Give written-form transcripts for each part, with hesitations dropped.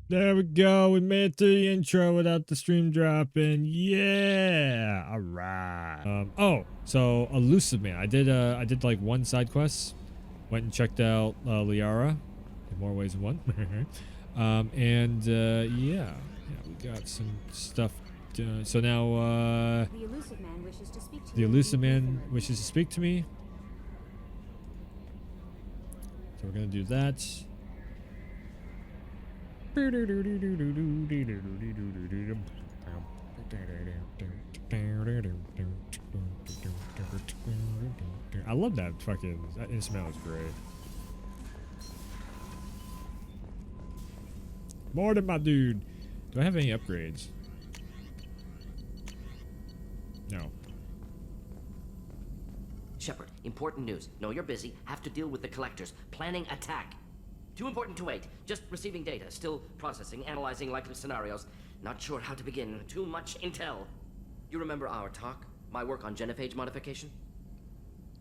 There we go. We made it to the intro without the stream dropping. Yeah. All right. Oh, so Elusive Man. I did like one side quest. Went and checked out Liara in more ways than one. Yeah, we got some stuff. So now The Elusive Man wishes to speak to you. the Elusive Man wishes to speak to me. So we're gonna do that. I love that that instrumental is great. More than my dude. Do I have any upgrades? No. Shepard, important news. Know you're busy. Have to deal with the collectors. Planning attack. Too important to wait. Just receiving data. Still processing, analyzing likely scenarios. Not sure how to begin. Too much intel. You remember our talk? My work on genophage modification?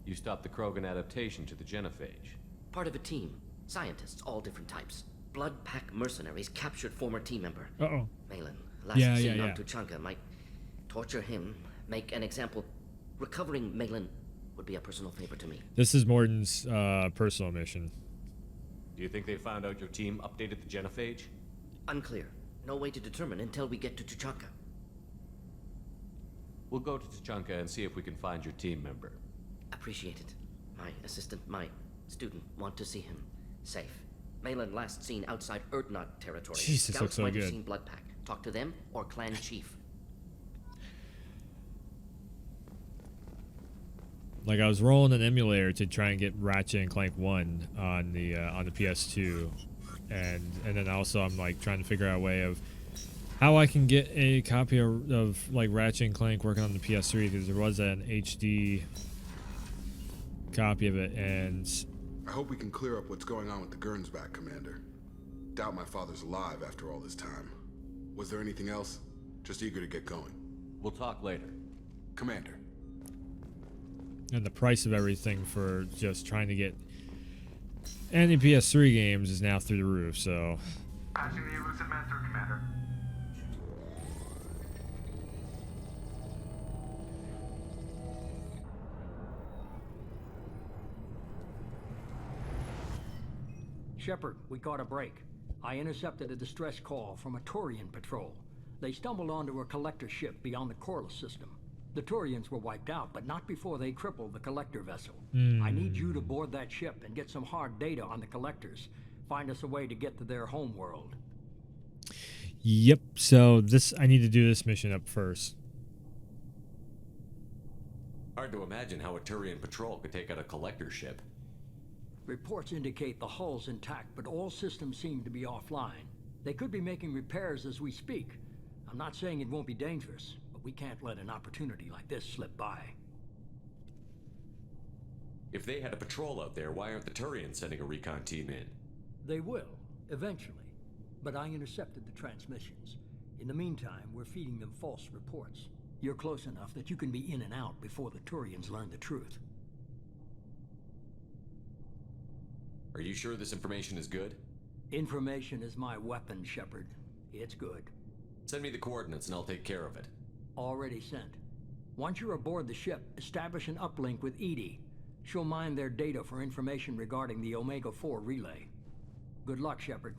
You stopped the Krogan adaptation to the genophage. Part of a team. Scientists, all different types. Blood Pack mercenaries captured former team member. Uh-oh. Malin. Last seen on Tuchanka. Might torture him. Make an example. Recovering Malin would be a personal favor to me. This is Morton's personal mission. Do you think they found out your team updated the genophage? Unclear. No way to determine until we get to Tuchanka. We'll go to Tuchanka and see if we can find your team member. Appreciate it. My assistant, my student want to see him safe. Malin last seen outside Erdnot territory. Jesus, Scouts looks so might have good. seen Blood Pack. Talk to them or clan chief. Like I was rolling an emulator to try and get Ratchet and Clank 1 on the PS2, and then also I'm like trying to figure out a way of how I can get a copy of like Ratchet and Clank working on the PS3 because there was an HD copy of it, and I hope we can clear up what's going on with the Gernsback, Commander. Doubt my father's alive after all this time. Was there anything else? Just eager to get going. We'll talk later. Commander. and the price of everything for just trying to get any PS3 games is now through the roof. So. Patching the Elusive Man through, Commander. Shepard, we caught a break. I intercepted a distress call from a Turian patrol. They stumbled onto a collector ship beyond the Corliss system. The Turians were wiped out, but not before they crippled the collector vessel. I need you to board that ship and get some hard data on the collectors. Find us a way to get to their home world. Yep, so I need to do this mission up first. Hard to imagine how a Turian patrol could take out a collector ship. Reports indicate the hull's intact, but all systems seem to be offline. They could be making repairs as we speak. I'm not saying it won't be dangerous, but we can't let an opportunity like this slip by. If they had a patrol out there, why aren't the Turians sending a recon team in? They will, eventually. But I intercepted the transmissions. In the meantime, we're feeding them false reports. You're close enough that you can be in and out before the Turians learn the truth. Are you sure this information is good? Information is my weapon, Shepard. It's good. Send me the coordinates and I'll take care of it. Already sent. Once you're aboard the ship, establish an uplink with Edie. She'll mine their data for information regarding the Omega-4 relay. Good luck, Shepard.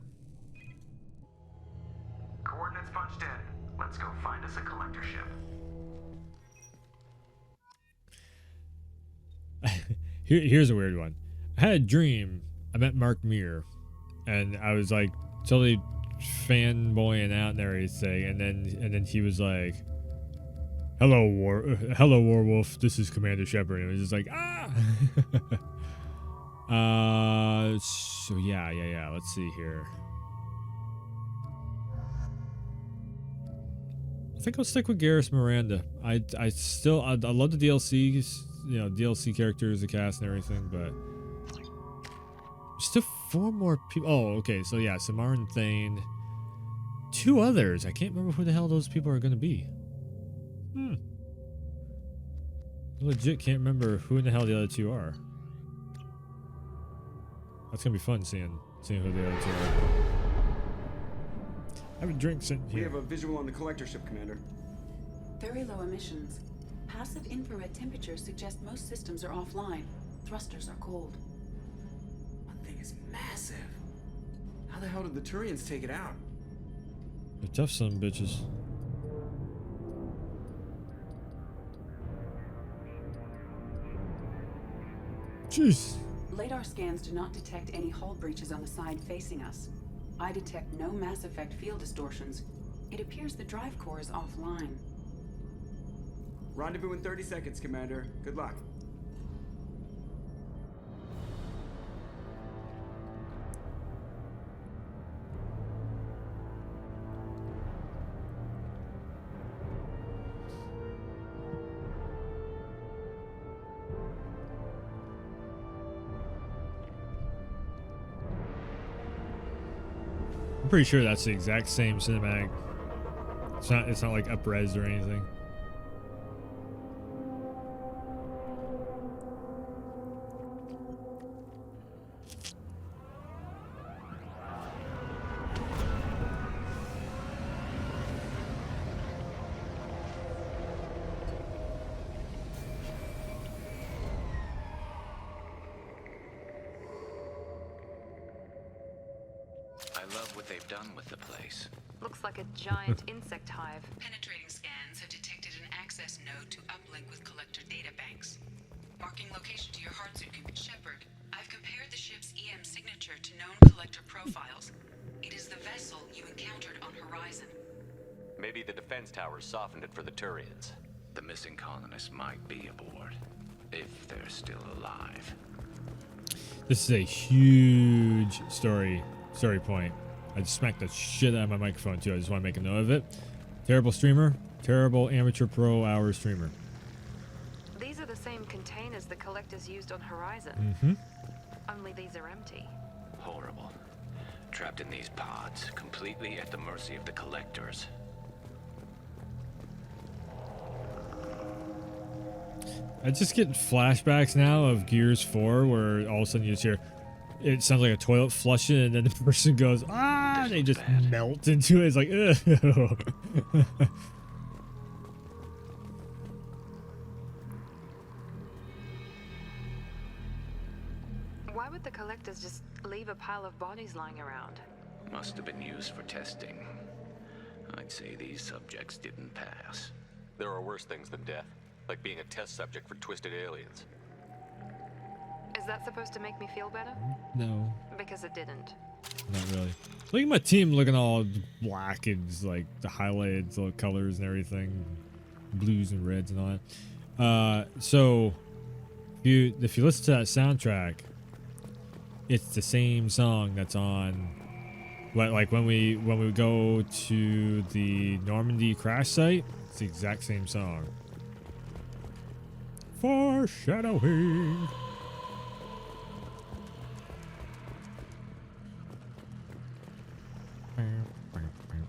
Coordinates punched in. Let's go find us a collector ship. Here's a weird one. I had a dream. I met Mark Muir, and I was like totally fanboying out and everything, and then he was like, hello Warwolf, this is Commander Shepard, and it was just like, so yeah, let's see here. I think I'll stick with Garrus Miranda. I love the DLCs, DLC characters, the cast and everything, but still 4 more people. Oh, okay, so yeah, Samara and Thane. 2 others. I can't remember who the hell those people are going to be. Legit can't remember who in the hell the other 2 are. That's going to be fun seeing who the other 2 are. Have a drink sitting We here. have a visual on the collector ship, Commander. Very low emissions. Passive infrared temperatures suggest most systems are offline. Thrusters are cold. That thing is massive. How the hell did the Turians take it out? They're tough son of bitches. Jeez. LADAR scans do not detect any hull breaches on the side facing us. I detect no Mass Effect field distortions. It appears the drive core is offline. Rendezvous in 30 seconds, Commander. Good luck. I'm pretty sure that's the exact same cinematic. It's not like up-res or anything. I love what they've done with the place. Looks like a giant insect hive. Penetrating scans have detected an access node to uplink with collector data banks. Marking location to your hardsuit, Shepard. I've compared the ship's EM signature to known collector profiles. It is the vessel you encountered on Horizon. Maybe the defense towers softened it for the Turians. The missing colonists might be aboard, if they're still alive. This is a huge story point. I just smacked the shit out of my microphone too. I just want to make a note of it. Terrible streamer, terrible amateur pro hour streamer. These are the same containers the collectors used on Horizon. Mm-hmm. Only these are empty. Horrible. Trapped in these pods, completely at the mercy of the collectors. I just get flashbacks now of Gears 4 where all of a sudden you just hear, it sounds like a toilet flushing, and then the person goes, ah, and they just melt into it. It's like, ew. Why would the collectors just leave a pile of bodies lying around? Must have been used for testing. I'd say these subjects didn't pass. There are worse things than death, like being a test subject for twisted aliens. Is that supposed to make me feel better? No, Because it didn't. not really. Look at my team looking all black and just like the highlighted little colors and everything, blues and reds and all that. So if you listen to that soundtrack, it's the same song that's on. Like when we go to the Normandy crash site, it's the exact same song. Foreshadowing.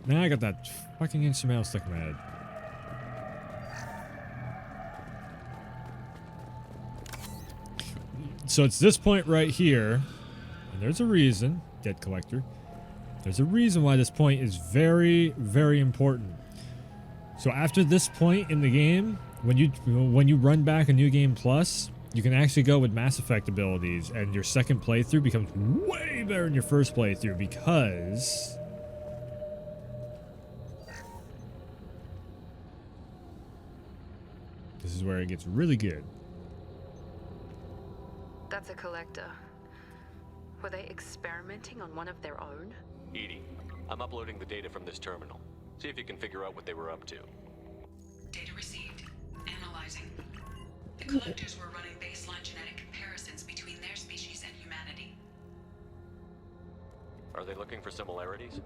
Now I got that fucking instrumental stuck in my head. So it's this point right here, and there's a reason, Dead Collector. There's a reason why this point is very, very important. So after this point in the game, when you run back a New Game Plus, you can actually go with Mass Effect abilities, and your second playthrough becomes way better than your first playthrough because this is where it gets really good. That's a collector. Were they experimenting on one of their own? Edie, I'm uploading the data from this terminal. See if you can figure out what they were up to. Data received. Analyzing. The collectors were running baseline genetic comparisons between their species and humanity. Are they looking for similarities?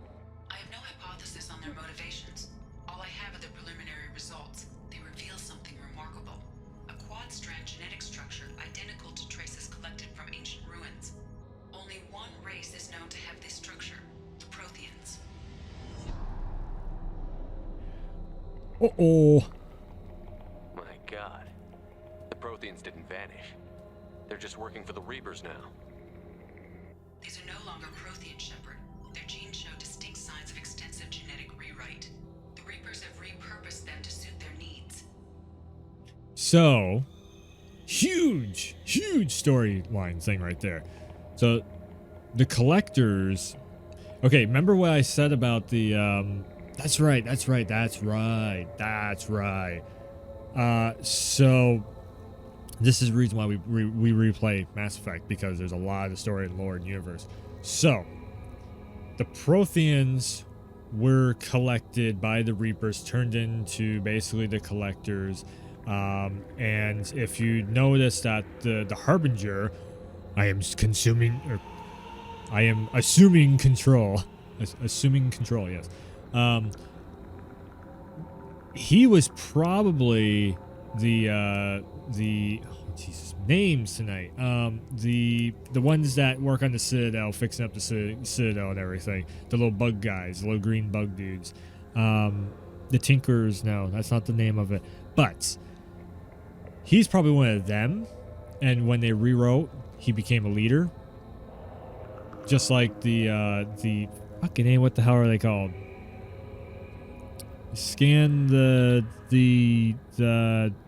I have no hypothesis on their motivations. All I have are the preliminary results. They reveal something remarkable. A quad-strand genetic structure identical to traces collected from ancient ruins. Only one race is known to have this structure, the Protheans. Uh-oh. My God. The Protheans didn't vanish. They're just working for the Reapers now. These are no longer Prothean, Shepard. Their genes show distinct signs of extensive genetic rewrite. The Reapers have repurposed them to suit their needs. So, huge storyline thing right there. So, the collectors. Okay, remember what I said about the? That's right. So, this is the reason why we replay Mass Effect, because there's a lot of story and lore and universe. So, the Protheans were collected by the Reapers, turned into basically the collectors. And if you notice that the Harbinger, I am assuming control. Assuming control, yes. He was probably the Jesus, names tonight. The ones that work on the Citadel, fixing up the Citadel and everything. The little bug guys, the little green bug dudes. The Tinkers, no, that's not the name of it. But he's probably one of them. And when they rewrote, he became a leader. Just like the fucking name, what the hell are they called? Scan the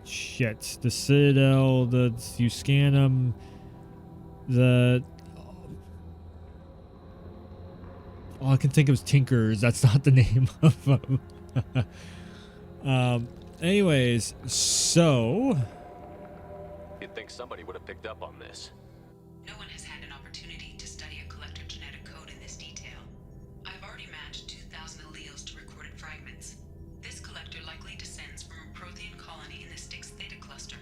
shit, the Citadel, you scan them, all I can think of is Tinkers. That's not the name of them. Anyways, so You'd think somebody would have picked up on this. No one has had an opportunity to study a collector genetic code in this detail. I've already matched 2,000 alleles to recorded fragments. This collector likely descends from a Prothean colony in the Styx Theta cluster,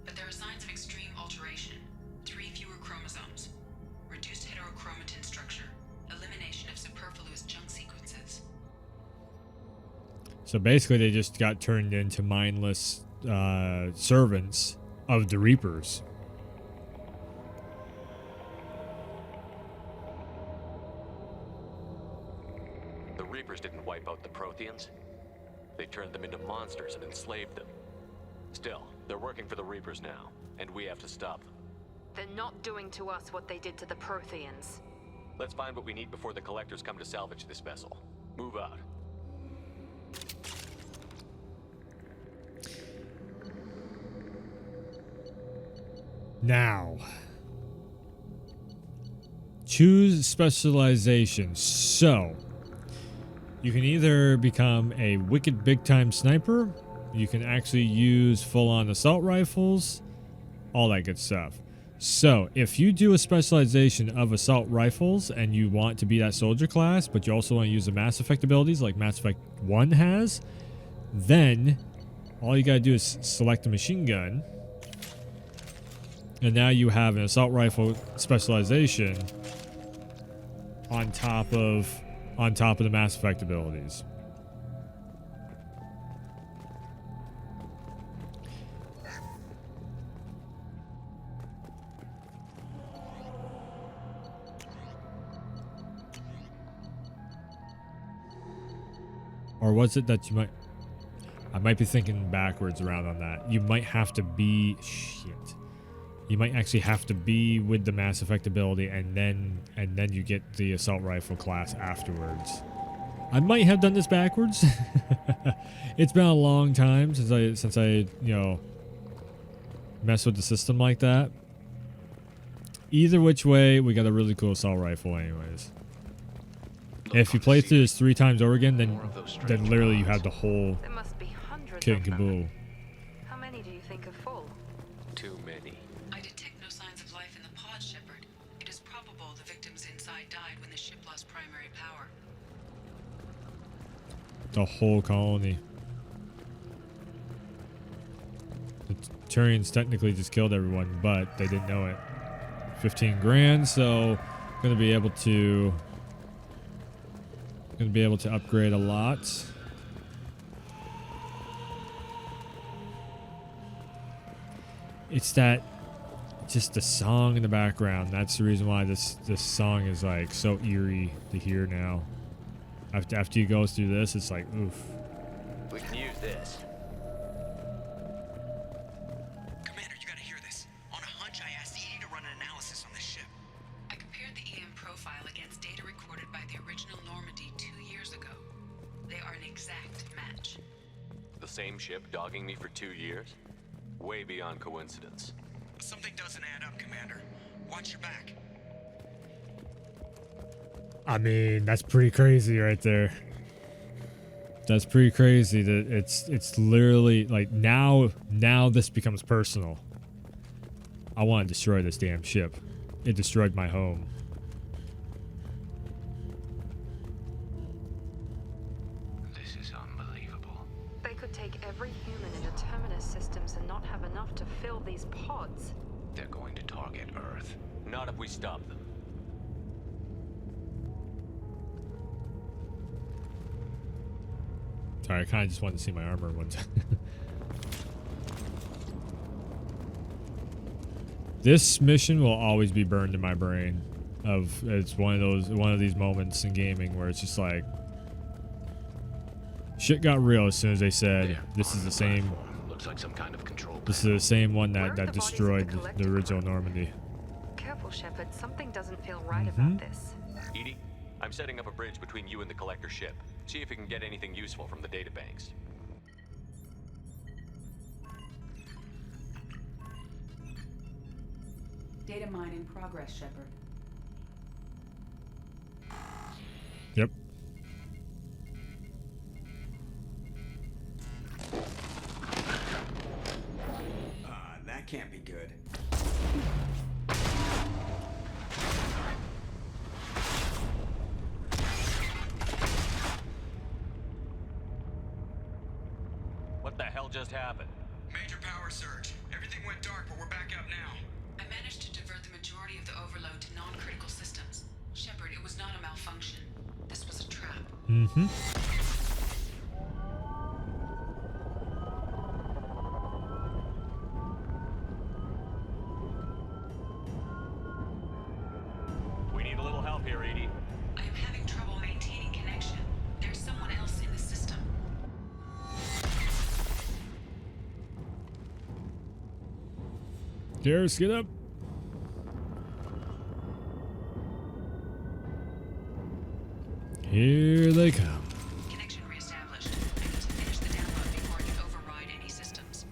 but there are signs of extreme alteration. 3 fewer chromosomes, reduced heterochromatin structure, elimination of superfluous junk sequences. So basically, they just got turned into mindless servants of the Reapers. The Reapers didn't wipe out the Protheans. They turned them into monsters and enslaved them. Still, they're working for the Reapers now, and we have to stop them. They're not doing to us what they did to the Protheans. Let's find what we need before the Collectors come to salvage this vessel. Move out. Now, choose specialization. So, you can either become a wicked big-time sniper, you can actually use full-on assault rifles, all that good stuff. So, if you do a specialization of assault rifles and you want to be that soldier class, but you also want to use the Mass Effect abilities like Mass Effect 1 has, then all you gotta do is select a machine gun. And now you have an assault rifle specialization on top of the Mass Effect abilities. Or was it that you might... I might be thinking backwards around on that. You might have to be... Shit. You might actually have to be with the Mass Effect ability, and then you get the assault rifle class afterwards. I might have done this backwards. It's been a long time since I messed with the system like that. Either which way, we got a really cool assault rifle anyways. If you play through this 3 times over again, then literally you have the whole There must be hundreds kit of and them. caboodle. How many do you think are full? Too many. I detect no signs of life in the pod, Shepard. It is probable the victims inside died when the ship lost primary power. The whole colony. The Turians technically just killed everyone, but they didn't know it. 15 grand, so gonna be able to upgrade a lot. It's that, just the song in the background. That's the reason why this song is like so eerie to hear now. After you go through this, it's like oof. We can use this. Commander, you gotta hear this. On a hunch, I asked ED to run an analysis on this ship. I compared the EM profile against data recorded by the original same ship dogging me for 2 years? Way beyond coincidence. Something doesn't add up, Commander. Watch your back. I mean, that's pretty crazy right there. That's pretty crazy that it's literally like now this becomes personal. I want to destroy this damn ship. It destroyed my home. This is unbelievable. They could take every human into Terminus systems and not have enough to fill these pods. They're going to target Earth. Not if we stop them. Sorry, I kind of just wanted to see my armor one time. This mission will always be burned in my brain. It's one of these moments in gaming where it's just like shit got real as soon as they said this is the same. Looks like some kind of control. This is the same one that destroyed the original Normandy. Careful, Shepard. Something doesn't feel right about this. Edie, I'm setting up a bridge between you and the collector ship. See if you can get anything useful from the databanks. Data mine in progress, Shepard. Yep. That can't be good. What the hell just happened? Major power surge. Everything went dark, but we're back up now. I managed to divert the majority of the overload to non-critical systems. Shepard, it was not a malfunction. This was a trap. Mm-hmm. We need a little help here, Edie. I am having trouble maintaining connection. There's someone else in the system. Garrus, get up. Here they come. Connection reestablished. I need to finish the download before I can override any systems.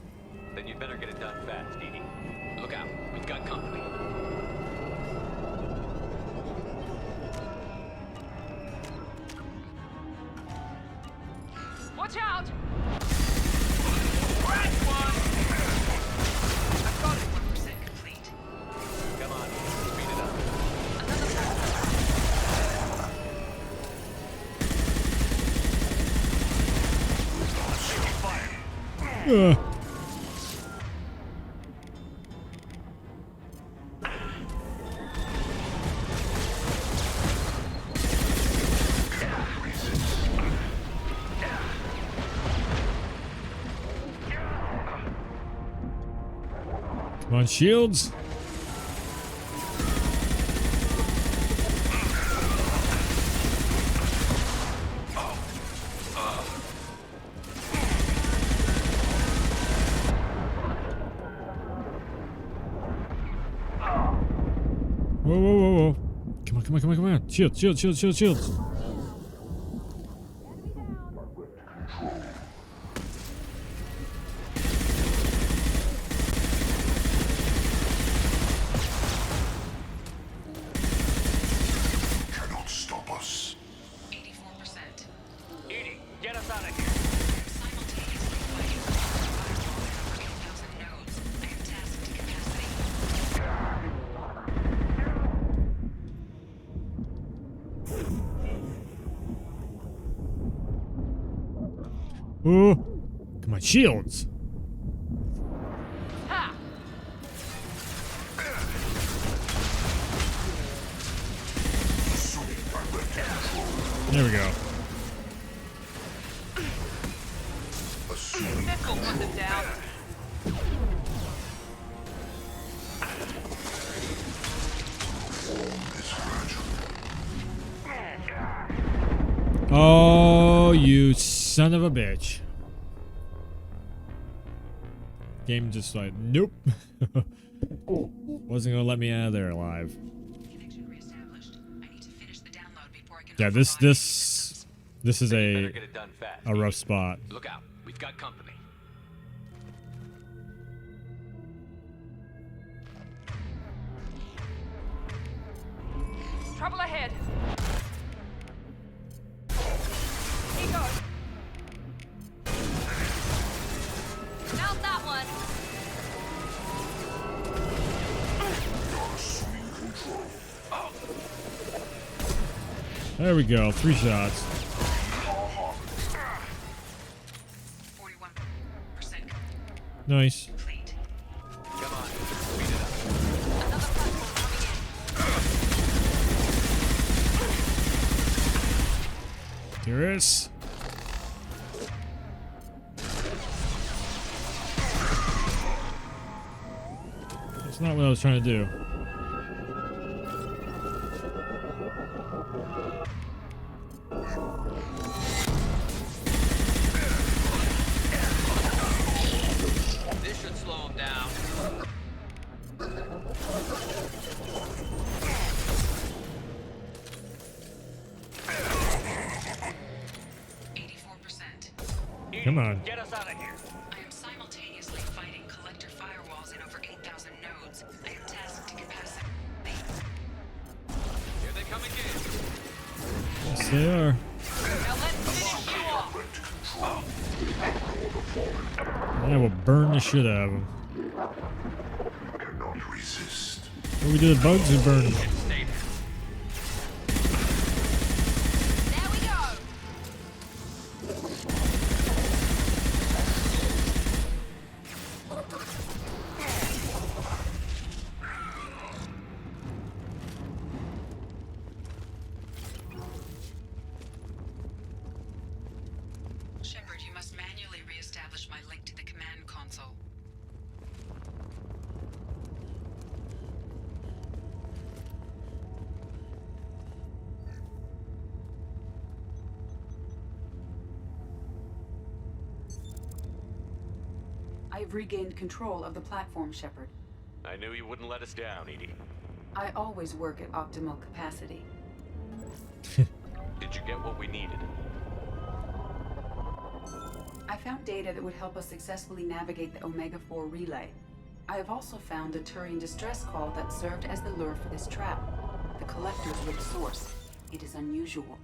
Then you'd better get it done fast, Edie. Look out. We've got company. Watch out! Complete. Come on, speed it up. Come on, shields. Whoa, whoa, whoa, whoa. Come on, come on, come on, come on. Shields, shields, shields, shields, shields. Cannot stop us. 84%. Edie, get us out of here. Simultaneously fighting the firewall over 8,000 nodes. I am tasked to capacity. Oh, come on, shields. There we go. This'll put them down. Oh, you son of a bitch. Game just like, nope. Wasn't gonna let me out of there alive. Connection reestablished. I need to finish the download before I can Yeah, this is Better a get it done fast. rough spot. Look out. We've Got company. Trouble ahead. He goes. Found that one. There we go. 3 shots. 41%. Nice. Complete. Come on, speed it up. Another platform coming in. Here is. That's not what I was trying to do. This should slow him down. Come on. Get us out of here. I am simultaneously fighting collector firewalls in over 8,000 nodes. I am tasked to capacity. Here they come again. Yes, they are. Now let's finish you off. I will burn the shit out of them. Cannot resist. What do we do to bugs who burn them? Stay there. There we go. Shepard, you must manually re-establish my link to the command console. I've regained control of the platform, Shepard. I knew you wouldn't let us down, Edie. I always work at optimal capacity. Did you get what we needed? I found data that would help us successfully navigate the Omega-4 relay. I have also found a Turian distress call that served as the lure for this trap. The collectors were the source. It is unusual.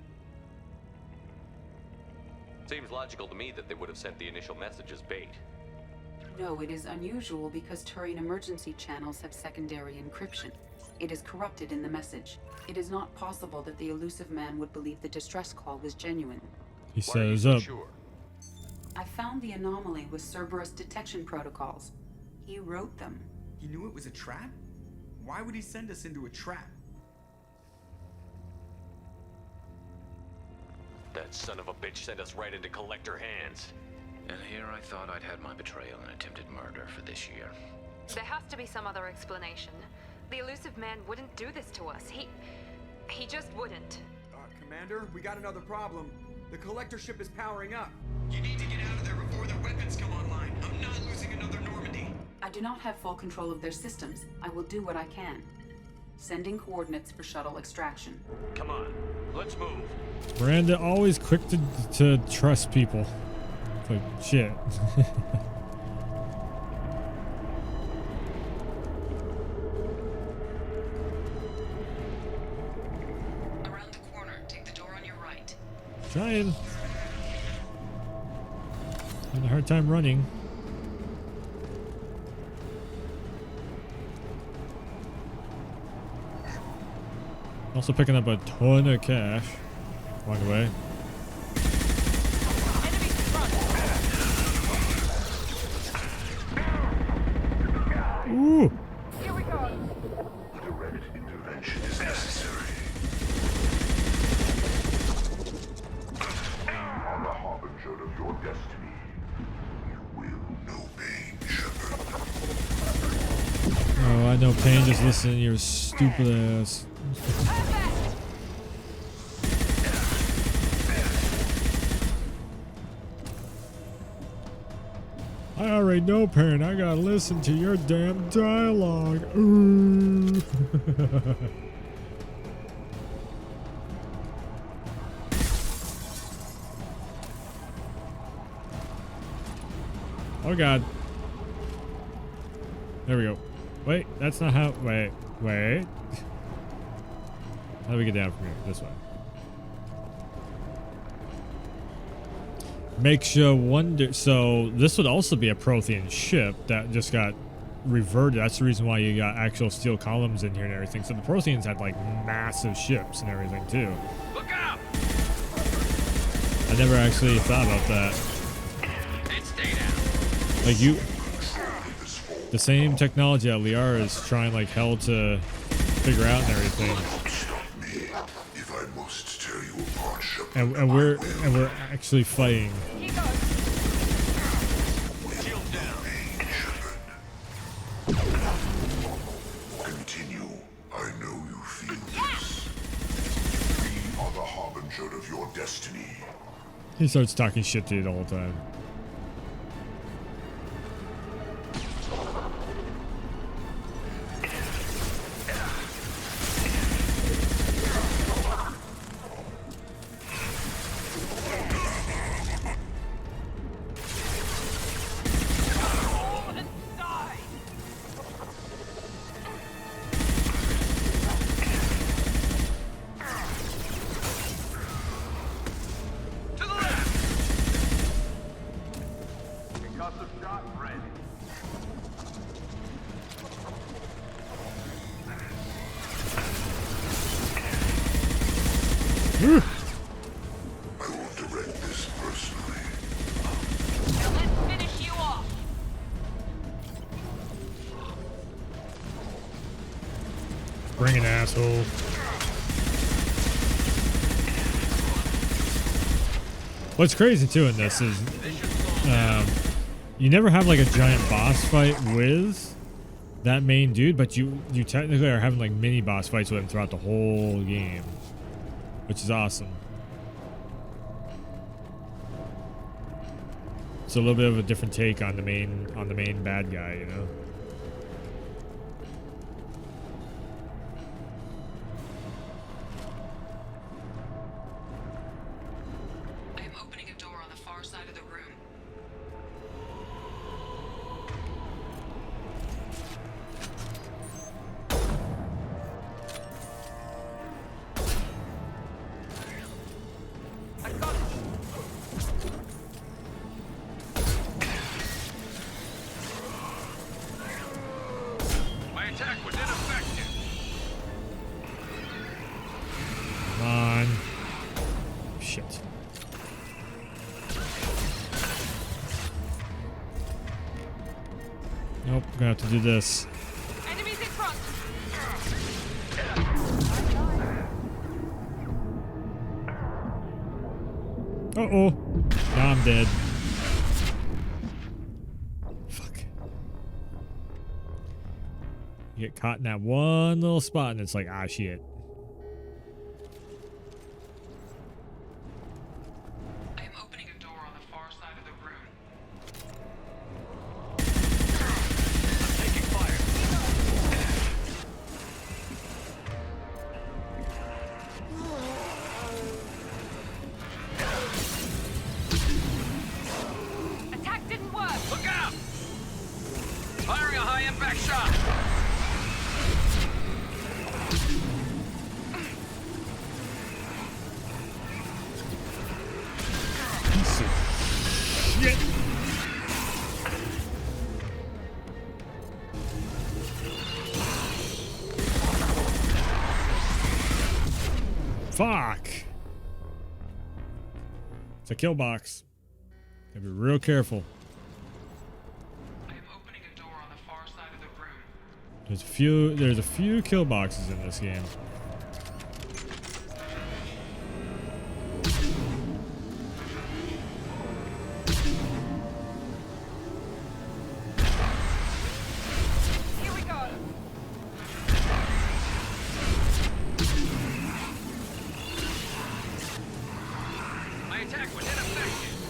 Seems logical to me that they would have sent the initial message as bait. No, it is unusual because Turian emergency channels have secondary encryption. It is corrupted in the message. It is not possible that the elusive man would believe the distress call was genuine. He Why are you says so up. sure? I found the anomaly with Cerberus detection protocols. He wrote them. He knew it was a trap? Why would he send us into a trap? That son of a bitch sent us right into collector hands. And here I thought I'd had my betrayal and attempted murder for this year. There has to be some other explanation. The elusive man wouldn't do this to us. He just wouldn't. Commander, we got another problem. The collector ship is powering up. You need to get out of there before their weapons come online. I'm not losing another Normandy. I do not have full control of their systems. I will do what I can. Sending coordinates for shuttle extraction. Come on, let's move. Miranda always quick to trust people. It's like, shit. Around the corner, take the door on your right. Trying. Having a hard time running. Also picking up a ton of cash along the way. Ooh! Here we go. Direct intervention is necessary. On the harbinger of your destiny, you will know pain, Shepard. Oh, I know pain just listening to your stupid ass. I already know pain. I gotta listen to your damn dialogue. Ooh. Oh god. There we go. Wait, that's not how. Wait. How do we get down from here? This way. Makes you wonder. So this would also be a Prothean ship that just got reverted. That's the reason why you got actual steel columns in here and everything. So the Protheans had like massive ships and everything too. Look out! I never actually thought about that. And stay down. Like you, the same technology that Liara is trying like hell to figure out and everything. If I must tear you apart, Shepard. And we're actually fighting. Continue. I know you feel this. We are the harbinger of your destiny. He starts talking shit to you the whole time. I will direct this personally. Now let's finish you off. Bring an asshole. What's crazy too in this is you never have like a giant boss fight with that main dude, but you technically are having like mini boss fights with him throughout the whole game, which is awesome. It's a little bit of a different take on the main bad guy, you know. I am opening a door on the far side of the room. My attack was ineffective. Come on. Shit. Nope, gonna have to do this. Enemies in front. Uh-oh. Now I'm dead. Fuck. You get caught in that one little spot and it's like, ah, shit. I am opening a door on the far side of the room. Taking fire. Attack didn't work. Look out! Firing a high impact shot. Piece of shit. Fuck. It's a kill box. Gotta be real careful. I am opening a door on the far side of the room. There's a few kill boxes in this game. Here we go. My attack was ineffective.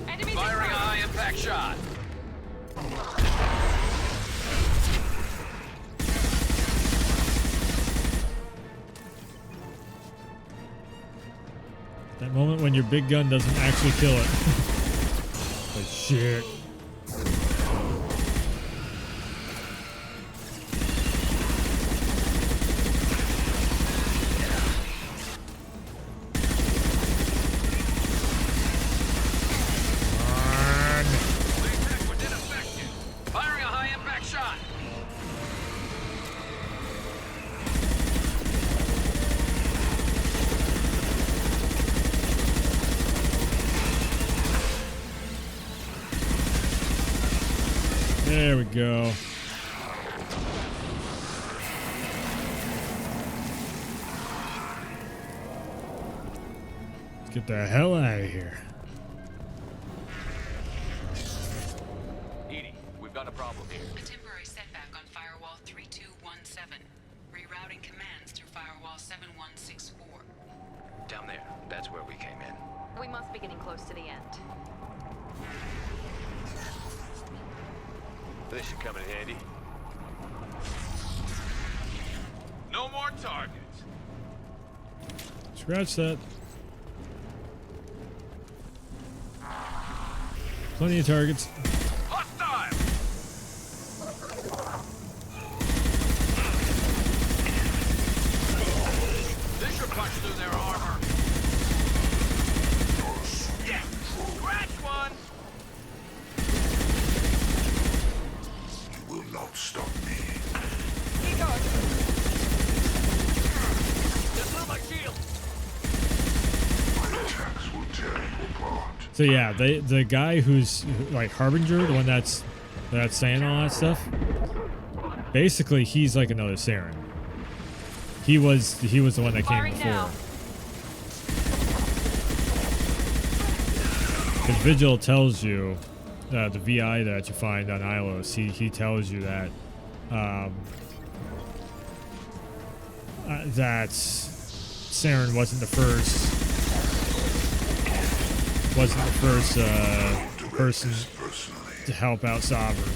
Enemies in Firing a front. high impact shot. Moment when your big gun doesn't actually kill it. But shit. Firing a high impact shot. There we go. Let's get the hell out of here. Edie, we've got a problem here. A temporary setback on firewall 3217. Rerouting commands through firewall 7164. Down there. That's where we came in. We must be getting close to the end. This should come in handy. No more targets. Scratch that. Plenty of targets. Hostile. This should punch through their armor. Yeah. Scratch one. Will not stop me. Just through my shield. My attacks will tear you apart. So yeah, the guy who's like Harbinger, the one that's saying all that stuff, basically he's like another Saren. He was the one that came Firing before. now. Because Vigil tells you, the VI that you find on Ilos, he tells you that that Saren wasn't the first person to help out Sovereign.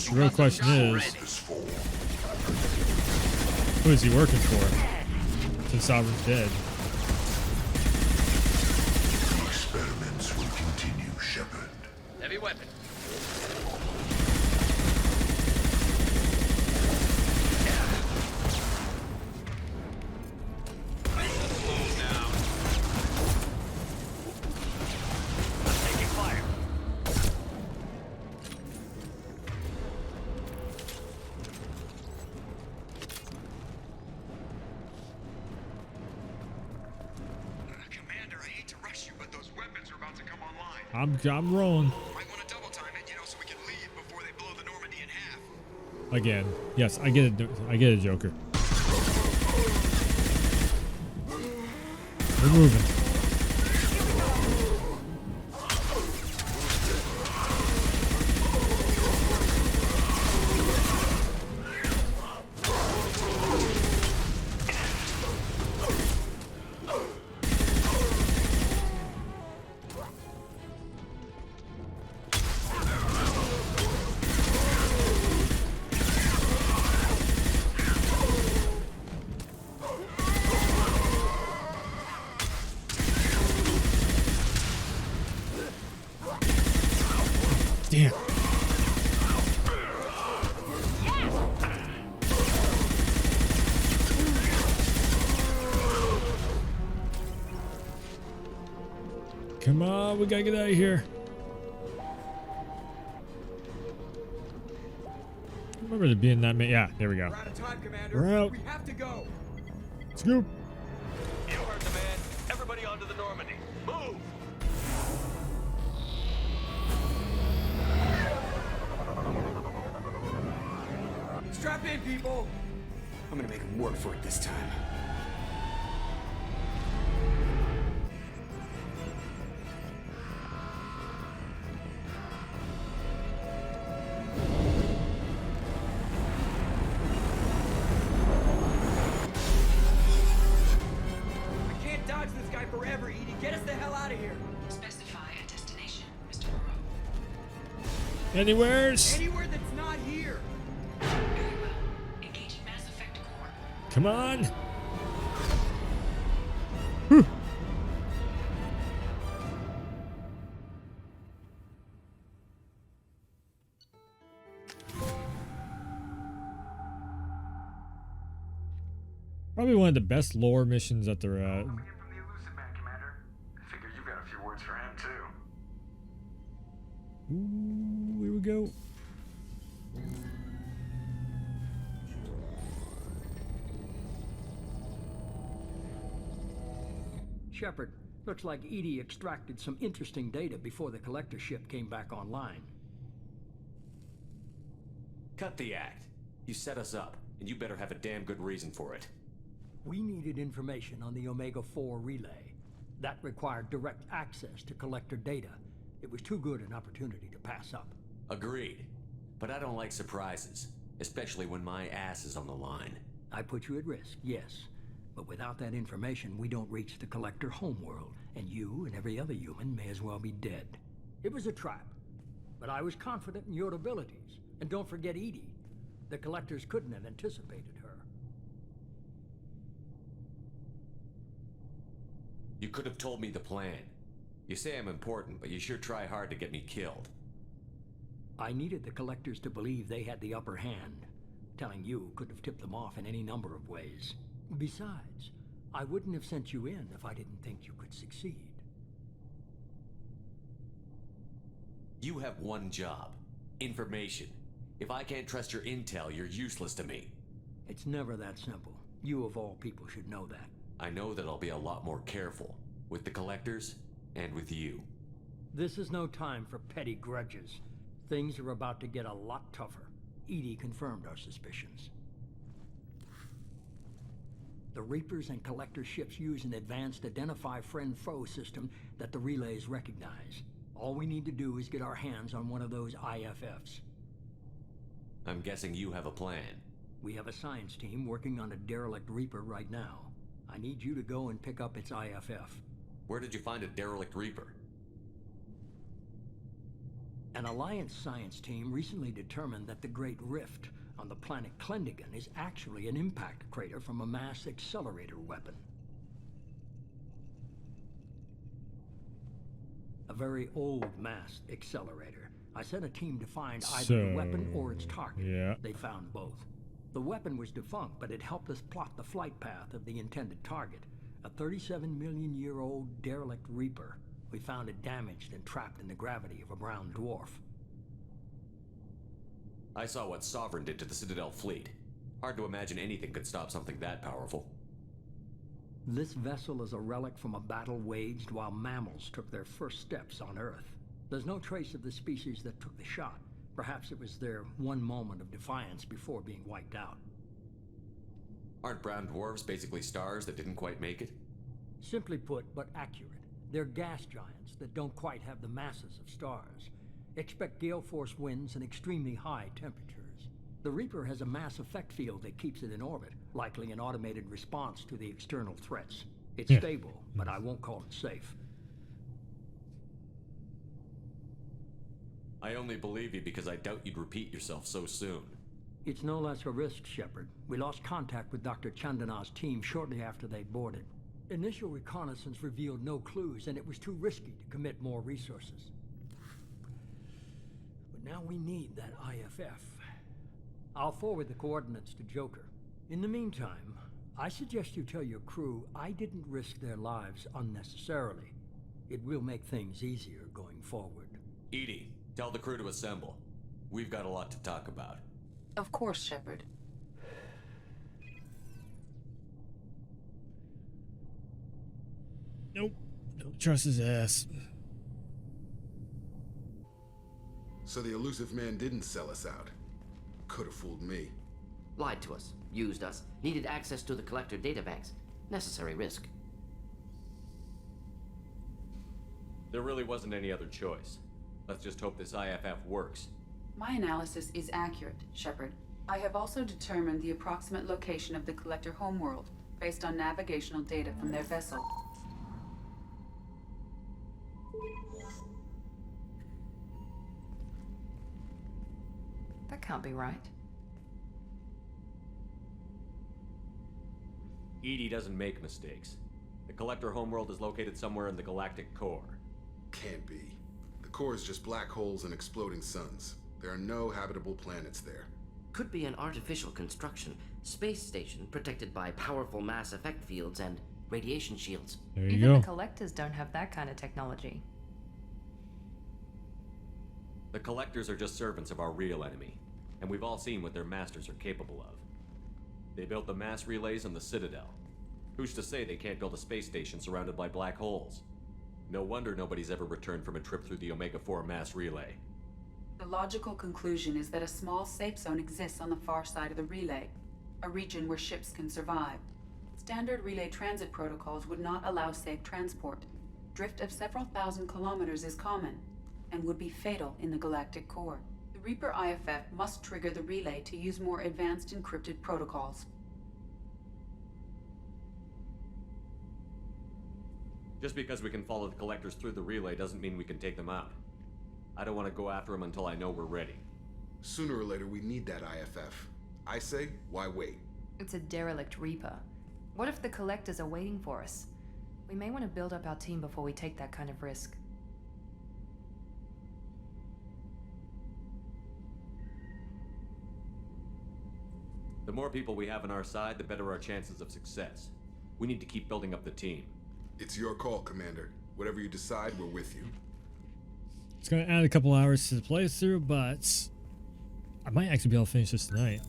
The real question is, who is he working for since Sovereign's dead? The experiments will continue, Shepard. Heavy weapon. I'm rolling. Might want to double time it, so we can leave before they blow the Normandy in half. Again. Yes, I get it. I get it, Joker. We're moving. Damn. Come on, we gotta get out of here. I remember there being that many. Yeah, there we go. We're out of time, Commander. We're out. We have to go. Scoop. You heard the man. Everybody onto the Normandy. Move! Strap in, people. I'm gonna make them work for it this time. I can't dodge this guy forever, Edie. Get us the hell out of here. Specify a destination, Mr. Moreau. Anywheres. Anywhere that's not here. Very well. Engaging Mass Effect Core. Come on. Probably one of the best lore missions that there are. From the Elusive Man, Commander. Figure you've got a few words for him, too. Ooh, here we go. Shepard, looks like Edie extracted some interesting data before the collector ship came back online. Cut the act. You set us up, and you better have a damn good reason for it. We needed information on the Omega-4 relay. That required direct access to collector data. It was too good an opportunity to pass up. Agreed. But I don't like surprises, especially when my ass is on the line. I put you at risk, yes. But without that information, we don't reach the collector homeworld, and you and every other human may as well be dead. It was a trap, but I was confident in your abilities. And don't forget Edie. The collectors couldn't have anticipated her. You could have told me the plan. You say I'm important, but you sure try hard to get me killed. I needed the collectors to believe they had the upper hand. Telling you could have tipped them off in any number of ways. Besides, I wouldn't have sent you in if I didn't think you could succeed. You have one job. Information. If I can't trust your intel, you're useless to me. It's never that simple. You of all people should know that. I know that I'll be a lot more careful. With the collectors, and with you. This is no time for petty grudges. Things are about to get a lot tougher. Edie confirmed our suspicions. The Reapers and Collector ships use an advanced identify friend-foe system that the relays recognize. All we need to do is get our hands on one of those IFFs. I'm guessing you have a plan. We have a science team working on a derelict Reaper right now. I need you to go and pick up its IFF. Where did you find a derelict Reaper? An Alliance science team recently determined that the Great Rift on the planet Klendigan is actually an impact crater from a mass accelerator weapon. A very old mass accelerator. I sent a team to find either the weapon or its target. Yeah. They found both. The weapon was defunct, but it helped us plot the flight path of the intended target. A 37-million-year-old derelict Reaper. We found it damaged and trapped in the gravity of a brown dwarf. I saw what Sovereign did to the Citadel fleet. Hard to imagine anything could stop something that powerful. This vessel is a relic from a battle waged while mammals took their first steps on Earth. There's no trace of the species that took the shot. Perhaps it was their one moment of defiance before being wiped out. Aren't brown dwarfs basically stars that didn't quite make it? Simply put, but accurate. They're gas giants that don't quite have the masses of stars. Expect gale force winds and extremely high temperatures. The Reaper has a mass effect field that keeps it in orbit, likely an automated response to the external threats. It's stable, but I won't call it safe. I only believe you because I doubt you'd repeat yourself so soon. It's no less a risk, Shepard. We lost contact with Dr. Chandana's team shortly after they'd boarded. Initial reconnaissance revealed no clues, and it was too risky to commit more resources. But now we need that IFF. I'll forward the coordinates to Joker. In the meantime, I suggest you tell your crew I didn't risk their lives unnecessarily. It will make things easier going forward. Edie, tell the crew to assemble. We've got a lot to talk about. Of course, Shepard. Nope. Don't trust his ass. So the Elusive Man didn't sell us out. Could have fooled me. Lied to us, used us, needed access to the collector databanks. Necessary risk. There really wasn't any other choice. Let's just hope this IFF works. My analysis is accurate, Shepard. I have also determined the approximate location of the collector homeworld based on navigational data from their vessel. That can't be right. Edie doesn't make mistakes. The Collector homeworld is located somewhere in the galactic core. Can't be. The core is just black holes and exploding suns. There are no habitable planets there. Could be an artificial construction. Space station protected by powerful mass effect fields and radiation shields. There you Even go. the Collectors don't have that kind of technology. The Collectors are just servants of our real enemy, and we've all seen what their masters are capable of. They built the mass relays on the Citadel. Who's to say they can't build a space station surrounded by black holes? No wonder nobody's ever returned from a trip through the Omega-4 mass relay. The logical conclusion is that a small safe zone exists on the far side of the relay, a region where ships can survive. Standard relay transit protocols would not allow safe transport. Drift of several thousand kilometers is common, and would be fatal in the galactic core. The Reaper IFF must trigger the relay to use more advanced encrypted protocols. Just because we can follow the Collectors through the relay doesn't mean we can take them out. I don't want to go after them until I know we're ready. Sooner or later, we need that IFF. I say, why wait? It's a derelict Reaper. What if the Collectors are waiting for us? We may want to build up our team before we take that kind of risk. The more people we have on our side, the better our chances of success. We need to keep building up the team. It's your call, Commander. Whatever you decide, we're with you. It's gonna add a couple hours to the playthrough, but I might actually be able to finish this tonight.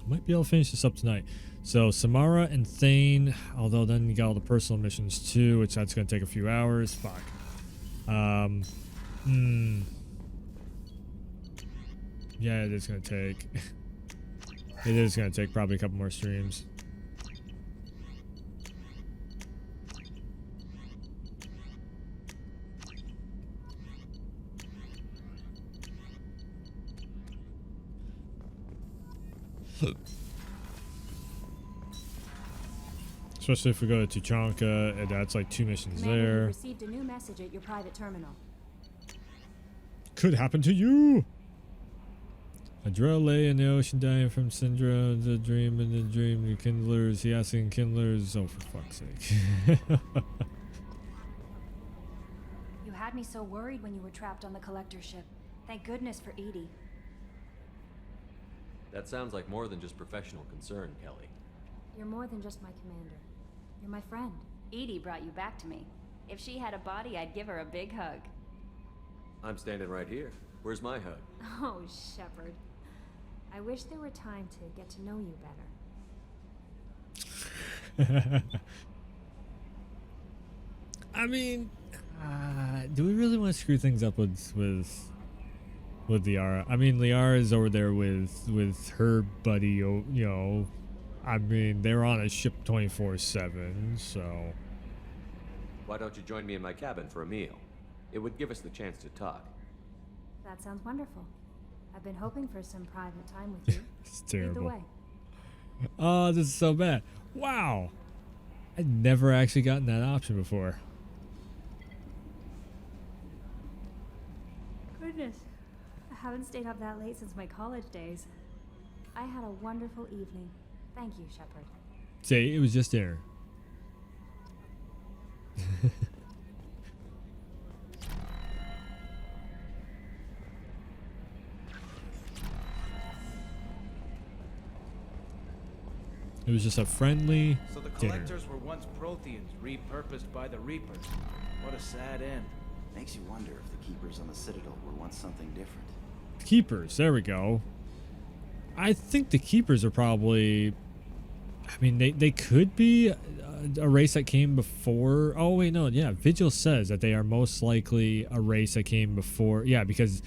I might be able to finish this up tonight. So Samara and Thane, although then you got all the personal missions too, which that's gonna take a few hours. Fuck. Yeah, it is gonna take. It is gonna take probably a couple more streams. Especially if we go to Tuchanka, and that's like 2 missions Commander, there. you received a new message at your private terminal. Could happen to you. A drill lay in the ocean dying from syndrome, the dream and the dream, the kindlers, the asking kindlers. Oh, for fuck's sake. You had me so worried when you were trapped on the collector ship. Thank goodness for Edie. That sounds like more than just professional concern, Kelly. You're more than just my commander. You're my friend. Edie brought you back to me. If she had a body, I'd give her a big hug. I'm standing right here. Where's my hug? Oh, Shepard. I wish there were time to get to know you better. I mean, do we really want to screw things up with Liara? I mean, Liara's over there with her buddy, you know. I mean, they're on a ship 24/7, so. Why don't you join me in my cabin for a meal? It would give us the chance to talk. That sounds wonderful. I've been hoping for some private time with you. It's terrible. Lead the way. Oh, this is so bad. Wow. I'd never actually gotten that option before. Goodness. I haven't stayed up that late since my college days. I had a wonderful evening. Thank you, Shepard. Say, it was just dinner. It was just a friendly So the dinner. Collectors were once Protheans, repurposed by the Reapers. What a sad end. Makes you wonder if the Keepers on the Citadel were once something different. Keepers, there we go. I think the Keepers are probably... I mean, they could be a race that came before... Oh, wait, no, yeah. Vigil says that they are most likely a race that came before... Yeah, because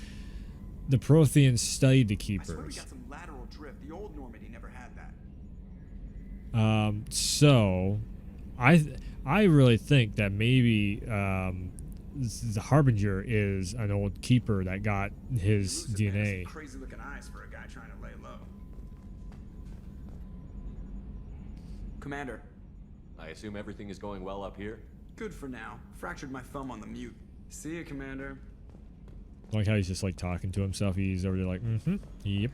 the Protheans studied the Keepers. I swear we got some lateral drift. The old Normandy never had that. So I really think that maybe the Harbinger is an old Keeper that got his DNA. Crazy looking eyes for a guy trying to lay low. Commander. I assume everything is going well up here? Good for now. Fractured my thumb on the mute. See ya, Commander. I like how he's just like talking to himself. He's over there like, yep.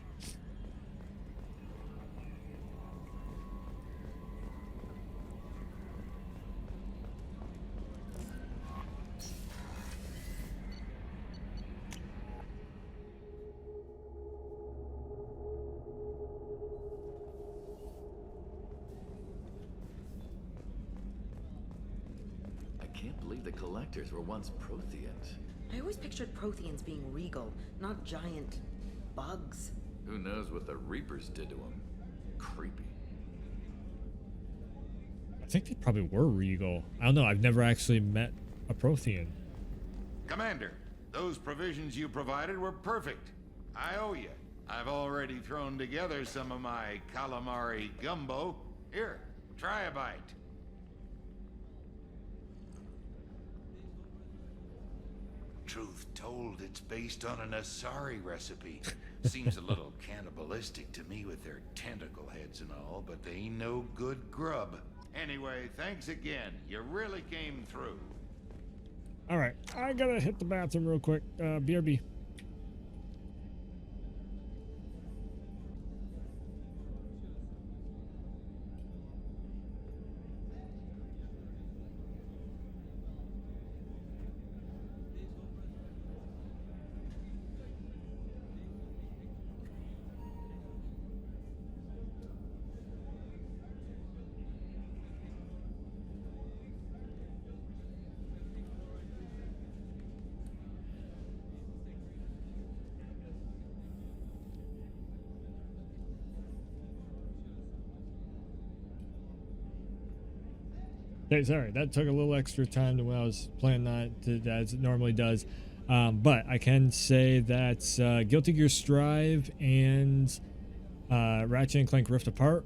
can't believe the collectors were once Protheans. I always pictured Protheans being regal, not giant bugs. Who knows what the Reapers did to them? Creepy. I think they probably were regal. I don't know. I've never actually met a Prothean. Commander, those provisions you provided were perfect. I owe you. I've already thrown together some of my calamari gumbo. Here, try a bite. Truth told, it's based on an Asari recipe. Seems a little cannibalistic to me with their tentacle heads and all, but they ain't no good grub. Anyway, thanks again. You really came through. All right, I gotta hit the bathroom real quick. BRB. Hey, sorry, that took a little extra time than when I was playing that as it normally does. But I can say that Guilty Gear Strive and Ratchet and Clank Rift Apart,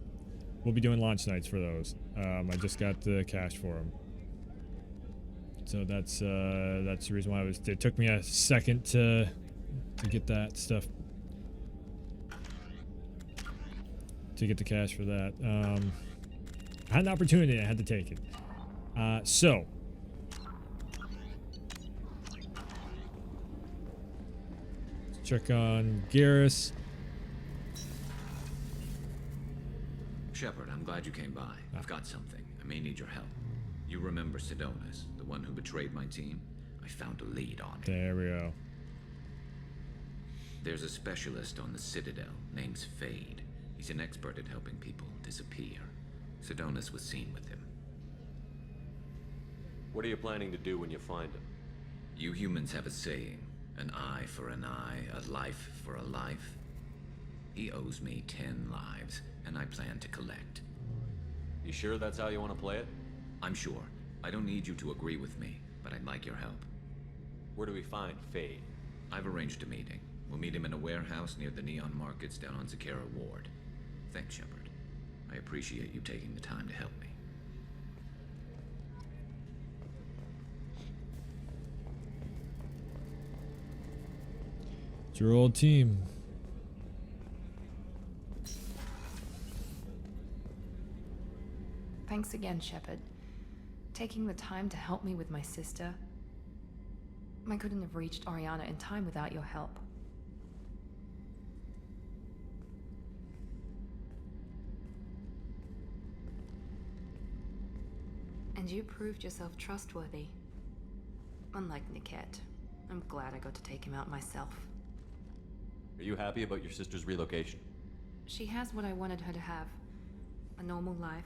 we'll be doing launch nights for those. I just got the cash for them. So that's the reason why it took me a second to get that stuff. To get the cash for that. I had an opportunity, I had to take it. So let's check on Garrus. Shepard, I'm glad you came by. I've got something. I may need your help. You remember Sidonis, the one who betrayed my team? I found a lead on him. There we go. There's a specialist on the Citadel, name's Fade. He's an expert at helping people disappear. Sidonis was seen with him. What are you planning to do when you find him? You humans have a saying, an eye for an eye, a life for a life. He owes me 10 lives, and I plan to collect. You sure that's how you want to play it? I'm sure. I don't need you to agree with me, but I'd like your help. Where do we find Fade? I've arranged a meeting. We'll meet him in a warehouse near the Neon Markets down on Zakera Ward. Thanks, Shepard. I appreciate you taking the time to help me. It's your old team. Thanks again, Shepard. Taking the time to help me with my sister. I couldn't have reached Oriana in time without your help. And you proved yourself trustworthy. Unlike Niket, I'm glad I got to take him out myself. Are you happy about your sister's relocation? She has what I wanted her to have. A normal life,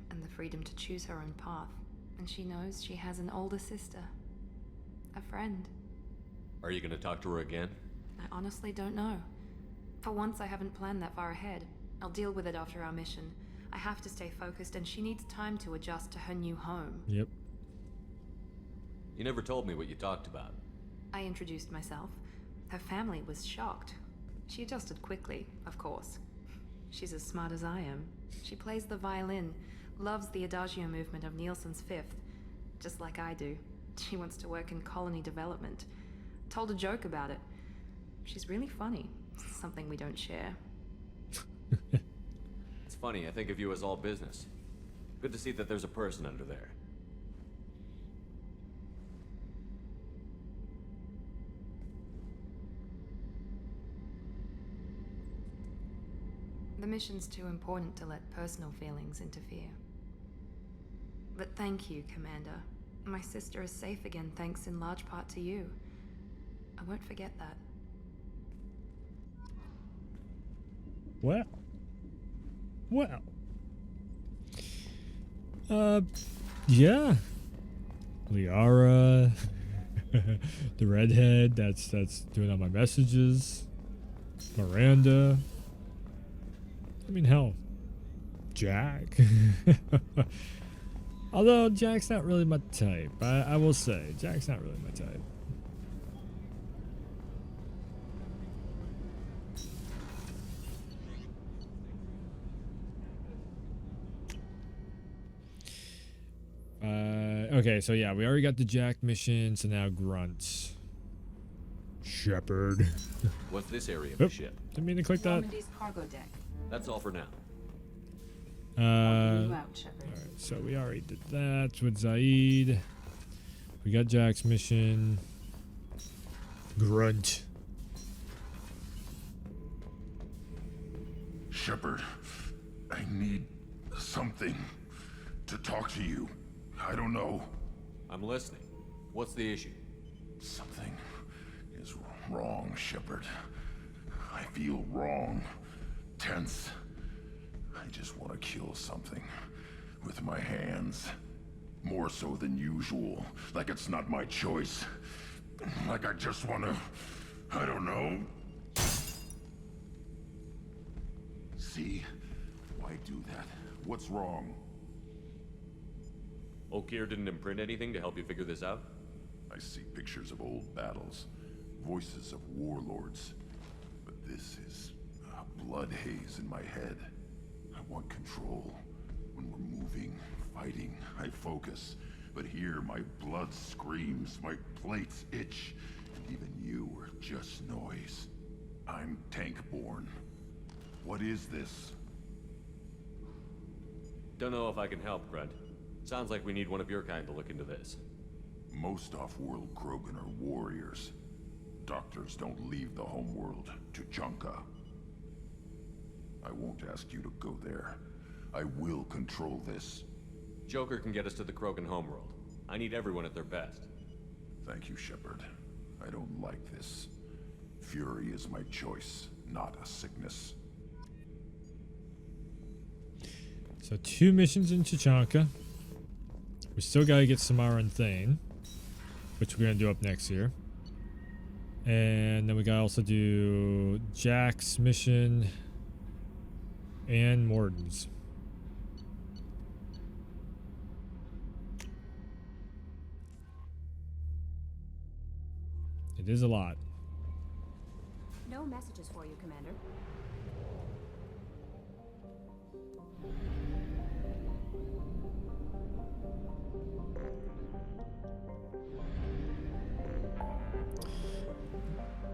and the freedom to choose her own path. And she knows she has an older sister. A friend. Are you gonna talk to her again? I honestly don't know. For once, I haven't planned that far ahead. I'll deal with it after our mission. I have to stay focused, and she needs time to adjust to her new home. Yep. You never told me what you talked about. I introduced myself. Her family was shocked. She adjusted quickly, of course. She's as smart as I am. She plays the violin, loves the Adagio movement of Nielsen's Fifth, just like I do. She wants to work in colony development. Told a joke about it. She's really funny. Something we don't share. It's funny, I think of you as all business. Good to see that there's a person under there. The mission's too important to let personal feelings interfere. But thank you, Commander. My sister is safe again thanks in large part to you. I won't forget that. Well. Yeah. Liara. The redhead that's doing all my messages. Miranda. I mean, hell, Jack. Although Jack's not really my type. I will say, Jack's not really my type. Okay, so yeah, we already got the Jack mission, so now Grunt. Shepard. What's this area of the ship? Didn't mean to click that. Normandy's cargo deck. That's all for now. Alright, so we already did that with Zaid. We got Jack's mission. Grunt. Shepard, I need something to talk to you. I don't know. I'm listening. What's the issue? Something is wrong, Shepard. I feel wrong. Tense. I just want to kill something. With my hands. More so than usual. Like it's not my choice. Like I just want to... I don't know. See? Why do that? What's wrong? Okir didn't imprint anything to help you figure this out? I see pictures of old battles. Voices of warlords. But this is a blood haze in my head. I want control. When we're moving, fighting, I focus. But here, my blood screams, my plates itch, and even you are just noise. I'm tank-born. What is this? Don't know if I can help, Grunt. Sounds like we need one of your kind to look into this. Most off-world Krogan are warriors. Doctors don't leave the homeworld to Junka. I won't ask you to go there. I will control this. Joker can get us to the Krogan homeworld. I need everyone at their best. Thank you, Shepard. I don't like this. Fury is my choice, not a sickness. So 2 missions in Chachanka. We still gotta get Samara and Thane, which we're gonna do up next here. And then we gotta also do Jack's mission and Morton's. It is a lot. No messages for you, Commander.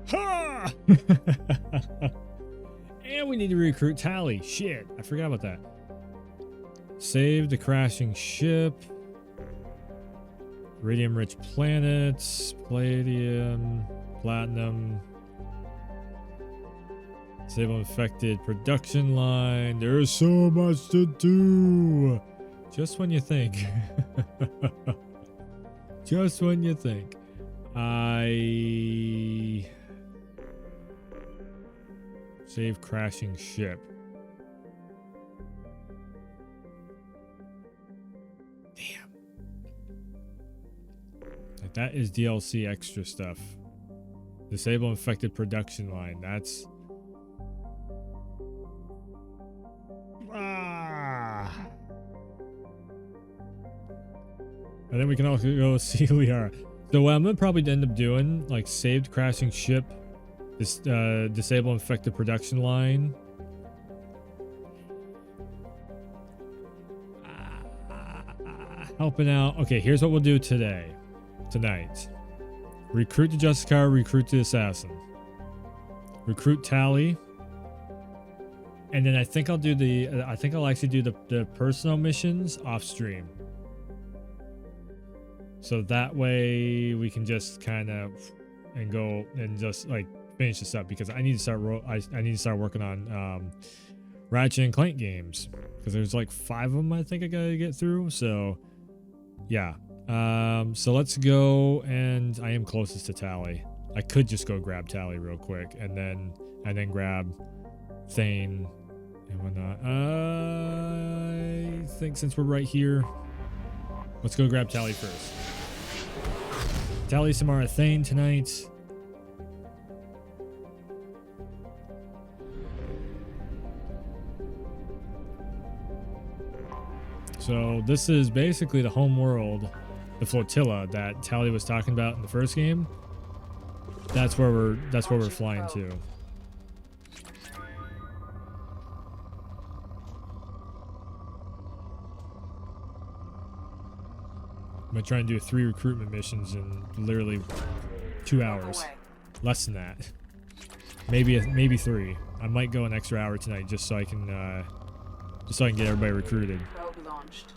Ha! And we need to recruit Tali. Shit, I forgot about that. Save the crashing ship. Radium-rich planets. Palladium. Platinum. Disable infected production line. There's so much to do. Just when you think. Just when you think. Save crashing ship. Damn. Like that is DLC extra stuff. Disable infected production line. That's... And then we can also go see Liara. So what I'm gonna probably end up doing, like, saved crashing ship, this disable infected production line. Helping out. Okay, here's what we'll do tonight. Recruit the Justicar, recruit the Assassin. Recruit Tali. And then I think I'll do I'll actually do the personal missions off stream. So that way we can just kind of and go and just like finish this up, because I need to start I need to start working on Ratchet and Clank games, because there's like 5 of them I think I gotta get through. So yeah, so let's go, and I am closest to Tali. I could just go grab Tali real quick and then grab Thane and whatnot. I think since we're right here, let's go grab Tali first. Tali, Samara, Thane tonight. So this is basically the home world, the flotilla that Tali was talking about in the first game. That's where we're flying to. I'm gonna try and do 3 recruitment missions in literally 2 hours. Less than that. Maybe 3. I might go an extra hour tonight just so I can get everybody recruited. Probe launched.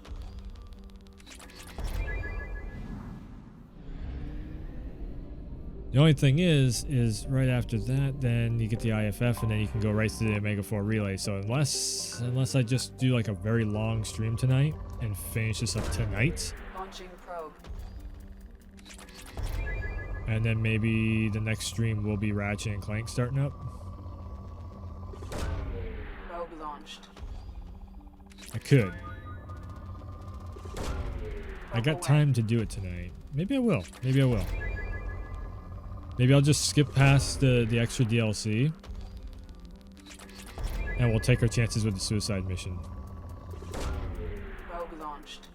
The only thing is right after that, then you get the IFF, and then you can go right to the Omega 4 relay. So unless I just do like a very long stream tonight and finish this up tonight, Launching probe. and then maybe the next stream will be Ratchet and Clank starting up. Probe launched. I could. I got time to do it tonight. Maybe I will. Maybe I will. Maybe I'll just skip past the extra DLC, and we'll take our chances with the suicide mission. Probe launched.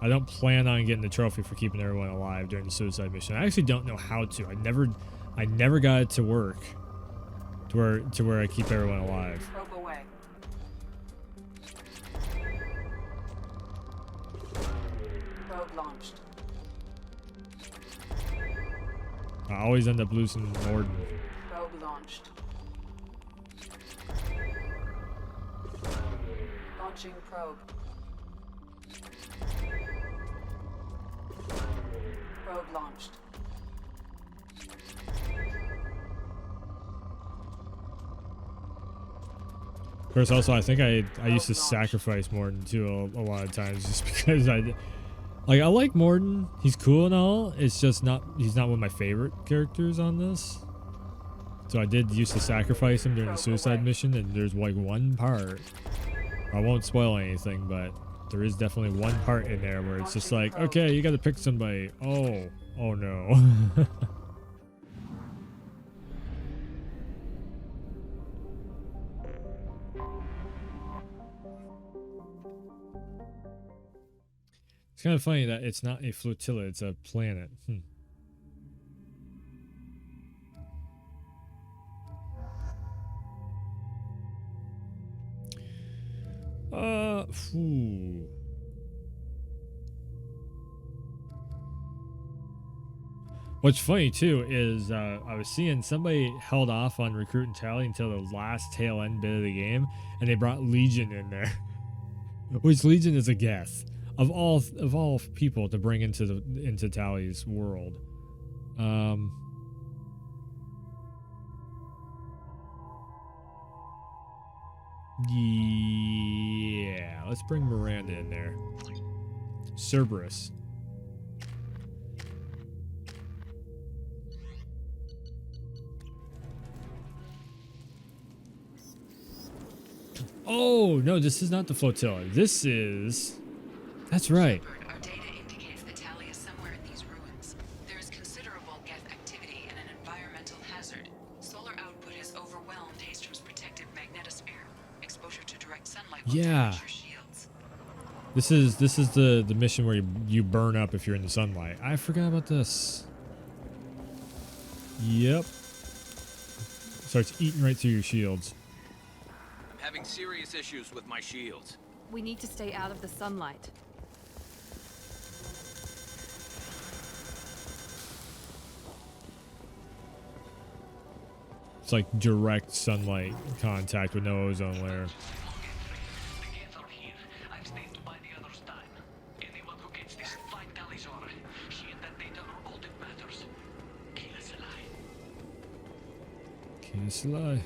I don't plan on getting the trophy for keeping everyone alive during the suicide mission. I actually don't know how to. I never got it to work to where I keep everyone alive. Probe away. Probe launched. I always end up losing Morden. Probe launched. Launching probe. Probe launched. Of course, also I think I used to sacrifice Morden too a lot of times just because I like Morden. He's cool and all. It's just he's not one of my favorite characters on this. So I did used to sacrifice him during the suicide mission, and there's like one part. I won't spoil anything, but there is definitely one part in there where it's just like, okay, you got to pick somebody. Oh no. It's kind of funny that it's not a flotilla, it's a planet. What's funny too is I was seeing somebody held off on recruiting Tali until the last tail end bit of the game, and they brought Legion in there, which Legion is a guess of all people to bring into Tali's world. Yeah, let's bring Miranda in there. Cerberus. Oh, no, this is not the flotilla. This is... That's right. Our data indicates that Tali is somewhere in these ruins. There is considerable geth activity and an environmental hazard. Solar output has overwhelmed Hastrom's protective magnetosphere. Exposure to direct sunlight will damage your shields. This is the mission where you burn up if you're in the sunlight. I forgot about this. Yep. Starts eating right through your shields. I'm having serious issues with my shields. We need to stay out of the sunlight. It's like direct sunlight contact with no ozone layer. Can't lie.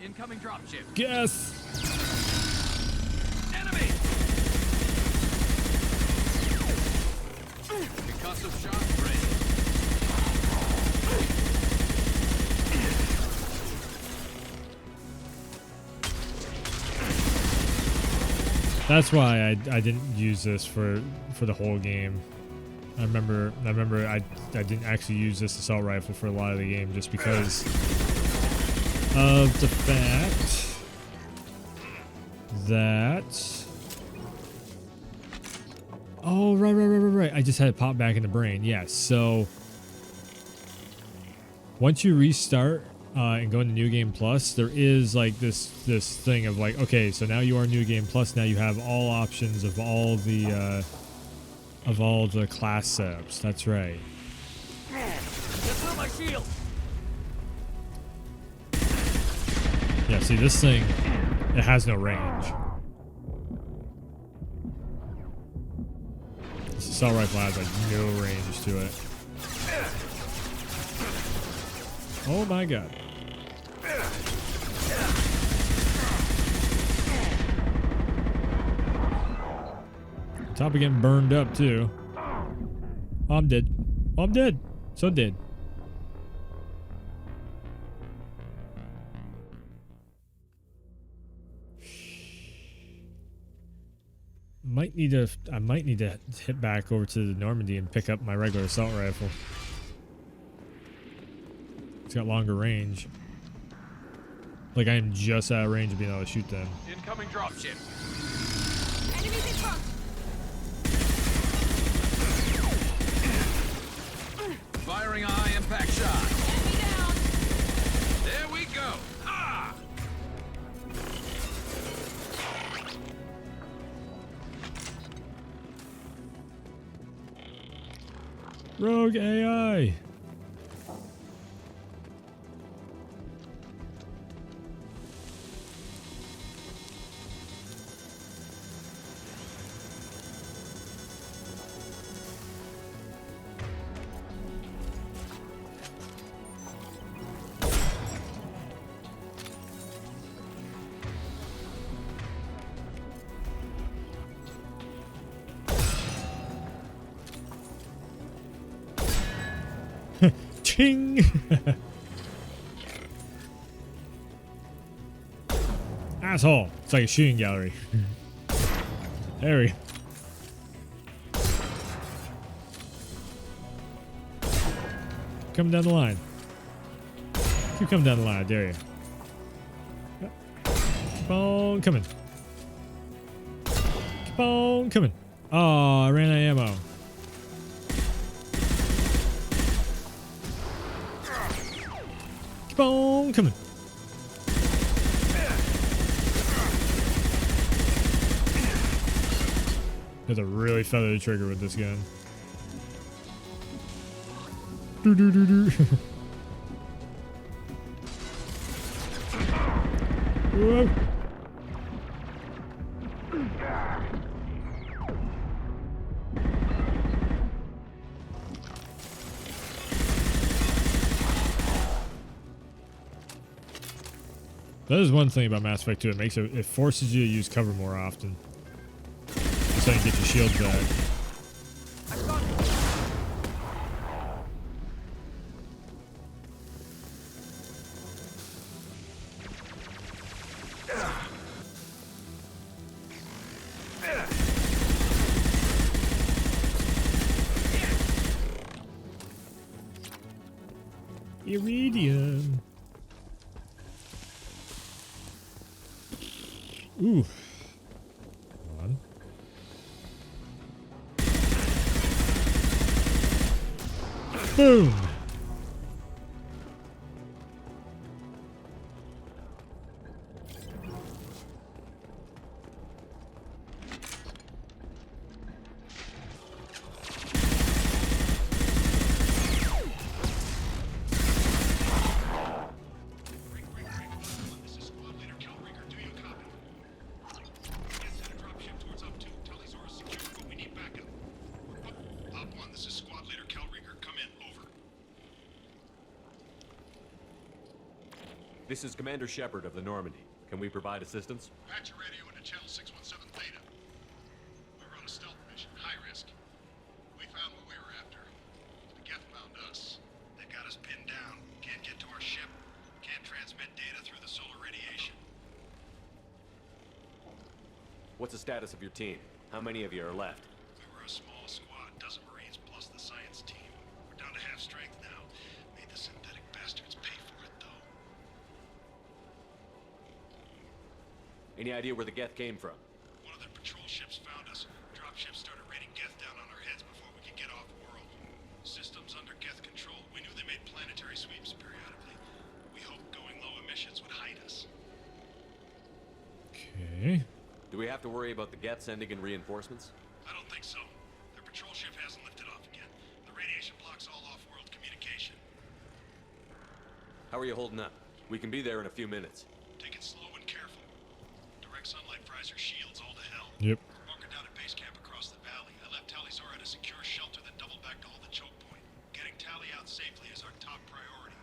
Incoming dropship. Guess. Enemy. Concussive shock ready. That's why I didn't use this for the whole game. I remember I didn't actually use this assault rifle for a lot of the game just because of the fact that right. I just had it pop back in the brain. Yes. So once you restart and go into New Game Plus, there is like this thing of like, okay, so now you are New Game Plus. Now you have all options of all the class setups. That's right. My shield. Yeah. See, this thing, it has no range. This assault rifle has like no range to it. Oh my god. Top of getting burned up too. Oh, I'm dead. Oh, I'm dead. So dead. I might need to hit back over to the Normandy and pick up my regular assault rifle. It's got longer range. Like I am just out of range of being able to shoot them. Incoming dropship. Enemies in front. Firing a high impact shot. Enemy down. There we go. Ah! Rogue AI. Ching! Asshole! It's like a shooting gallery. There we go. Come down the line. Keep coming down the line, I dare you. Keep on coming. Keep on coming. Oh, I ran out of ammo. Keep on coming. You have to really feather the trigger with this gun. Do do do do. Whoa. That is one thing about Mass Effect 2. It forces you to use cover more often, so you can get your shields back. Iridium. Ooh. Come on. Boom. This is Commander Shepard of the Normandy. Can we provide assistance? Patch your radio into channel 617 Theta. We were on a stealth mission, high risk. We found what we were after. The Geth found us. They got us pinned down. Can't get to our ship. Can't transmit data through the solar radiation. What's the status of your team? How many of you are left? We were a small squad, dozen Marines plus the science team. We're down to half strength now. Made the synthetic bastards pay for it, though. Any idea where the Geth came from? One of their patrol ships found us. Dropships started raining Geth down on our heads before we could get off-world. Systems under Geth control. We knew they made planetary sweeps periodically. We hoped going low emissions would hide us. Okay. Do we have to worry about the Geth sending in reinforcements? I don't think so. Their patrol ship hasn't lifted off again. The radiation blocks all off-world communication. How are you holding up? We can be there in a few minutes. Take it slow and careful. Direct sunlight fries our shields all to hell. Yep. Bunker down at base camp across the valley. I left Tali at a secure shelter, then doubled back to hold the choke point. Getting Tali out safely is our top priority.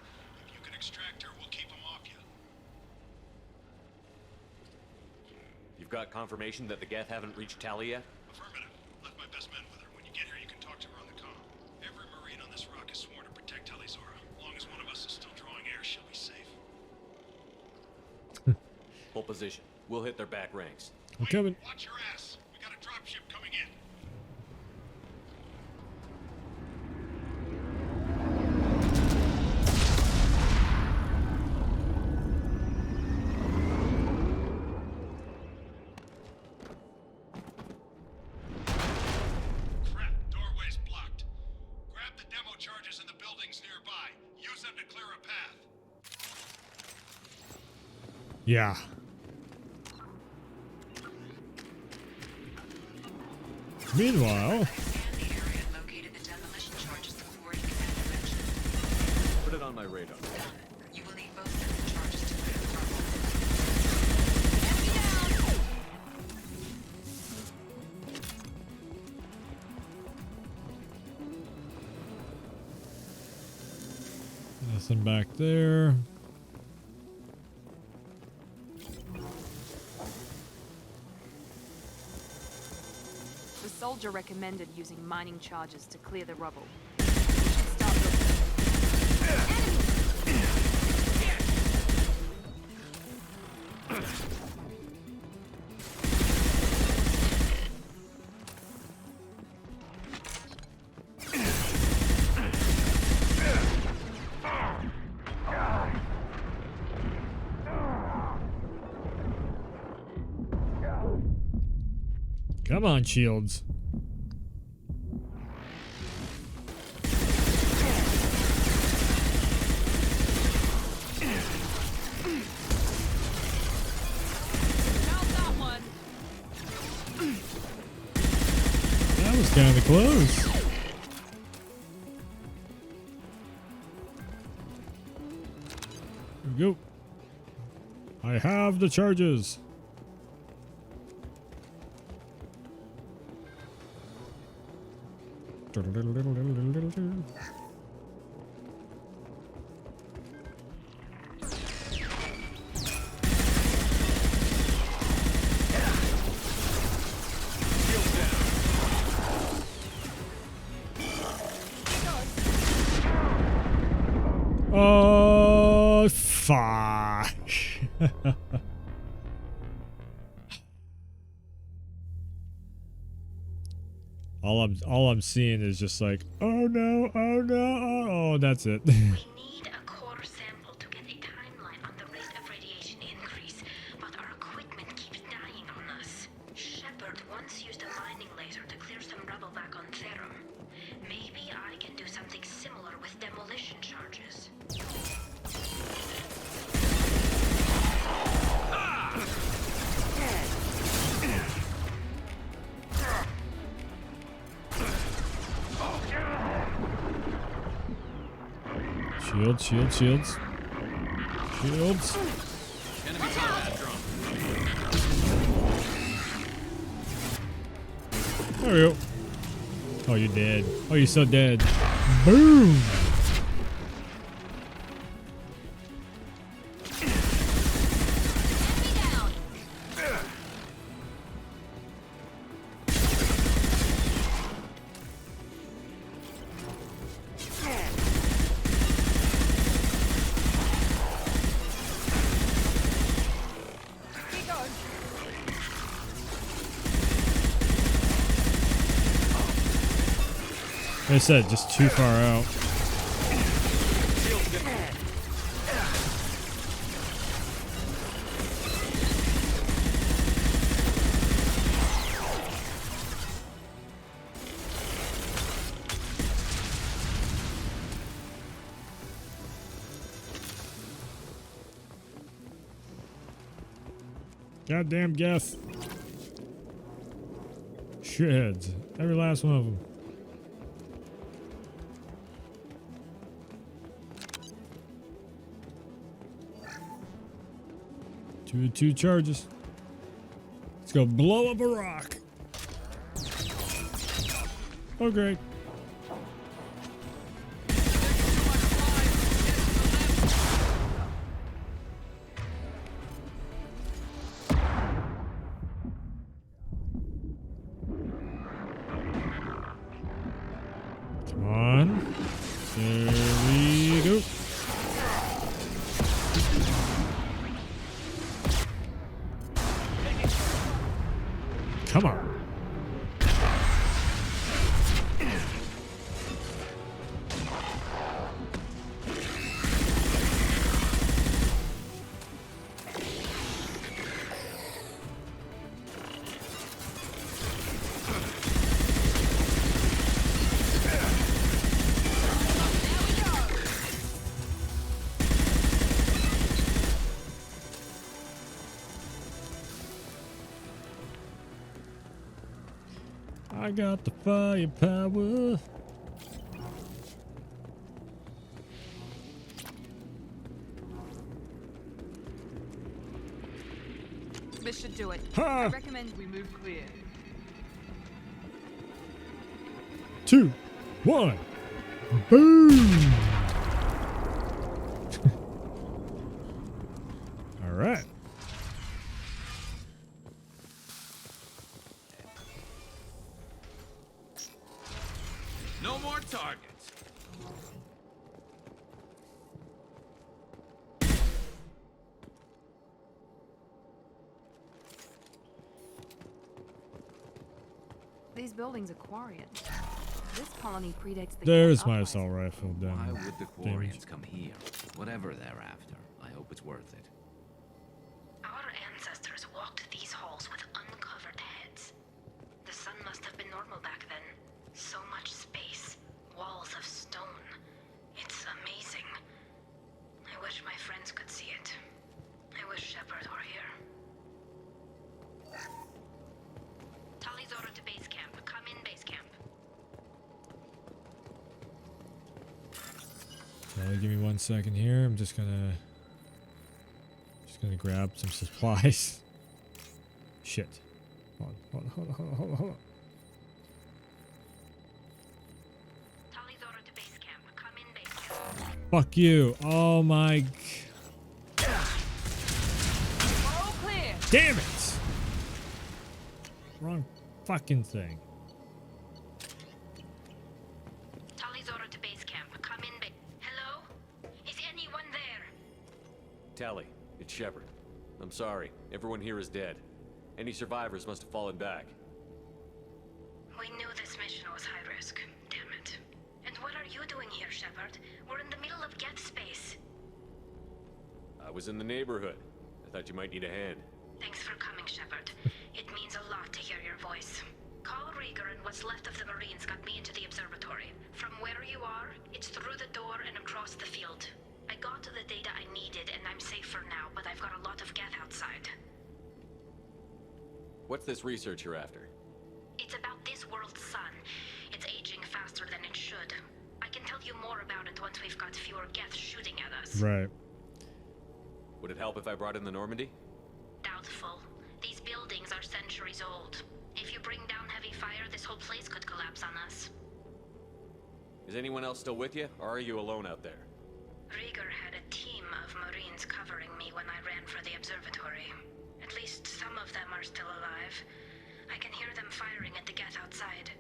If you can extract her, we'll keep them off you. You've got confirmation that the Geth haven't reached Tali yet? Affirmative. Left my best men with her. When you get here, you can talk to her on the comm. Every Marine on this rock is sworn to protect Tali Zora. As long as one of us is still drawing air, she'll be safe. Hold position. We'll hit their back ranks. I'm coming. Watch your ass. We got a dropship coming in. Crap, doorway's blocked. Grab the demo charges in the buildings nearby. Use them to clear a path. Yeah. Meanwhile, Put it on my radar. You will need both sets of charges to clear the rubble. nothing back there. The soldier recommended using mining charges to clear the rubble. We should start looking. Come on, shields. That was kind of close. Here we go. I have the charges. Oh, fuck. All I'm seeing is just like, oh no, oh no, oh, that's it. We need a core sample to get a timeline on the rate of radiation increase, but our equipment keeps dying on us. Shepard once used a mining laser to clear some rubble back on Therum. Maybe I can do something similar with demolition charges. Shields, shields, shields. Shields. Enemy combat drone. There we go. Oh, you're dead. Oh, you're so dead. Boom! I said, just too far out. Goddamn Geth. Shitheads. Every last one of them. Two charges. Let's go blow up a rock. Oh, great. Come on. There we go. Come on. I got the firepower. This should do it. Ha! I recommend we move clear. 2, 1. Boom! All right. No more targets. These buildings are Quarian. This colony predates the There's my assault rifle down. Why would the damage. Quarians come here? Whatever they're after, I hope it's worth it. Our ancestors walked these halls with uncovered heads. The sun must have been normal back then. So much space, walls of stone. It's amazing. I wish my friends could see it. I wish Shepard were here. Tali's order to base camp. Come in, base camp. Give me 1 second here. I'm just gonna grab some supplies. Shit. Hold on. Tali's order to base camp. Come in, base camp. Fuck you. Oh my. All clear. Damn it. Wrong fucking thing. Tali's order to base camp. Come in, Hello? Is anyone there? Tali, it's Shepard. I'm sorry. Everyone here is dead. Any survivors must have fallen back. We knew this mission was high risk. Damn it. And what are you doing here, Shepard? We're in the middle of Geth space. I was in the neighborhood. I thought you might need a hand. Thanks for coming, Shepard. It means a lot to hear your voice. Call Rieger and what's left of the Marines got me into the observatory. From where you are, it's through the door and across the field. I got to the data I needed and I'm safe for now, but I've got a lot of Geth outside. What's this research you're after? It's about this world's sun. It's aging faster than it should. I can tell you more about it once we've got fewer Geth shooting at us. Right. Would it help if I brought in the Normandy? Doubtful. These buildings are centuries old. If you bring down heavy fire, this whole place could collapse on us. Is anyone else still with you, or are you alone out there? Rieger had a team of Marines covering me when I ran for the observatory. At least some of them are still alive. I can hear them firing at the Geth outside.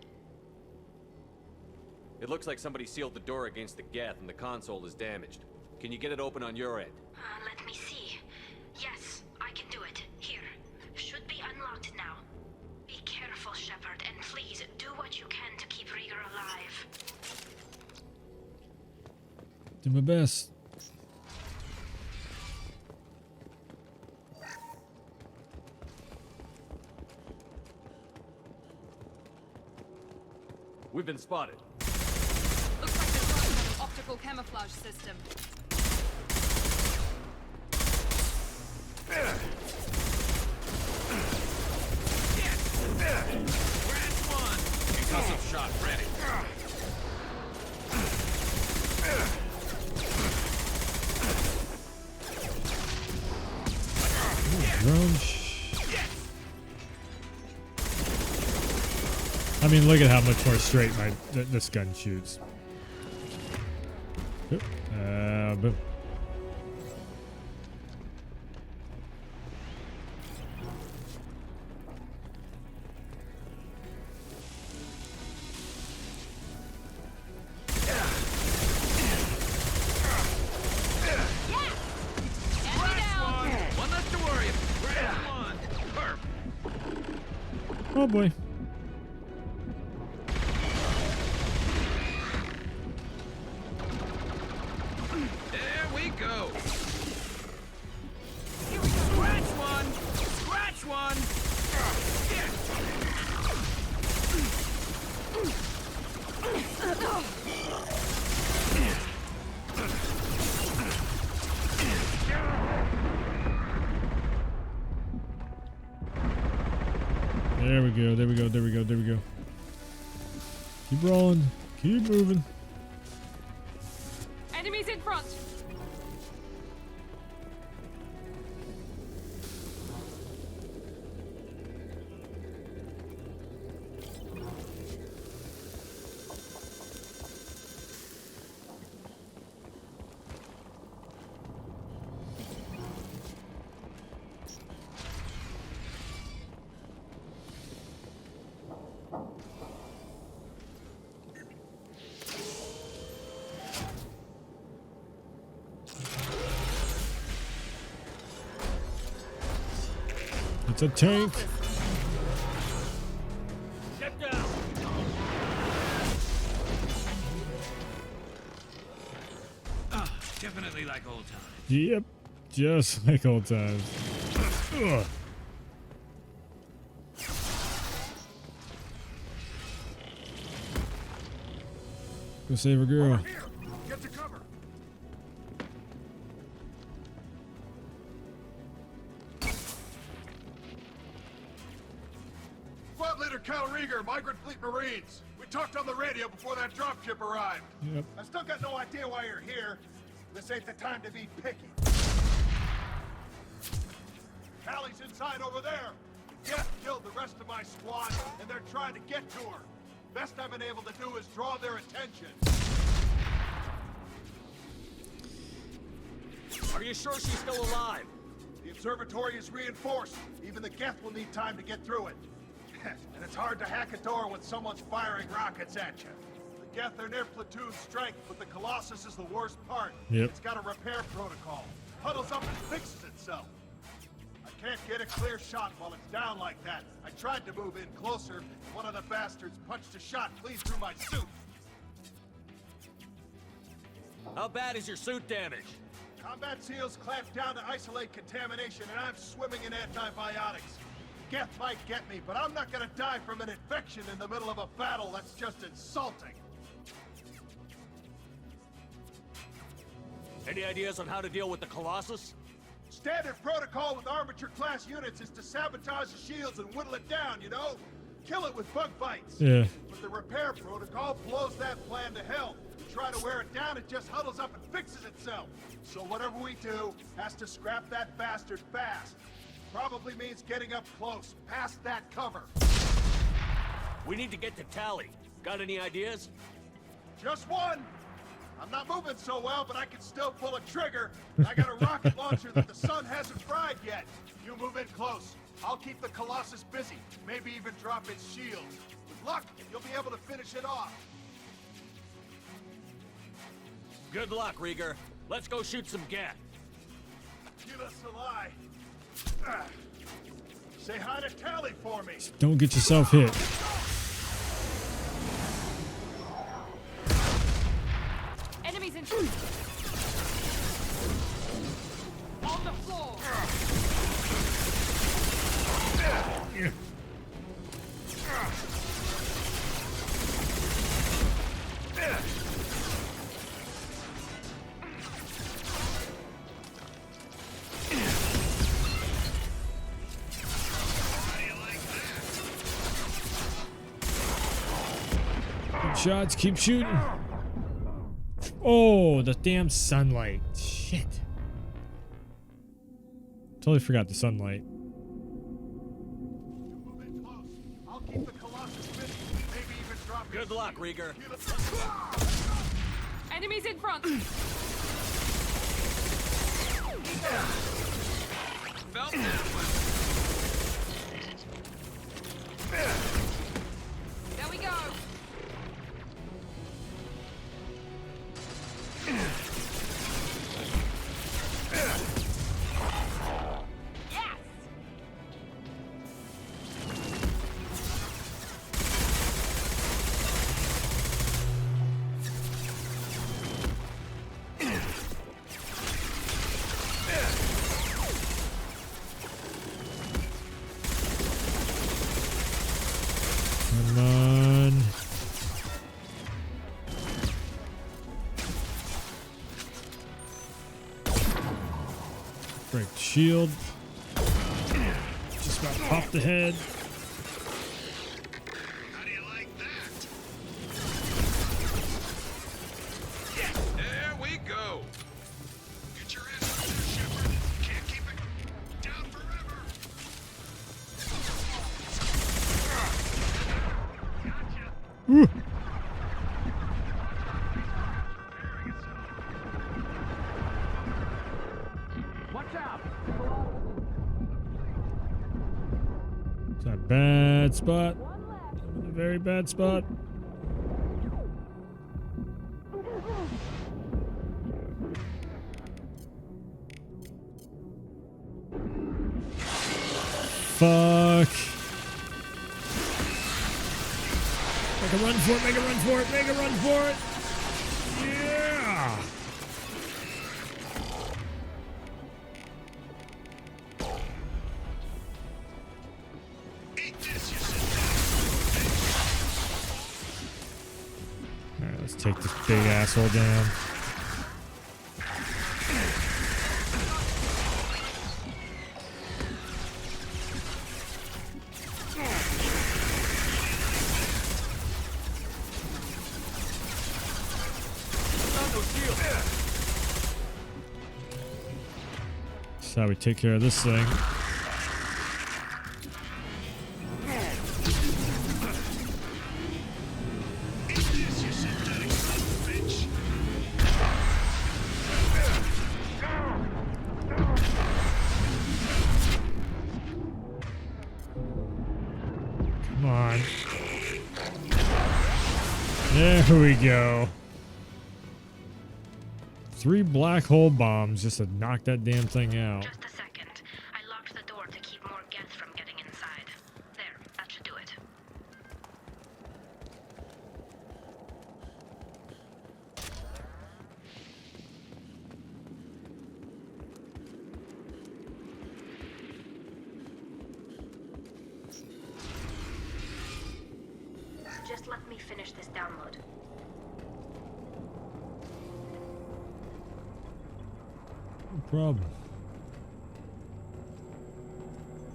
It looks like somebody sealed the door against the Geth and the console is damaged. Can you get it open on your end? Let me see. Yes, I can do it. Here. Should be unlocked now. Be careful, Shepard, and please do what you can to keep Rieger alive. Do my best. We've been spotted. Looks like they're running an optical camouflage system. Branch one! Concussive shot ready. Drone. I mean, look at how much more straight this gun shoots. Boom. One less to worry about. Branch one. Perfect. Oh boy. There we go. Scratch one. Scratch one. There we go. There we go. There we go. There we go. Keep rolling. Keep moving. Enemies in front. It's a tank. Step down. Definitely like old times. Yep. Just like old times. Ugh. Go save a girl. Get to cover. Flight Leader Cal Rieger, Migrant Fleet Marines. We talked on the radio before that dropship arrived. Yep. I still got no idea why you're here. This ain't the time to be picky. Tali's inside over there. Geth killed the rest of my squad, and they're trying to get to her. Best I've been able to do is draw their attention. Are you sure she's still alive? The observatory is reinforced. Even the Geth will need time to get through it. And it's hard to hack a door when someone's firing rockets at you. The Geth are near platoon strength, but the Colossus is the worst part. Yep. It's got a repair protocol. Huddles up and fixes itself. I can't get a clear shot while it's down like that. I tried to move in closer. One of the bastards punched a shot clean through my suit. How bad is your suit damaged? Combat SEALs clamped down to isolate contamination, and I'm swimming in antibiotics. Geth might get me, but I'm not gonna die from an infection in the middle of a battle. That's just insulting. Any ideas on how to deal with the Colossus? Standard protocol with armature-class units is to sabotage the shields and whittle it down, you know? Kill it with bug bites. Yeah. But the repair protocol blows that plan to hell. You try to wear it down, it just huddles up and fixes itself. So whatever we do has to scrap that bastard fast. Probably means getting up close, past that cover. We need to get to Tali. Got any ideas? Just one. I'm not moving so well, but I can still pull a trigger. I got a rocket launcher that the sun hasn't fried yet. You move in close. I'll keep the Colossus busy. Maybe even drop its shield. With luck, you'll be able to finish it off. Good luck, Rieger. Let's go shoot some Geth. Give us a lie. Say hi to Tali for me. Don't get yourself hit. Enemies Enemies in on the floor. Good shots, keep shooting. Oh, the damn sunlight. Shit. Totally forgot the sunlight. Good luck, Rieger. Enemies in front. Felt that one. There we go. Yes. Come on. Break the shield. Just about popped the head. How do you like that? There we go. Get your ass up there, Shepard. Can't keep it down forever. Woo. Watch out! It's a bad spot. A very bad spot. Fuck. Make a run for it, make a run for it, make a run for it. Yeah. Alright, let's take this big asshole down. That's how we take care of this thing. Come on. There we go. 3 black hole bombs just to knock that damn thing out. Just a second. I locked the door to keep more Geth from getting inside. There, that should do it. Just let me finish this download. No problem.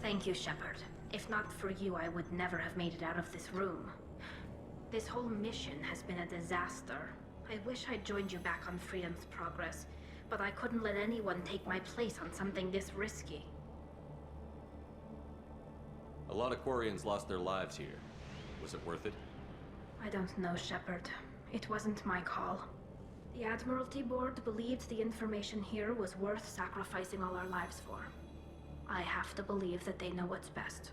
Thank you, Shepard. If not for you, I would never have made it out of this room. This whole mission has been a disaster. I wish I'd joined you back on Freedom's Progress, but I couldn't let anyone take my place on something this risky. A lot of Quarians lost their lives here. Was it worth it? I don't know, Shepard. It wasn't my call. The Admiralty Board believed the information here was worth sacrificing all our lives for. I have to believe that they know what's best.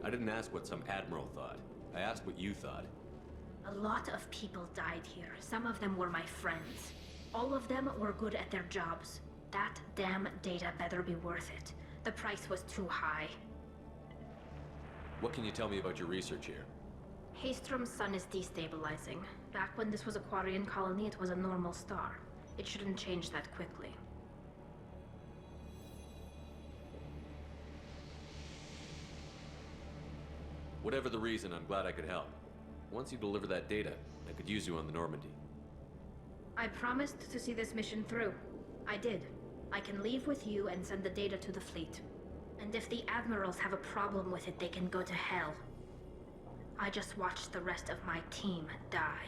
I didn't ask what some admiral thought. I asked what you thought. A lot of people died here. Some of them were my friends. All of them were good at their jobs. That damn data better be worth it. The price was too high. What can you tell me about your research here? Haystrom's sun is destabilizing. Back when this was a Quarian colony, it was a normal star. It shouldn't change that quickly. Whatever the reason, I'm glad I could help. Once you deliver that data, I could use you on the Normandy. I promised to see this mission through. I did. I can leave with you and send the data to the fleet. And if the admirals have a problem with it, they can go to hell. I just watched the rest of my team die.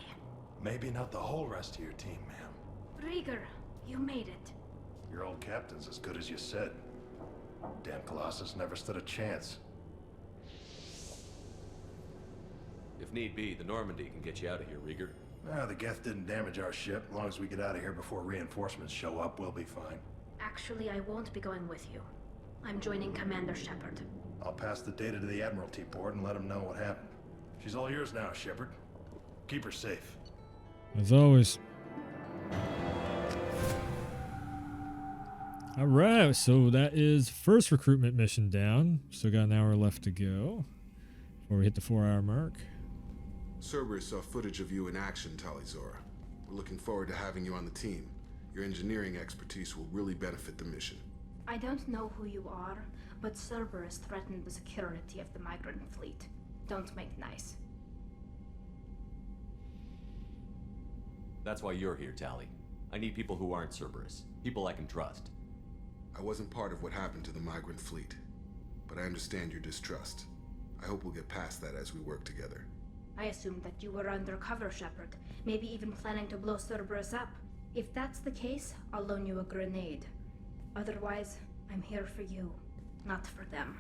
Maybe not the whole rest of your team, ma'am. Rieger, you made it. Your old captain's as good as you said. Damn Colossus never stood a chance. If need be, the Normandy can get you out of here, Rieger. The Geth didn't damage our ship. As long as we get out of here before reinforcements show up, we'll be fine. Actually, I won't be going with you. I'm joining Commander Shepard. I'll pass the data to the Admiralty board and let them know what happened. She's all yours now, Shepard. Keep her safe. As always. Alright, so that is first recruitment mission down. Still got an hour left to go before we hit the 4-hour mark. Cerberus saw footage of you in action, Tali Zora. We're looking forward to having you on the team. Your engineering expertise will really benefit the mission. I don't know who you are, but Cerberus threatened the security of the migrant fleet. Don't make nice. That's why you're here, Tali. I need people who aren't Cerberus. People I can trust. I wasn't part of what happened to the migrant fleet, but I understand your distrust. I hope we'll get past that as we work together. I assumed that you were undercover, Shepard. Maybe even planning to blow Cerberus up. If that's the case, I'll loan you a grenade. Otherwise, I'm here for you, not for them.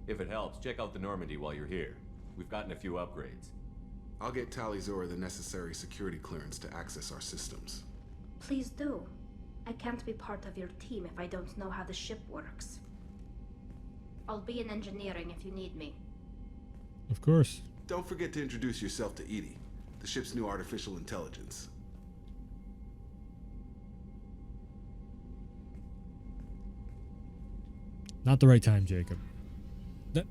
If it helps, check out the Normandy while you're here. We've gotten a few upgrades. I'll get Tali Zora the necessary security clearance to access our systems. Please do. I can't be part of your team if I don't know how the ship works. I'll be in engineering if you need me. Of course. Don't forget to introduce yourself to Edie, the ship's new artificial intelligence. Not the right time, Jacob.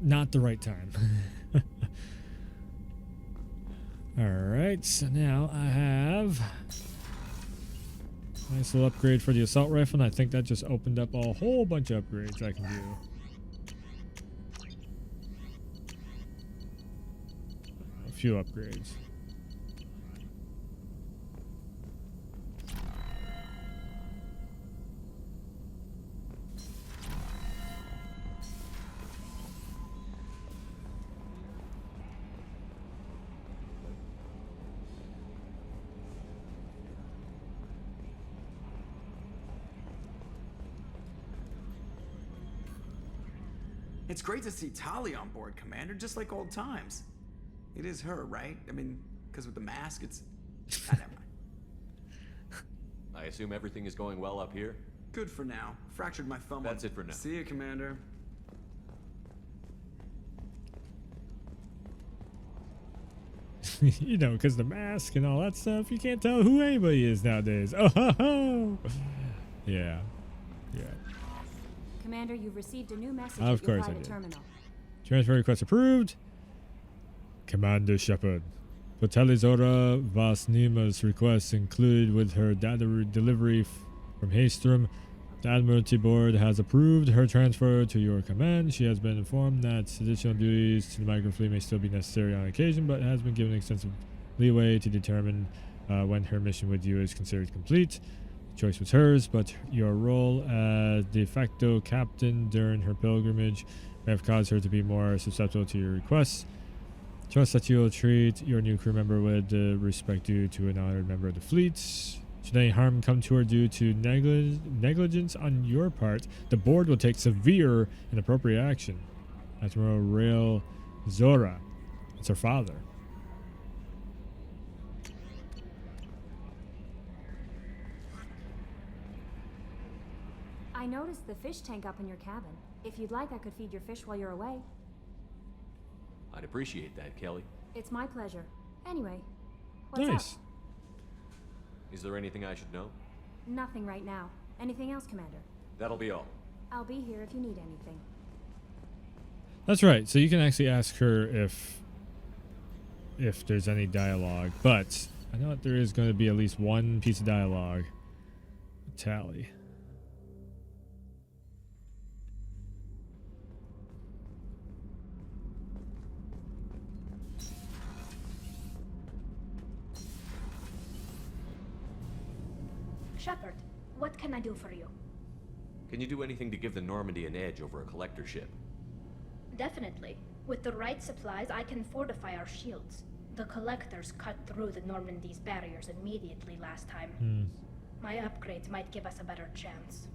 Not the right time. Alright, so now I have a nice little upgrade for the assault rifle, and I think that just opened up a whole bunch of upgrades I can do. A few upgrades. It's great to see Tali on board, Commander, just like old times. It is her, right? I mean, because with the mask, it's... never mind. I assume everything is going well up here? Good for now. Fractured my thumb. That's it for now. See you, Commander. You know, because the mask and all that stuff, you can't tell who anybody is nowadays. Oh, ho, ho. Yeah. Yeah. Commander, you've received a new message Of at your course I private did. terminal. Transfer request approved. Commander Shepard. For Tali Zora Vasnima's request included with her data delivery from Haystrom, the Admiralty Board has approved her transfer to your command. She has been informed that additional duties to the migrant fleet may still be necessary on occasion, but has been given extensive leeway to determine when her mission with you is considered complete. The choice was hers, but your role as de facto captain during her pilgrimage may have caused her to be more susceptible to your requests. Trust that you will treat your new crew member with the respect due to an honored member of the fleet. Should any harm come to her due to negligence on your part, the board will take severe and appropriate action. Admiral Rail Zora. It's her father. I noticed the fish tank up in your cabin. If you'd like, I could feed your fish while you're away. I'd appreciate that, Kelly. It's my pleasure. Anyway, what's Nice. up? Is there anything I should know? Nothing right now. Anything else, Commander? That'll be all. I'll be here if you need anything. That's right. So you can actually ask her if there's any dialogue, but I know that there is going to be at least one piece of dialogue. Tali. Shepard, what can I do for you? Can you do anything to give the Normandy an edge over a collector ship? Definitely. With the right supplies, I can fortify our shields. The collectors cut through the Normandy's barriers immediately last time. My upgrades might give us a better chance.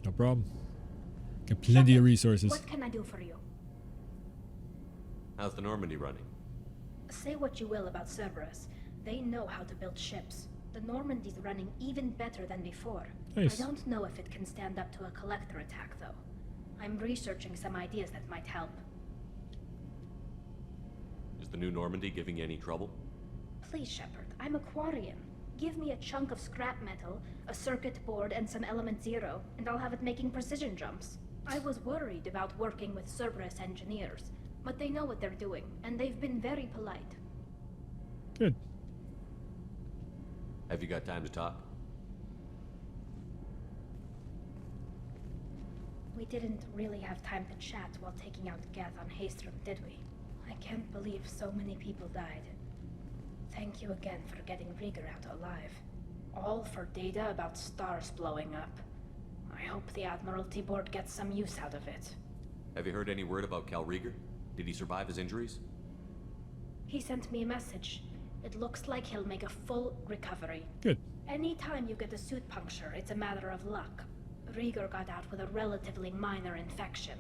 No problem. Got plenty of resources. What can I do for you? How's the Normandy running? Say what you will about Cerberus. They know how to build ships. The Normandy's running even better than before. Nice. I don't know if it can stand up to a collector attack, though. I'm researching some ideas that might help. Is the new Normandy giving you any trouble? Please, Shepard, I'm a Quarian. Give me a chunk of scrap metal, a circuit board, and some element zero, and I'll have it making precision jumps. I was worried about working with Cerberus engineers, but they know what they're doing, and they've been very polite. Good. Have you got time to talk? We didn't really have time to chat while taking out Gath on Haestrom, did we? I can't believe so many people died. Thank you again for getting Rieger out alive. All for data about stars blowing up. I hope the Admiralty Board gets some use out of it. Have you heard any word about Cal Rieger? Did he survive his injuries? He sent me a message. It looks like he'll make a full recovery. Good. Anytime you get a suit puncture, it's a matter of luck. Rieger got out with a relatively minor infection.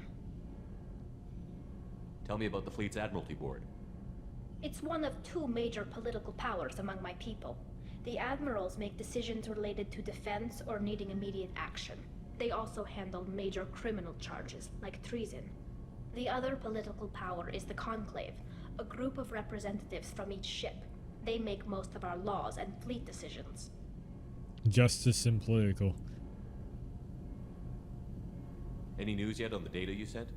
Tell me about the fleet's Admiralty Board. It's one of two major political powers among my people. The admirals make decisions related to defense or needing immediate action. They also handle major criminal charges, like treason. The other political power is the Conclave, a group of representatives from each ship. They make most of our laws and fleet decisions. Justice and political. Any news yet on the data you sent?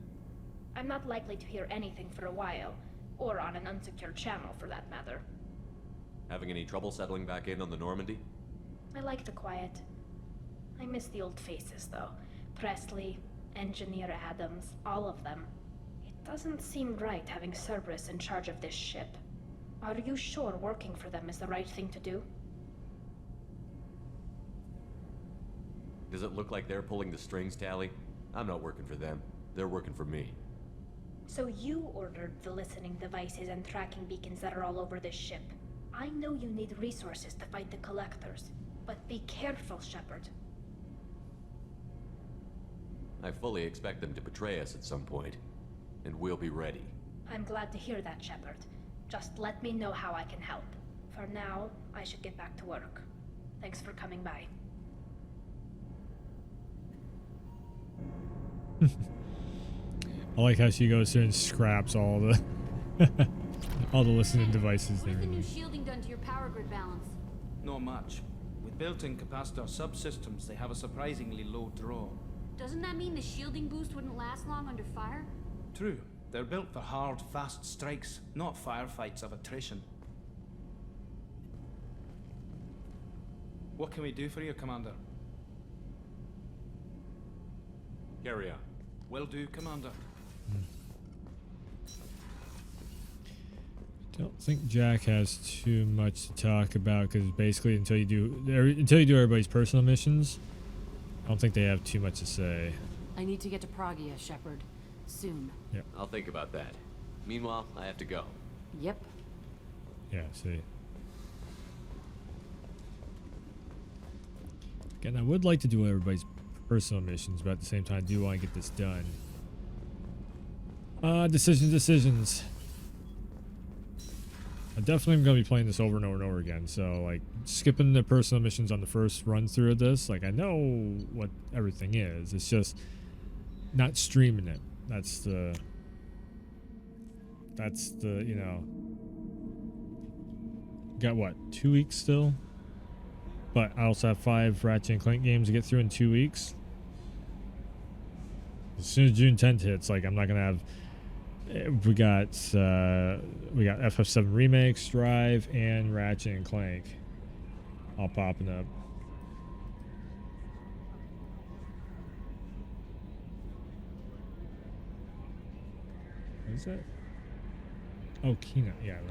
I'm not likely to hear anything for a while, or on an unsecured channel for that matter. Having any trouble settling back in on the Normandy? I like the quiet. I miss the old faces, though. Presley, Engineer Adams, all of them. It doesn't seem right having Cerberus in charge of this ship. Are you sure working for them is the right thing to do? Does it look like they're pulling the strings, Tali? I'm not working for them. They're working for me. So you ordered the listening devices and tracking beacons that are all over this ship. I know you need resources to fight the Collectors, but be careful, Shepard. I fully expect them to betray us at some point, and we'll be ready. I'm glad to hear that, Shepard. Just let me know how I can help. For now, I should get back to work. Thanks for coming by. I like how she goes through and scraps all the all the listening devices there. What's the new shielding done to your power grid balance? Not much. With built-in capacitor subsystems, they have a surprisingly low draw. Doesn't that mean the shielding boost wouldn't last long under fire? True. They're built for hard, fast strikes, not firefights of attrition. What can we do for you, Commander? Carry on. Will do, Commander. Don't think Jack has too much to talk about because basically until you do everybody's personal missions, I don't think they have too much to say. I need to get to Pragia, Shepard. Soon. Yep. I'll think about that. Meanwhile, I have to go. Yep. Yeah, see. Again, I would like to do everybody's personal missions, but at the same time, I do want to get this done. Decisions. I definitely am going to be playing this over and over and over again, so, like, skipping the personal missions on the first run through of this, like, I know what everything is. It's just not streaming it. That's the, you know, got what, 2 weeks still? But I also have 5 Ratchet and Clank games to get through in 2 weeks. As soon as June 10th hits, like I'm not gonna have. We got FF7 remakes, Drive, and Ratchet and Clank all popping up. What is that? Oh, Keynote. Yeah, right.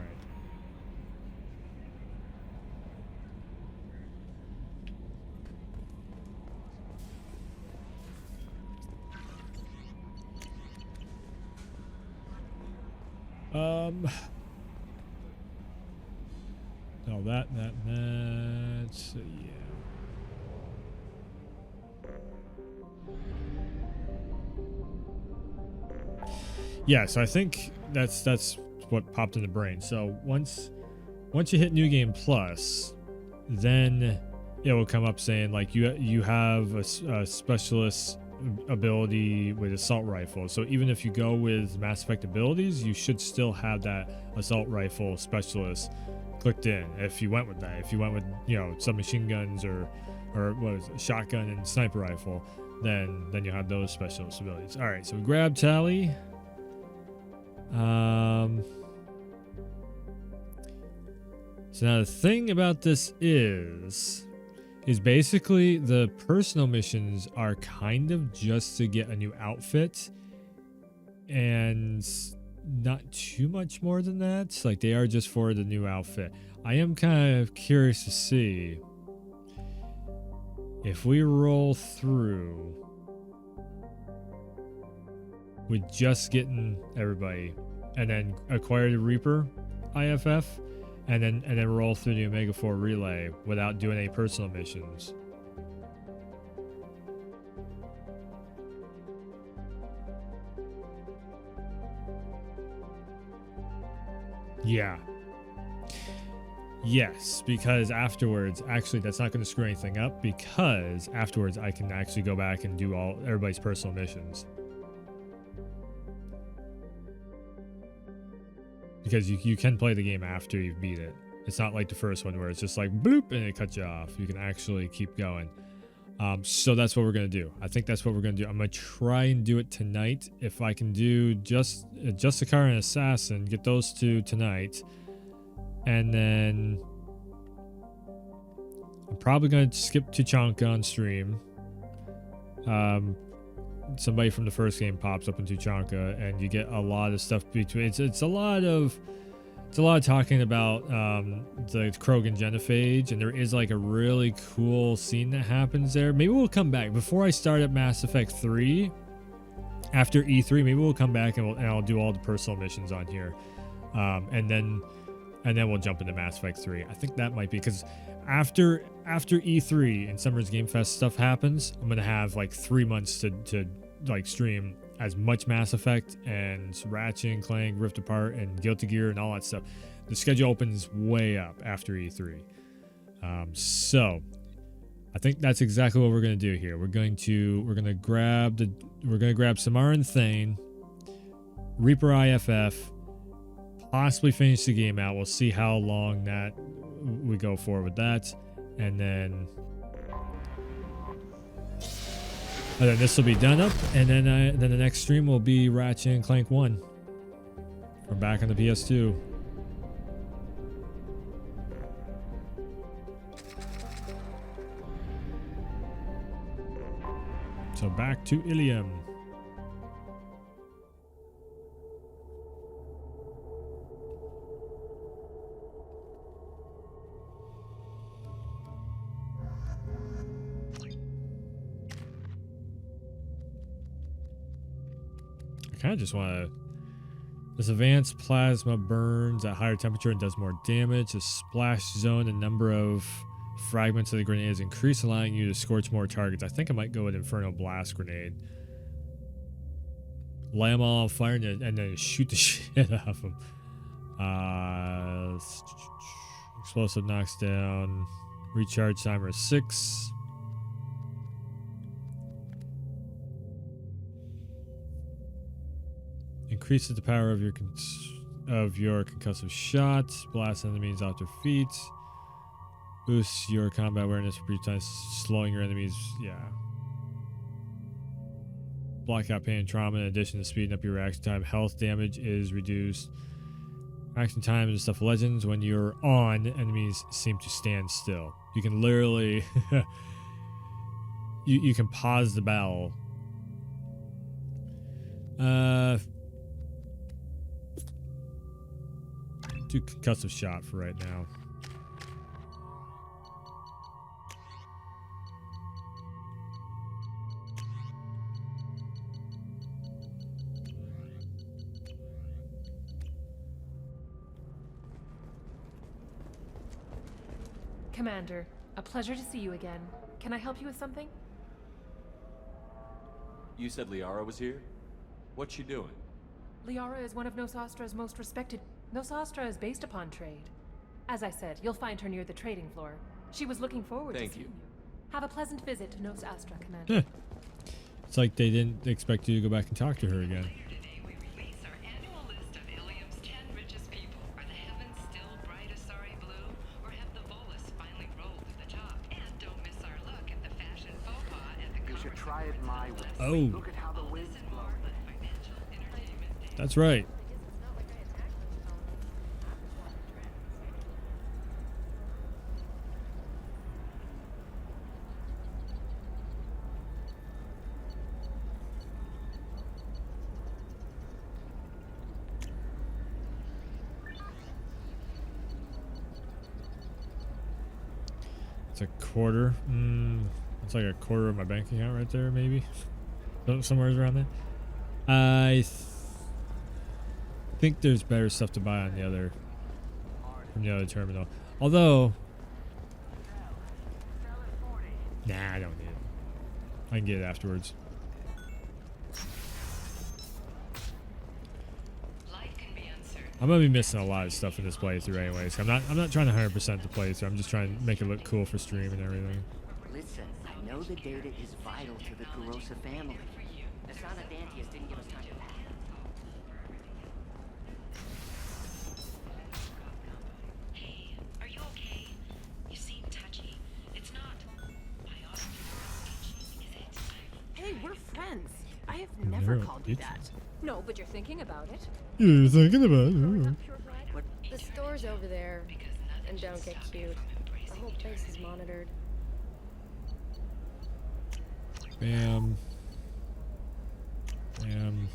Oh, that. So, yeah. Yeah, so I think that's what popped in the brain. So once you hit New Game Plus, then it will come up saying like you have a specialist ability with assault rifle. So even if you go with Mass Effect abilities, you should still have that assault rifle specialist clicked in. If you went with that, if you went with submachine guns or what is it, shotgun and sniper rifle, then you have those specialist abilities. All right, so we grab Tali. So now the thing about this is basically the personal missions are kind of just to get a new outfit and not too much more than that. Like they are just for the new outfit. I am kind of curious to see if we roll through with just getting everybody and then acquire the Reaper IFF and then roll through the Omega 4 relay without doing any personal missions. Yeah. Yes, because afterwards, actually that's not going to screw anything up, because afterwards I can actually go back and do everybody's personal missions. Because you can play the game after you've beat it. It's not like the first one where it's just like bloop and it cuts you off. You can actually keep going. So that's what we're going to do. I think that's what we're going to do. I'm going to try and do it tonight. If I can do just a car and assassin, get those two tonight. And then I'm probably going to skip Tuchanka on stream. Somebody from the first game pops up in Tuchanka, and you get a lot of stuff between. It's a lot of talking about the Krogan genophage, and there is like a really cool scene that happens there. Maybe we'll come back before I start at Mass Effect 3. After E3, maybe we'll come back and I'll do all the personal missions on here, and then we'll jump into Mass Effect 3. I think that might be because after E3 and Summer's Game Fest stuff happens, I'm gonna have like 3 months to like stream as much Mass Effect and Ratchet and Clank, Rift Apart, and Guilty Gear and all that stuff. The schedule opens way up after E3, so I think that's exactly what we're gonna do here. We're gonna grab Samara and Thane, Reaper IFF, possibly finish the game out. We'll see how long that we go for with that, and then this will be done up, and then the next stream will be Ratchet and Clank 1 from back on the PS2. So back to Ilium. I kind of just want to. This advanced plasma burns at higher temperature and does more damage. The splash zone and number of fragments of the grenade is increased, allowing you to scorch more targets. I think I might go with Inferno Blast Grenade. Lay them all on fire and then shoot the shit out of them. Explosive knocks down. Recharge timer is 6. Increases the power of your concussive shot. Blast enemies off their feet. Boosts your combat awareness for brief time, slowing your enemies. Yeah. Block out pain and trauma in addition to speeding up your reaction time. Health damage is reduced. Action time in Stuff of Legends. When you're on, enemies seem to stand still. You can literally... you can pause the battle. Do concussive shot for right now. Commander, a pleasure to see you again. Can I help you with something? You said Liara was here? What's she doing? Liara is one of Nosastra's most respected. Nosastra is based upon trade. As I said, you'll find her near the trading floor. She was looking forward to seeing you. Have a pleasant visit to Nosastra, Commander. It's like they didn't expect you to go back and talk to her again. Oh. Look at how the wind's blowing. That's right. It's a quarter. It's like a quarter of my bank account right there, maybe. Somewhere around there. I think there's better stuff to buy on the other from the other terminal. Although, nah, I don't need it. I can get it afterwards. I'm gonna be missing a lot of stuff in this playthrough, anyways. I'm not trying to 100% the playthrough. I'm just trying to make it look cool for stream and everything. Listen, I know the data is vital to the Kurosa family. The son of Dantius didn't give us time to pack. Hey, are you okay? You seem touchy. It's not biology, is it? Hey, we're friends. I have never called you that. No, but you're thinking about it. You're thinking about it. The store's over there. And don't get cute. The whole place is monitored. Bam. Bam.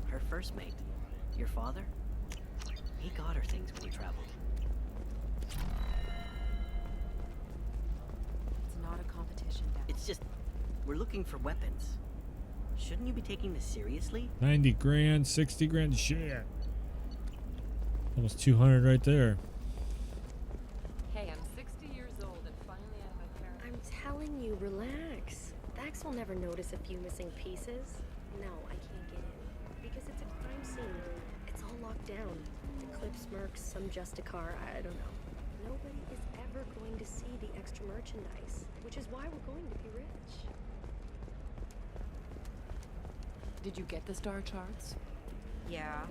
Her first mate, your father, he got her things when he traveled. It's not a competition, Dad. It's just, we're looking for weapons. Shouldn't you be taking this seriously? 90 grand, 60 grand, shit. Almost 200 right there. Hey, I'm 60 years old and finally out of my parents'. I'm telling you, relax. Dax will never notice a few missing pieces. No, I can't get in. Because it's a crime scene. It's all locked down. The Cliffs Mercs, some Justicar, I don't know. Nobody is ever going to see the extra merchandise, which is why we're going to be rich. Did you get the star charts? Yeah.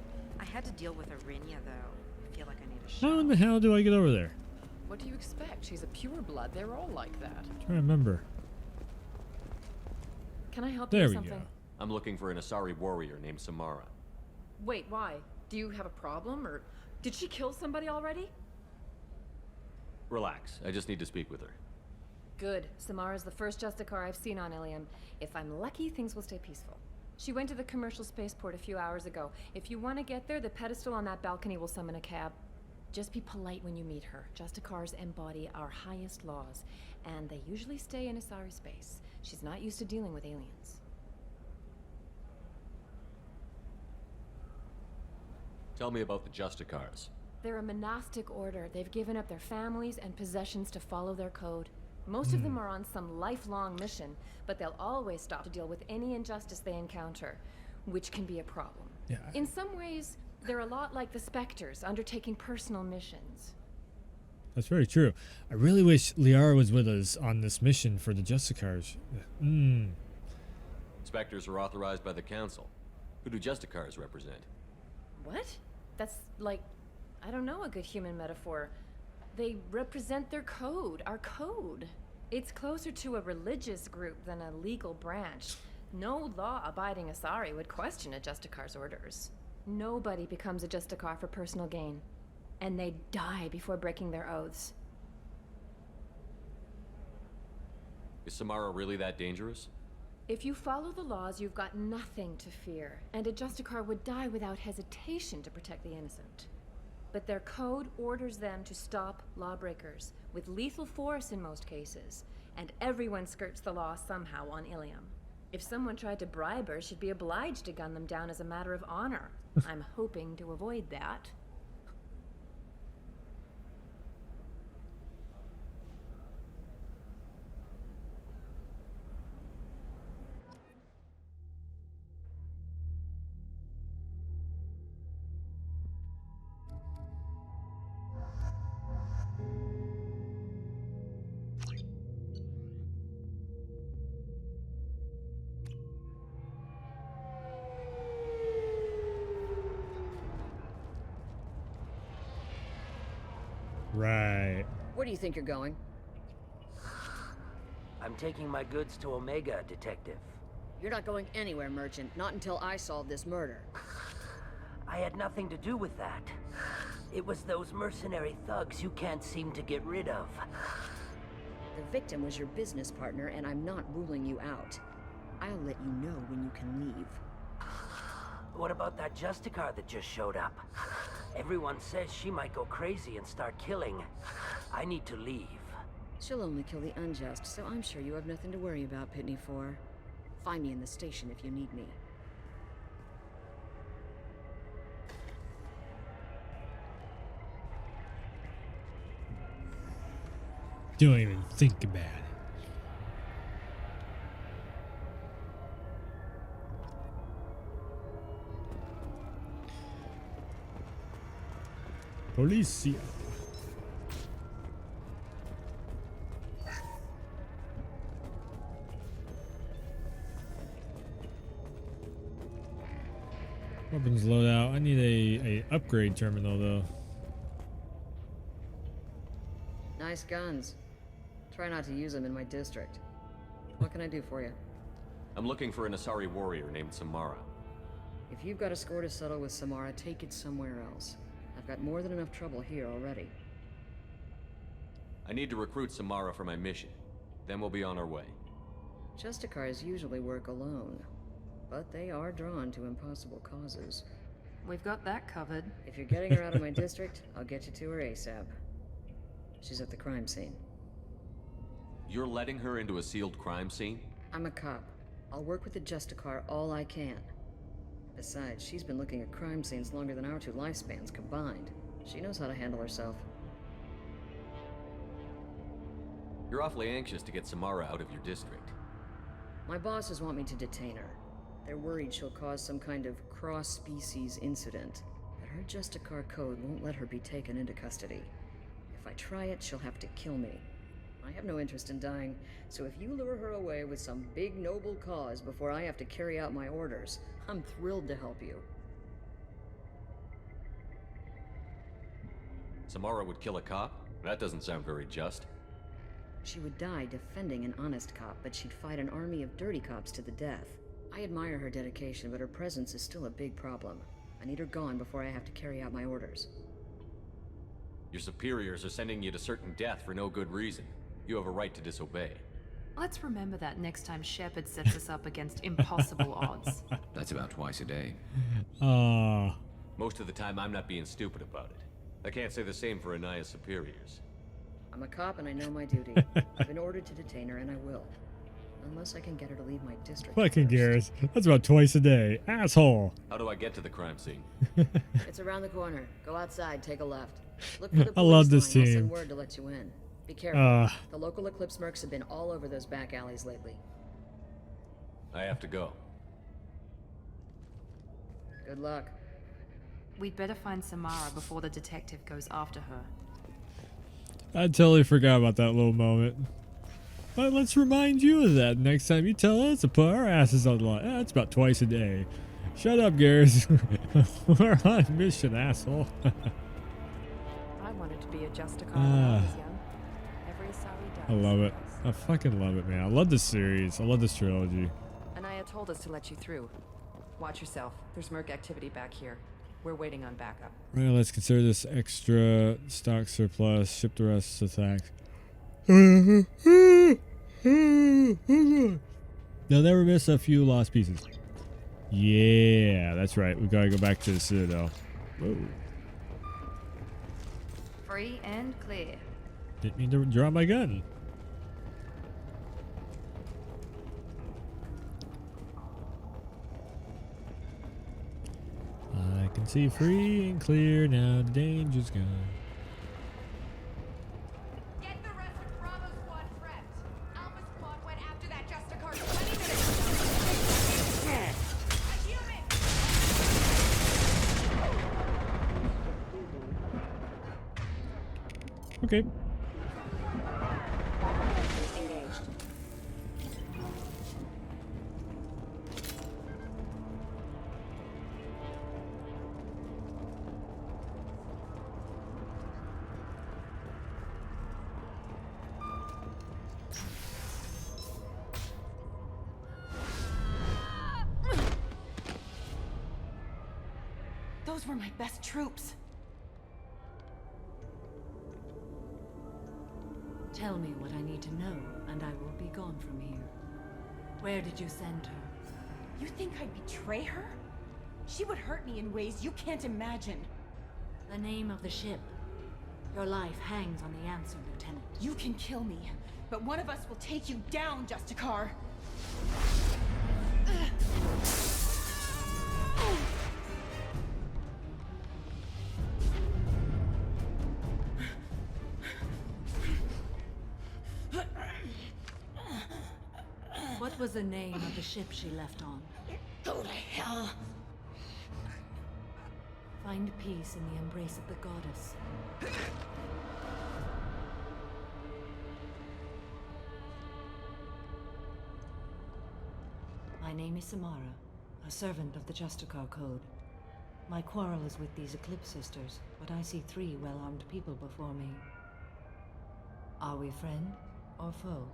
I had to deal with Arinia, though. I feel like I need a shot. How in the hell do I get over there? What do you expect? She's a pureblood. They're all like that. I'm trying to remember. Can I help you There with we something? go. I'm looking for an Asari warrior named Samara. Wait, why? Do you have a problem, or did she kill somebody already? Relax. I just need to speak with her. Good. Samara's the first Justicar I've seen on Ilium. If I'm lucky, things will stay peaceful. She went to the commercial spaceport a few hours ago. If you want to get there, the pedestal on that balcony will summon a cab. Just be polite when you meet her. Justicars embody our highest laws, and they usually stay in Asari space. She's not used to dealing with aliens. Tell me about the Justicars. They're a monastic order. They've given up their families and possessions to follow their code. Most of them are on some lifelong mission, but they'll always stop to deal with any injustice they encounter, which can be a problem. Yeah. In some ways, they're a lot like the Spectres, undertaking personal missions. That's very true. I really wish Liara was with us on this mission for the Justicars. Spectres are authorized by the Council. Who do Justicars represent? What? That's like, I don't know, a good human metaphor. They represent their code, our code. It's closer to a religious group than a legal branch. No law-abiding Asari would question a Justicar's orders. Nobody becomes a Justicar for personal gain. And they die before breaking their oaths. Is Samara really that dangerous? If you follow the laws, you've got nothing to fear. And a Justicar would die without hesitation to protect the innocent. But their code orders them to stop lawbreakers, with lethal force in most cases. And everyone skirts the law somehow on Ilium. If someone tried to bribe her, she'd be obliged to gun them down as a matter of honor. I'm hoping to avoid that. Right. Where do you think you're going? I'm taking my goods to Omega, Detective. You're not going anywhere, Merchant. Not until I solve this murder. I had nothing to do with that. It was those mercenary thugs you can't seem to get rid of. The victim was your business partner, and I'm not ruling you out. I'll let you know when you can leave. What about that Justicar that just showed up? Everyone says she might go crazy and start killing. I need to leave. She'll only kill the unjust, so I'm sure you have nothing to worry about, Pitney 4. Find me in the station if you need me. Don't even think about it. Policia. Weapons loadout. I need a upgrade terminal though. Nice guns. Try not to use them in my district. What can I do for you? I'm looking for an Asari warrior named Samara. If you've got a score to settle with Samara, take it somewhere else. I've got more than enough trouble here already. I need to recruit Samara for my mission. Then we'll be on our way. Justicars usually work alone, but they are drawn to impossible causes. We've got that covered. If you're getting her out of my district, I'll get you to her ASAP. She's at the crime scene. You're letting her into a sealed crime scene? I'm a cop. I'll work with the Justicar all I can. Besides, she's been looking at crime scenes longer than our two lifespans combined. She knows how to handle herself. You're awfully anxious to get Samara out of your district. My bosses want me to detain her. They're worried she'll cause some kind of cross-species incident. But her Justicar code won't let her be taken into custody. If I try it, she'll have to kill me. I have no interest in dying, so if you lure her away with some big noble cause before I have to carry out my orders, I'm thrilled to help you. Samara would kill a cop? That doesn't sound very just. She would die defending an honest cop, but she'd fight an army of dirty cops to the death. I admire her dedication, but her presence is still a big problem. I need her gone before I have to carry out my orders. Your superiors are sending you to certain death for no good reason. You have a right to disobey. Let's remember that next time Shepard sets us up against impossible odds. That's about twice a day. Most of the time, I'm not being stupid about it. I can't say the same for Anaya's superiors. I'm a cop and I know my duty. I've been ordered to detain her and I will. Unless I can get her to leave my district. Fucking Garrus. That's about twice a day. Asshole. How do I get to the crime scene? It's around the corner. Go outside, take a left. Look for the police I love this line. I'll team. send word to let you in. Be careful. The local Eclipse mercs have been all over those back alleys lately. I have to go. Good luck. We'd better find Samara before the detective goes after her. I totally forgot about that little moment. But let's remind you of that next time you tell us to put our asses on the line. That's about twice a day. Shut up, Garrus. We're on mission, asshole. I wanted to be a Justicar when I was young. Every Asari does. I love it. I fucking love it, man. I love this series. I love this trilogy. Anaya told us to let you through. Watch yourself. There's Merc activity back here. We're waiting on backup. Right, let's consider this extra stock surplus. Ship the rest attacks. They'll never miss a few lost pieces. Yeah, that's right. We gotta go back to the Citadel. Whoa. Free and clear. Didn't mean to draw my gun. I can see free and clear now. The danger's gone. Get the rest of Bravo Squad prepped. Alpha Squad went after that Justicar 20 minutes ago. A human! Okay. Engaged. Those were my best troops. Tell me what I need to know, and I will be gone from here. Where did you send her? You think I'd betray her? She would hurt me in ways you can't imagine. The name of the ship. Your life hangs on the answer, Lieutenant. You can kill me, but one of us will take you down, Justicar. What was the name of the ship she left on? Go to hell. Find peace in the embrace of the goddess. My name is Samara, a servant of the Justicar Code. My quarrel is with these Eclipse Sisters, but I see 3 well-armed people before me. Are we friend or foe?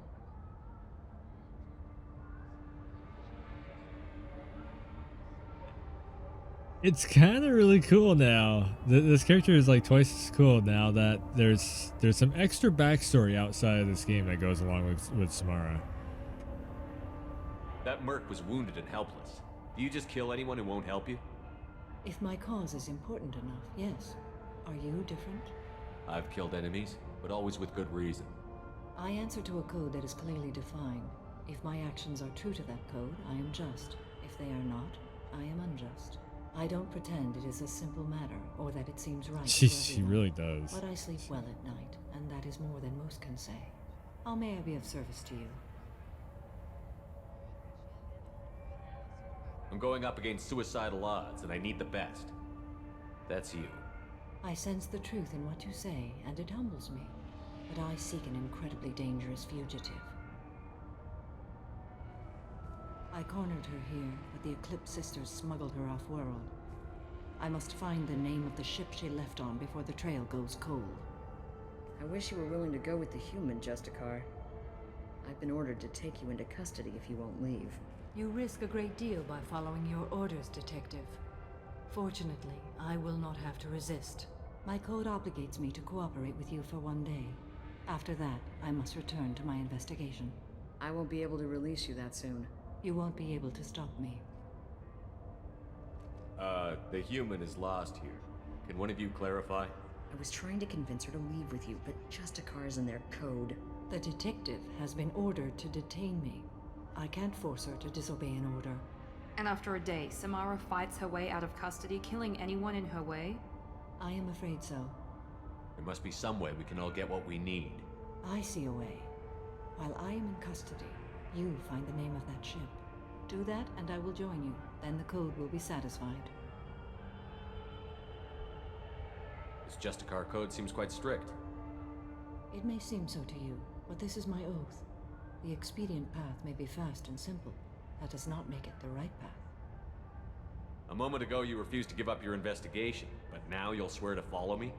It's kind of really cool now. This character is like twice as cool now that there's some extra backstory outside of this game that goes along with Samara. That merc was wounded and helpless. Do you just kill anyone who won't help you? If my cause is important enough, yes. Are you different? I've killed enemies, but always with good reason. I answer to a code that is clearly defined. If my actions are true to that code, I am just. If they are not, I am unjust. I don't pretend it is a simple matter, or that it seems right to She everyone. really does. But I sleep well at night, and that is more than most can say. How may I be of service to you? I'm going up against suicidal odds, and I need the best. That's you. I sense the truth in what you say, and it humbles me. But I seek an incredibly dangerous fugitive. I cornered her here, but the Eclipse Sisters smuggled her off-world. I must find the name of the ship she left on before the trail goes cold. I wish you were willing to go with the human, Justicar. I've been ordered to take you into custody if you won't leave. You risk a great deal by following your orders, Detective. Fortunately, I will not have to resist. My code obligates me to cooperate with you for 1 day. After that, I must return to my investigation. I won't be able to release you that soon. You won't be able to stop me. The human is lost here. Can one of you clarify? I was trying to convince her to leave with you, but Justicar's in their code. The detective has been ordered to detain me. I can't force her to disobey an order. And after a day, Samara fights her way out of custody, killing anyone in her way? I am afraid so. There must be some way we can all get what we need. I see a way. While I am in custody, you find the name of that ship. Do that, and I will join you. Then the code will be satisfied. This Justicar code seems quite strict. It may seem so to you, but this is my oath. The expedient path may be fast and simple. That does not make it the right path. A moment ago you refused to give up your investigation, but now you'll swear to follow me?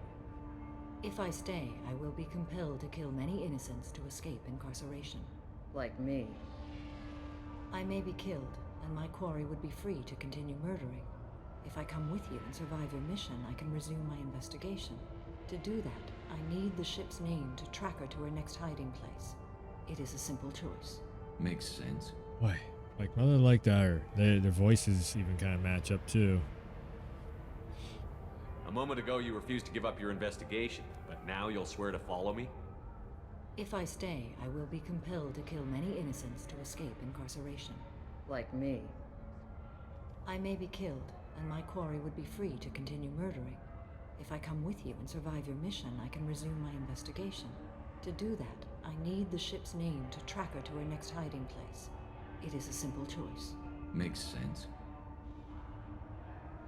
If I stay, I will be compelled to kill many innocents to escape incarceration. Like me. I may be killed, and my quarry would be free to continue murdering. If I come with you and survive your mission, I can resume my investigation. To do that, I need the ship's name to track her to her next hiding place. It is a simple choice. Makes sense. Why? Like Mother like Daughter. Their voices even kind of match up too. A moment ago you refused to give up your investigation, but now you'll swear to follow me? If I stay, I will be compelled to kill many innocents to escape incarceration. Like me. I may be killed, and my quarry would be free to continue murdering. If I come with you and survive your mission, I can resume my investigation. To do that, I need the ship's name to track her to her next hiding place. It is a simple choice. Makes sense.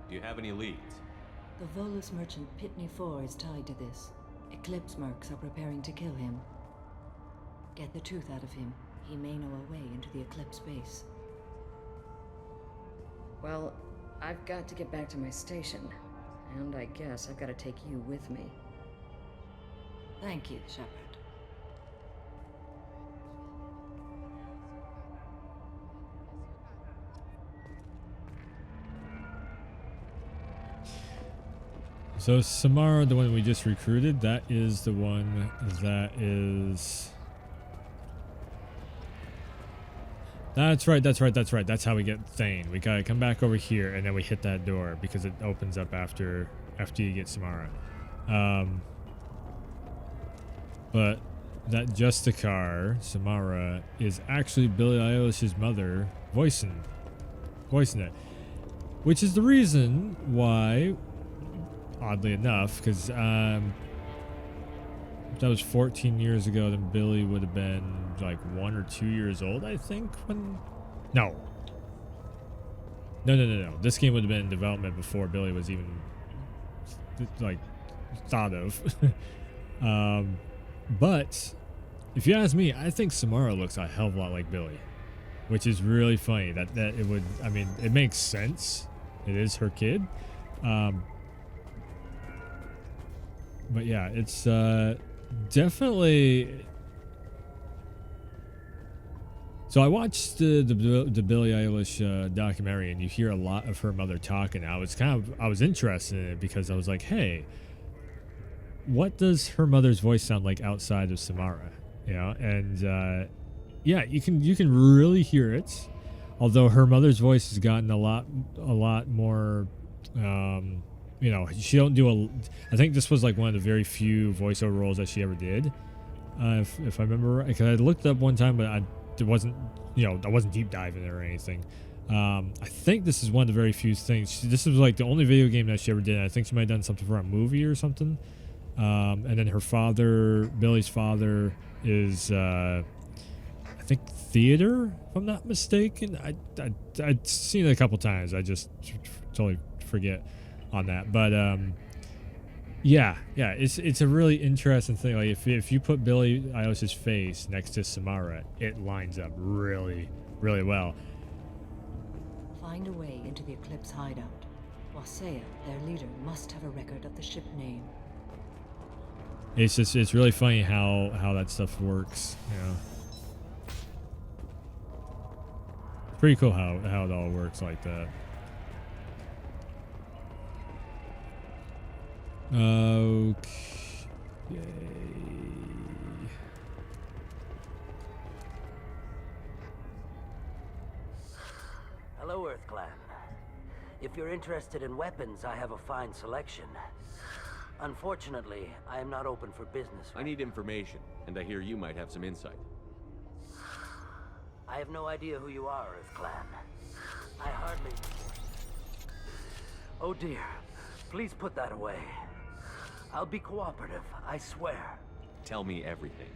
Do you have any leads? The Volus merchant Pitney 4 is tied to this. Eclipse mercs are preparing to kill him. Get the truth out of him. He may know a way into the Eclipse base. Well, I've got to get back to my station. And I guess I've got to take you with me. Thank you, Shepard. So Samara, the one we just recruited, that is the one that is... That's right. That's how we get Thane. We gotta come back over here and then we hit that door because it opens up after you get Samara. But that Justicar, Samara, is actually Billie Eilish's mother voicing it. Which is the reason why, oddly enough, because that was 14 years ago, then Billy would have been like 1 or 2 years old, I think, when... No. This game would have been in development before Billy was even, like, thought of. But, if you ask me, I think Samara looks a hell of a lot like Billy. Which is really funny. That it would... I mean, it makes sense. It is her kid. But yeah, it's definitely... So I watched the Billie Eilish documentary, and you hear a lot of her mother talking. I was interested in it because I was like, hey, what does her mother's voice sound like outside of Samara? You know, and yeah, you can really hear it. Although her mother's voice has gotten a lot more. You know, she don't do I think this was like one of the very few voiceover roles that she ever did, if I remember right. Because I looked it up one time, but I wasn't deep diving it or anything. I think this is one of the very few things. This is like the only video game that she ever did. I think she might have done something for a movie or something. And then her father, Billy's father, is I think theater, if I'm not mistaken. I'd seen it a couple times. I just totally forget on that, but yeah, it's a really interesting thing. Like if you put Billie Eilish's face next to Samara, it lines up really, really well. Find a way into the Eclipse hideout. Wasea, their leader, must have a record of the ship name. It's really funny how that stuff works. You know, pretty cool how it all works like that. Okay. Hello, Earth Clan. If you're interested in weapons, I have a fine selection. Unfortunately, I am not open for business. I need information, and I hear you might have some insight. I have no idea who you are, Earth Clan. I hardly... Oh dear. Please put that away. I'll be cooperative, I swear. Tell me everything.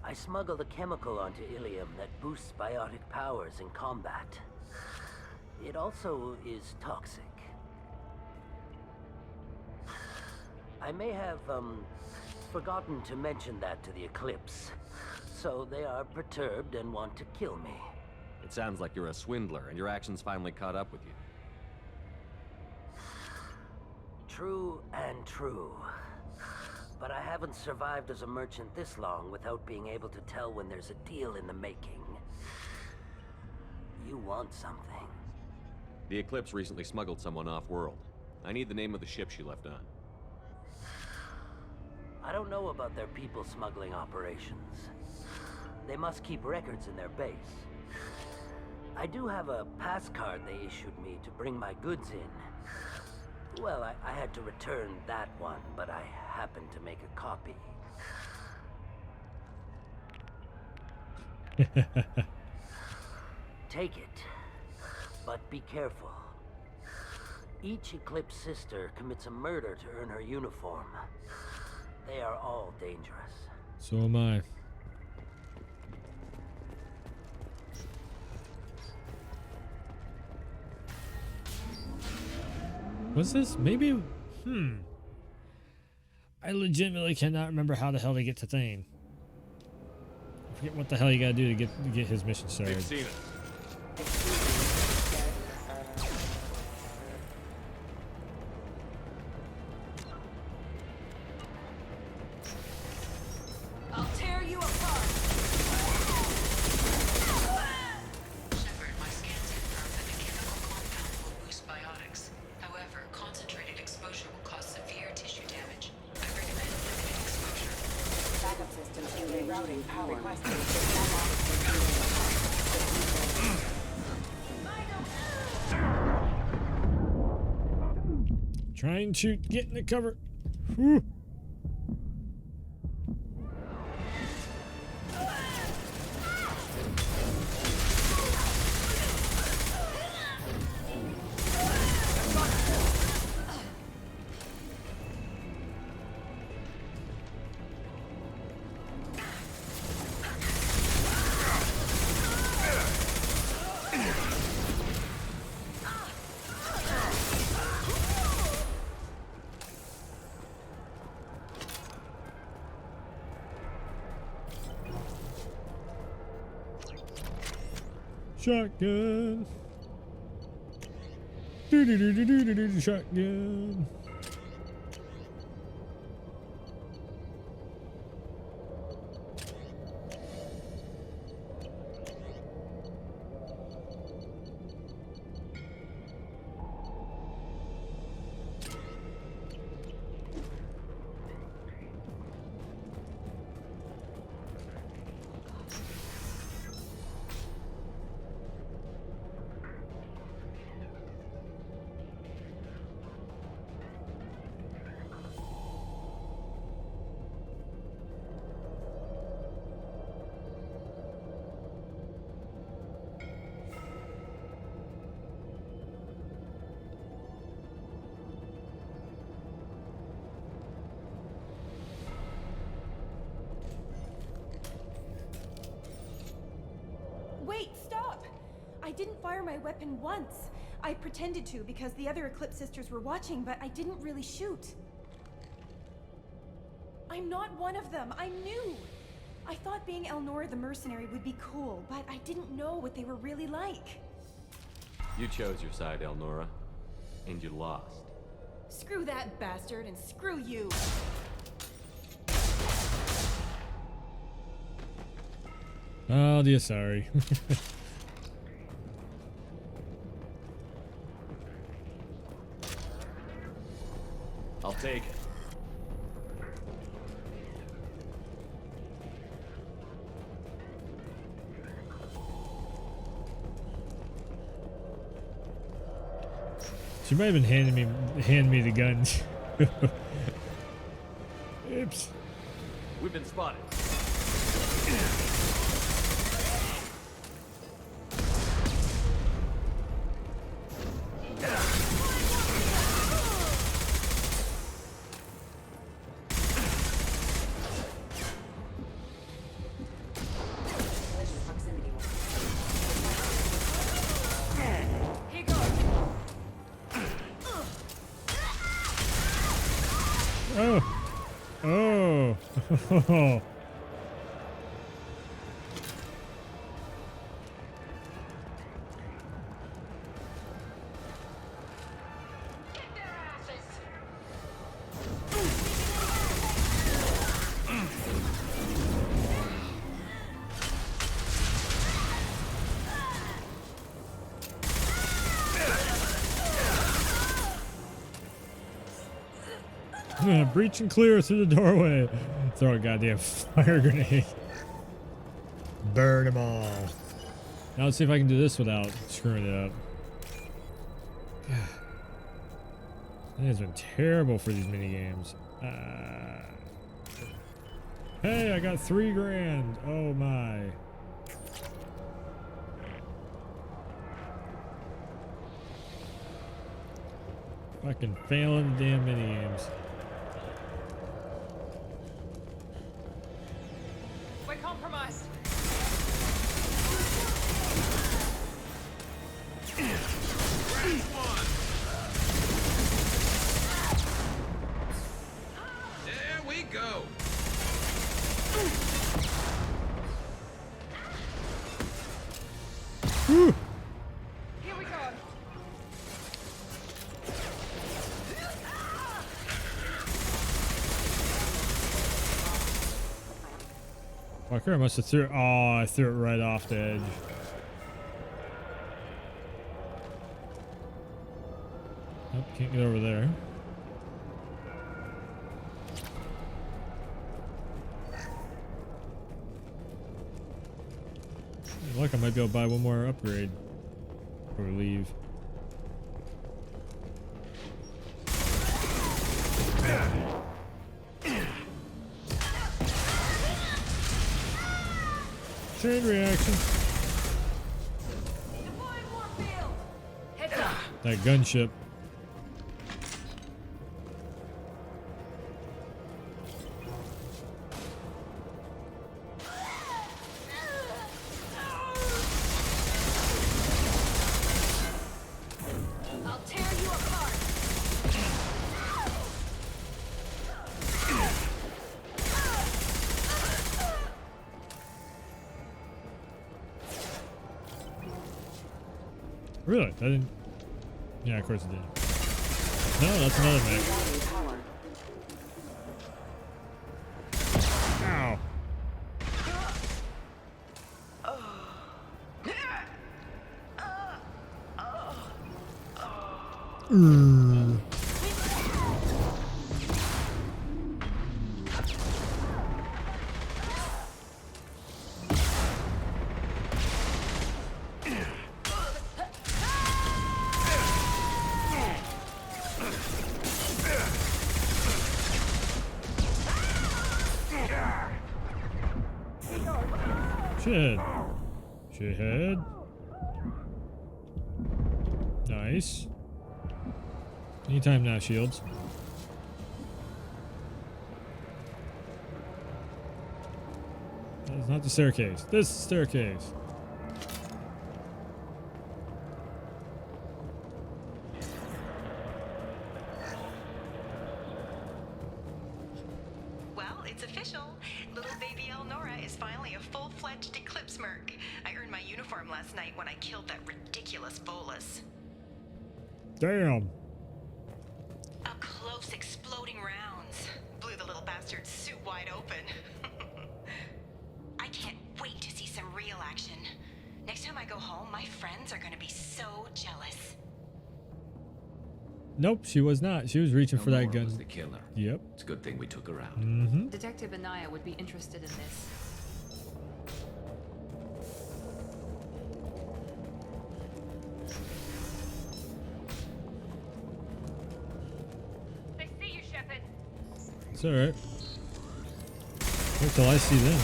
I smuggled a chemical onto Ilium that boosts biotic powers in combat. It also is toxic. I may have, forgotten to mention that to the Eclipse, so they are perturbed and want to kill me. It sounds like you're a swindler, and your actions finally caught up with you. True and true. But I haven't survived as a merchant this long without being able to tell when there's a deal in the making. You want something. The Eclipse recently smuggled someone off-world. I need the name of the ship she left on. I don't know about their people smuggling operations. They must keep records in their base. I do have a pass card they issued me to bring my goods in. Well, I had to return that one, but I happened to make a copy. Take it, but be careful. Each Eclipse sister commits a murder to earn her uniform. They are all dangerous. So am I. What's this? Maybe. I legitimately cannot remember how the hell to get to Thane. I forget what the hell you gotta do to get his mission started. They've seen it. I'll tear you apart. Shepard, my scans confirm that the chemical compound will boost biotics. However, concentrated exposure will cause severe tissue damage. I recommend limited exposure. Backup systems engaged. Routing power. Trying to get in the cover. Whew. Shotgun. Do shotgun. Wait, stop! I didn't fire my weapon once. I pretended to because the other Eclipse sisters were watching, but I didn't really shoot. I'm not one of them. I'm new. I thought being Elnora the mercenary would be cool, but I didn't know what they were really like. You chose your side, Elnora, and you lost. Screw that bastard and screw you. Oh, dear, sorry. I'll take it. She might have been handing me the guns. Oops. We've been spotted. Breach and clear through the doorway. Throw a goddamn fire grenade. Burn them all. Now let's see if I can do this without screwing it up. That has been terrible for these mini games. Hey, I got $3 grand. Oh my. Fucking failing the damn mini games. We're compromised. There we go. Woo. Here we go. Fucker, I must have threw it. Oh, I threw it right off the edge. Nope, can't get over there. Look, I might be able to buy one more upgrade before we leave. Chain reaction. That gunship. I'll tear you apart. Really? I didn't. Yeah, of course it did. No, that's another mech. Ow. Shit. Shithead. Nice. Anytime now, shields. That is not the staircase. This is the staircase. Well, it's official. Little baby Elnora is finally a full-fledged Eclipse merc. I earned my uniform last night when I killed that ridiculous bolus. Damn. Up close, exploding rounds. Blew the little bastard's suit wide open. I can't wait to see some real action. Next time I go home, my friends are gonna be so jealous. Nope, she was not. She was reaching for that Nora gun. was the killer. Yep. It's a good thing we took her out. Mm-hmm. Detective Anaya would be interested in this. They see you, Shepard. It's alright. Wait till I see them.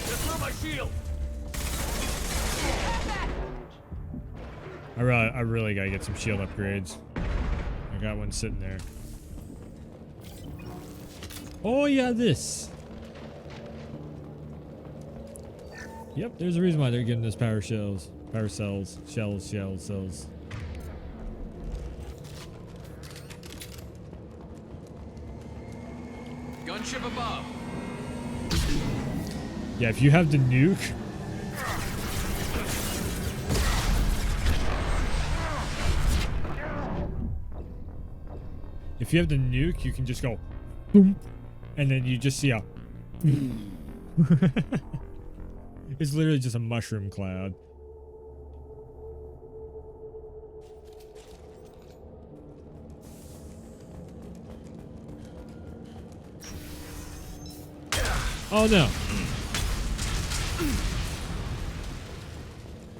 Just throw my shield. I really gotta get some shield upgrades. I got one sitting there. Oh yeah, this. Yep, there's a reason why they're giving us power cells. Power cells. Cells. Gunship above. Yeah, if you have the nuke. If you have the nuke, you can just go boom, and then you just see a it's literally just a mushroom cloud. Oh no.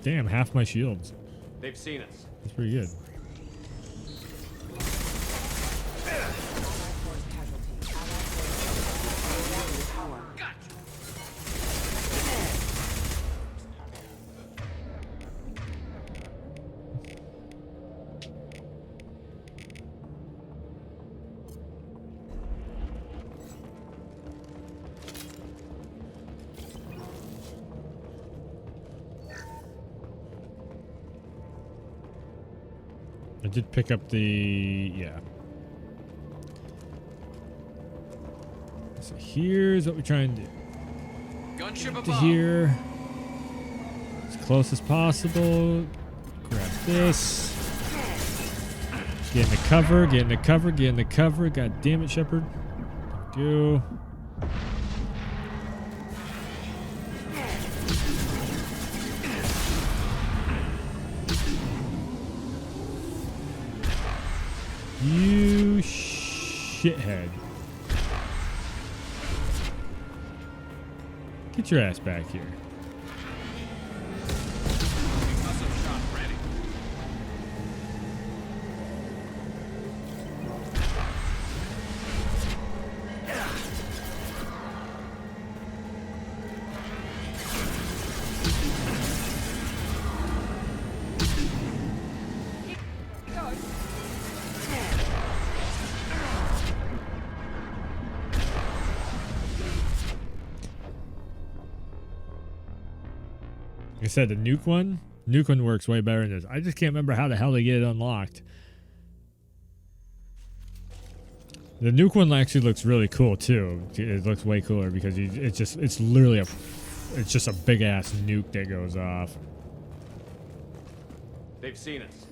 Damn, half my shields. They've seen us. That's pretty good. I did pick up the, yeah. So here's what we're trying to do. Gunship Get to here. As close as possible. Grab this. Get in the cover, get in the cover, get in the cover. God damn it, Shepard. Go. You shithead. Get your ass back here. Like I said, the nuke one works way better than this. I just can't remember how the hell they get it unlocked. The nuke one actually looks really cool too. It looks way cooler because it's just a big ass nuke that goes off. They've seen us.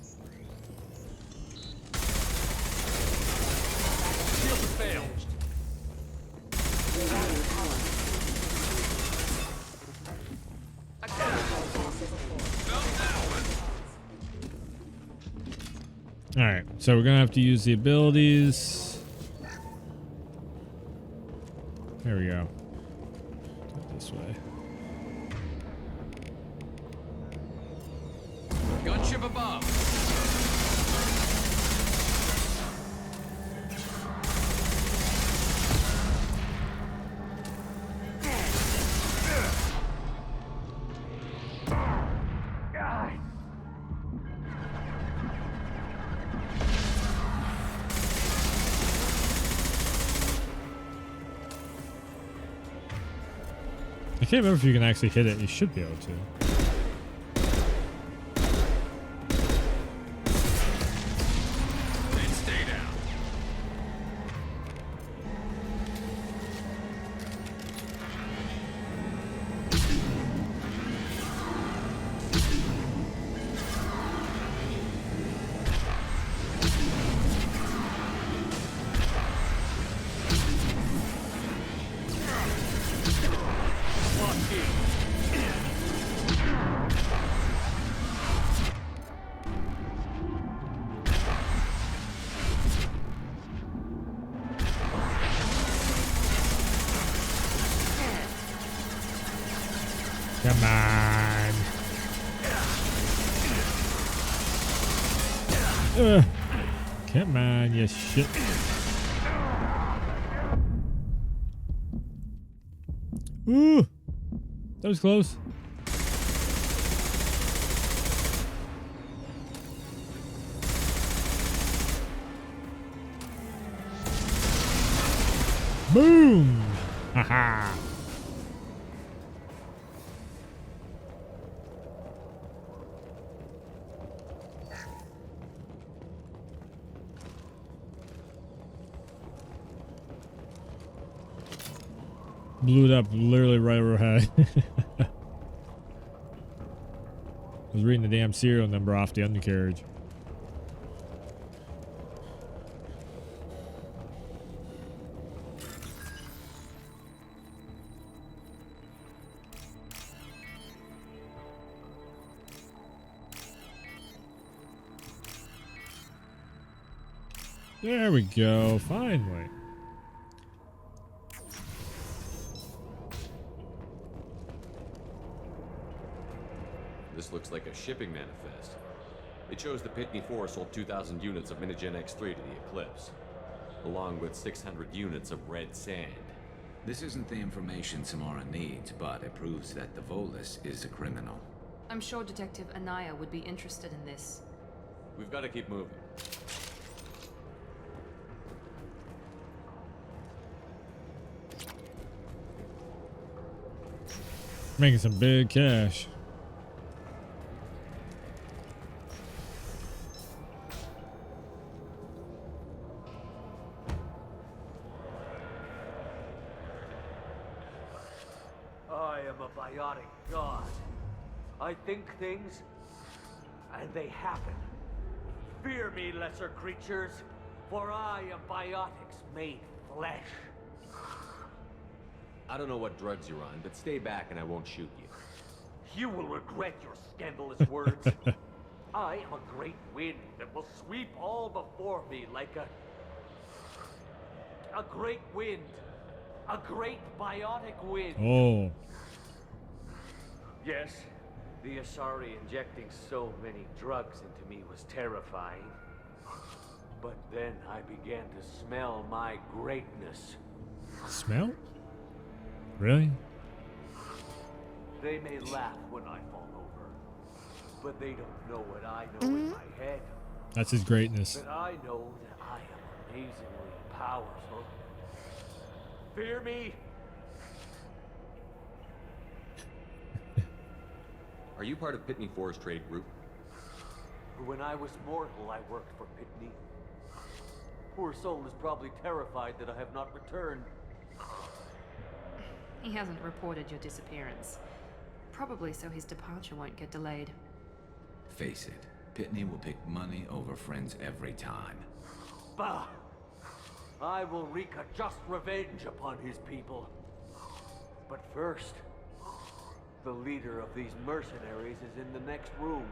Shield failed. Alright, so we're gonna have to use the abilities. There we go. Go this way. Gunship above. I can't remember if you can actually hit it. You should be able to. Then stay down. Come on. Come on, you shit. Ooh, that was close. Boom! Haha. Blew it up literally right overhead. I was reading the damn serial number off the undercarriage. There we go, finally. This looks like a shipping manifest. It shows the Pitney 4 sold 2,000 units of Minigen X3 to the Eclipse, along with 600 units of red sand. This isn't the information Samara needs, but it proves that the Volus is a criminal. I'm sure Detective Anaya would be interested in this. We've got to keep moving. Making some big cash. I am a biotic god. I think things, and they happen. Fear me, lesser creatures, for I am biotics made flesh. I don't know what drugs you're on, but stay back and I won't shoot you. You will regret your scandalous words. I am a great wind that will sweep all before me like a great wind. A great biotic wind. Oh. Yes, the Asari injecting so many drugs into me was terrifying. But then I began to smell my greatness. Smell? Really? They may laugh when I fall over, but they don't know what I know in my head. That's his greatness. That I know that I am amazingly powerful. Fear me? Are you part of Pitney 4's trade group? When I was mortal, I worked for Pitney. Poor soul is probably terrified that I have not returned. He hasn't reported your disappearance. Probably so his departure won't get delayed. Face it, Pitney will pick money over friends every time. Bah! I will wreak a just revenge upon his people. But first, the leader of these mercenaries is in the next room.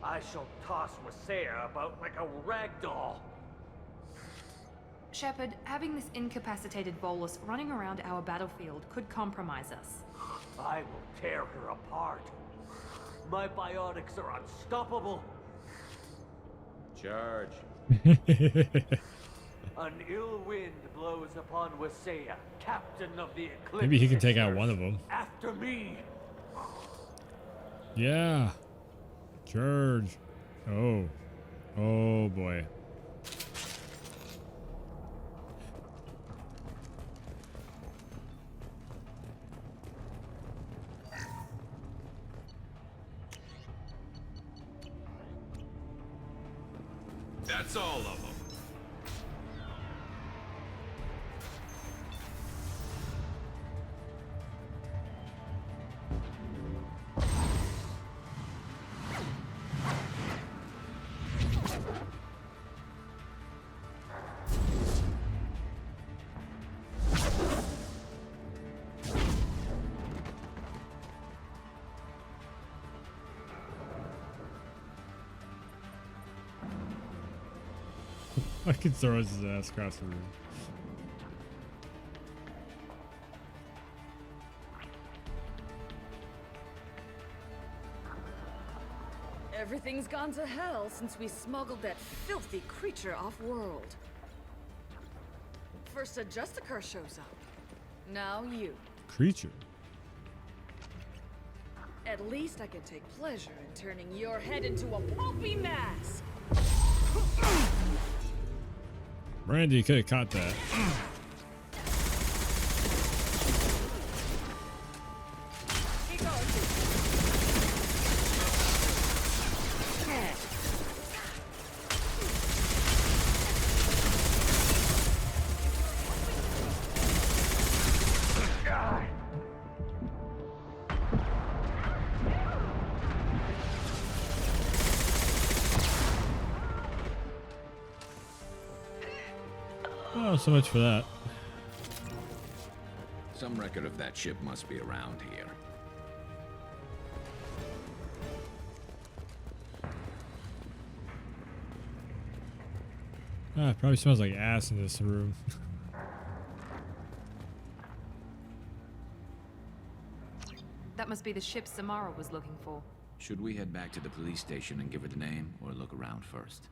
I shall toss Wasea about like a rag doll. Shepard, having this incapacitated Volus running around our battlefield could compromise us. I will tear her apart. My biotics are unstoppable. Charge. An ill wind blows upon Wasea, captain of the Eclipse. Maybe he can take out one of them. After me. Yeah. Charge. Oh. Oh boy. That's all of them. I could throw his ass across the room. Everything's gone to hell since we smuggled that filthy creature off-world. First a Justicar shows up. Now you. Creature? At least I can take pleasure in turning your head into a pulpy mass. Brandy could have caught that. He goes. Oh, so much for that. Some record of that ship must be around here. Ah, it probably smells like ass in this room. That That must be the ship Samara was looking for. Should we head back to the police station and give her the name, or look around first?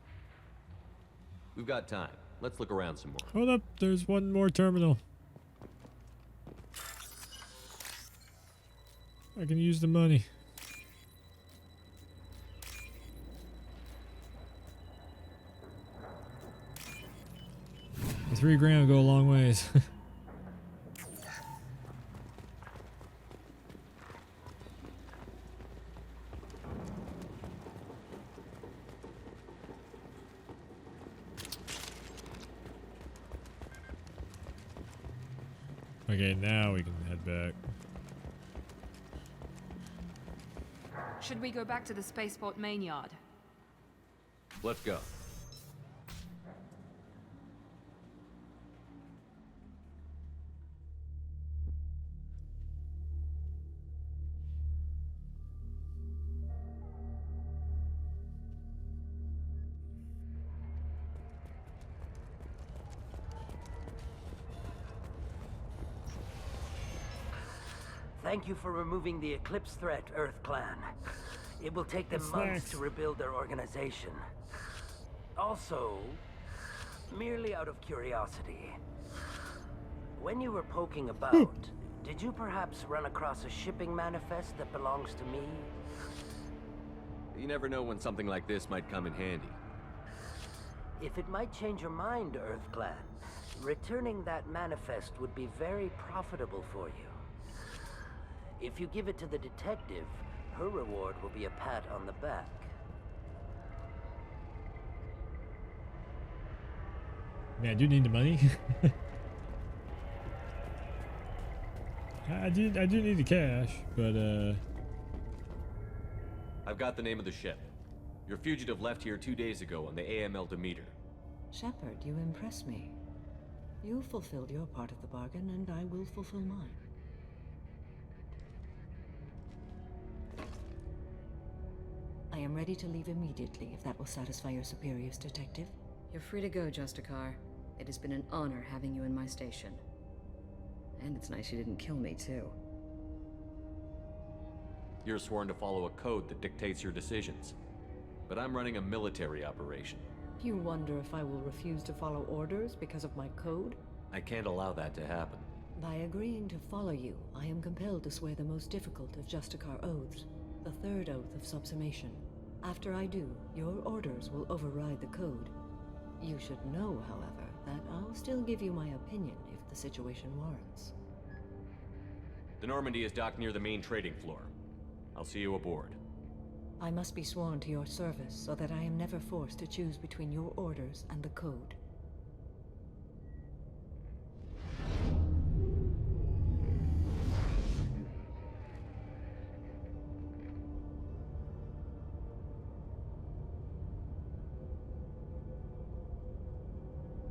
We've got time. Let's look around some more. Hold up, there's one more terminal. I can use the money. The $3 grand will go a long ways. Okay, now we can head back. Should we go back to the spaceport main yard? Let's go. Thank you for removing the Eclipse threat, Earth Clan. It will take them months to rebuild their organization. Also, merely out of curiosity, when you were poking about, did you perhaps run across a shipping manifest that belongs to me? You never know when something like this might come in handy. If it might change your mind, Earth Clan, returning that manifest would be very profitable for you. If you give it to the detective, her reward will be a pat on the back. Man, I do need the money. I do need the cash, but I've got the name of the ship. Your fugitive left here 2 days ago on the AML Demeter. Shepard, you impress me. You fulfilled your part of the bargain, and I will fulfill mine. I am ready to leave immediately, if that will satisfy your superiors, Detective. You're free to go, Justicar. It has been an honor having you in my station. And it's nice you didn't kill me, too. You're sworn to follow a code that dictates your decisions. But I'm running a military operation. You wonder if I will refuse to follow orders because of my code? I can't allow that to happen. By agreeing to follow you, I am compelled to swear the most difficult of Justicar oaths, the third oath of subsumation. After I do, your orders will override the code. You should know, however, that I'll still give you my opinion if the situation warrants. The Normandy is docked near the main trading floor. I'll see you aboard. I must be sworn to your service so that I am never forced to choose between your orders and the code.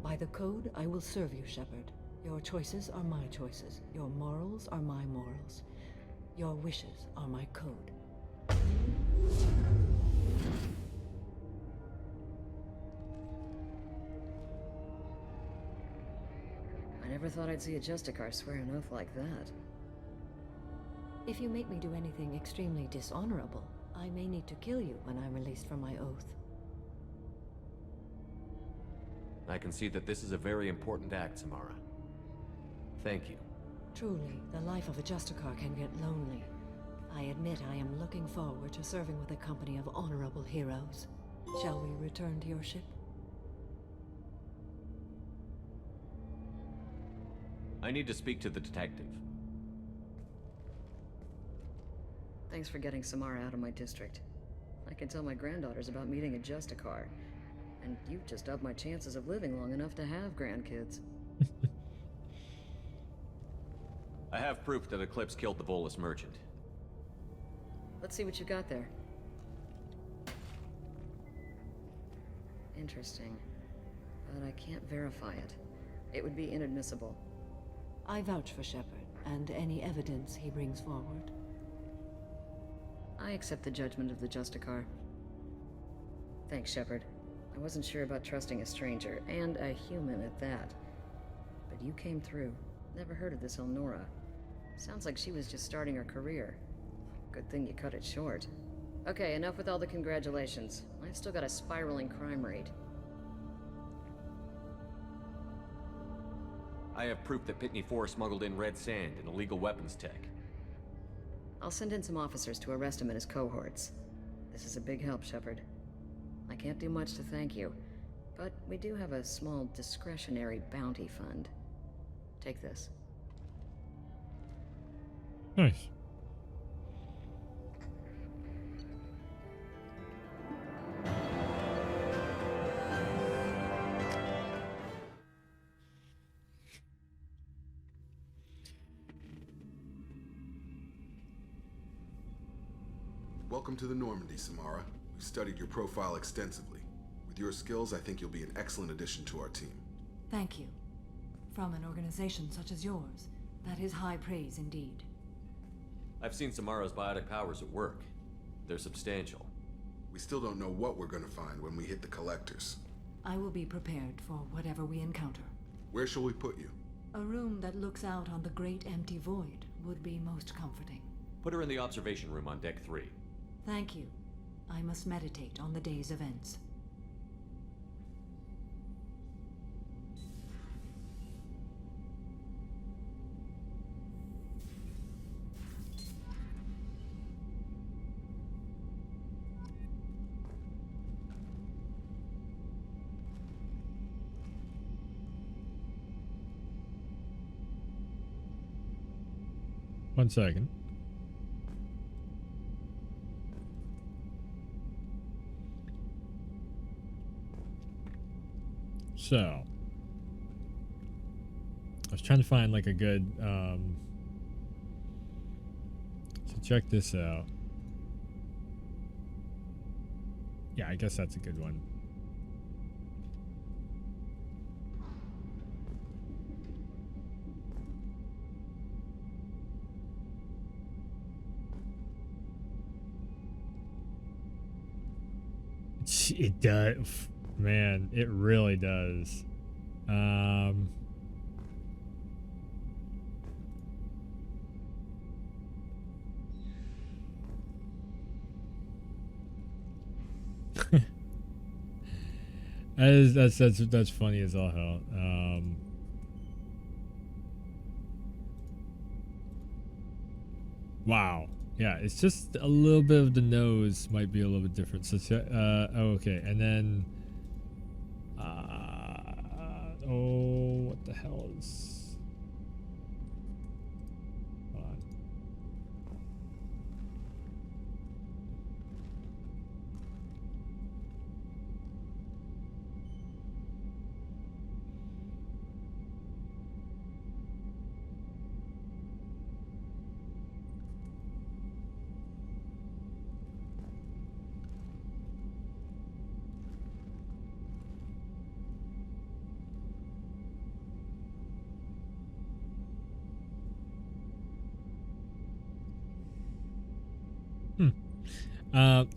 By the code, I will serve you, Shepard. Your choices are my choices. Your morals are my morals. Your wishes are my code. I never thought I'd see a Justicar swear an oath like that. If you make me do anything extremely dishonorable, I may need to kill you when I'm released from my oath. I can see that this is a very important act, Samara. Thank you. Truly, the life of a Justicar can get lonely. I admit I am looking forward to serving with a company of honorable heroes. Shall we return to your ship? I need to speak to the detective. Thanks for getting Samara out of my district. I can tell my granddaughters about meeting a Justicar. And you've just upped my chances of living long enough to have grandkids. I have proof that Eclipse killed the Volus merchant. Let's see what you got there. Interesting. But I can't verify it. It would be inadmissible. I vouch for Shepard, and any evidence he brings forward. I accept the judgment of the Justicar. Thanks, Shepard. I wasn't sure about trusting a stranger, and a human at that. But you came through. Never heard of this Elnora. Sounds like she was just starting her career. Good thing you cut it short. Okay, enough with all the congratulations. I've still got a spiraling crime rate. I have proof that Pitney 4 smuggled in red sand and illegal weapons tech. I'll send in some officers to arrest him and his cohorts. This is a big help, Shepard. I can't do much to thank you, but we do have a small discretionary bounty fund. Take this. Nice. Welcome to the Normandy, Samara. We've studied your profile extensively. With your skills, I think you'll be an excellent addition to our team. Thank you. From an organization such as yours, that is high praise indeed. I've seen Samara's biotic powers at work. They're substantial. We still don't know what we're gonna find when we hit the collectors. I will be prepared for whatever we encounter. Where shall we put you? A room that looks out on the great empty void would be most comforting. Put her in the observation room on deck 3. Thank you. I must meditate on the day's events. One second. So, I was trying to find like a good, so check this out. Yeah, I guess that's a good one. It does. Man, it really does. That's funny as all hell. Wow. Yeah, it's just a little bit of the nose might be a little bit different. So, okay, and then, oh, what the hell is? Hold on.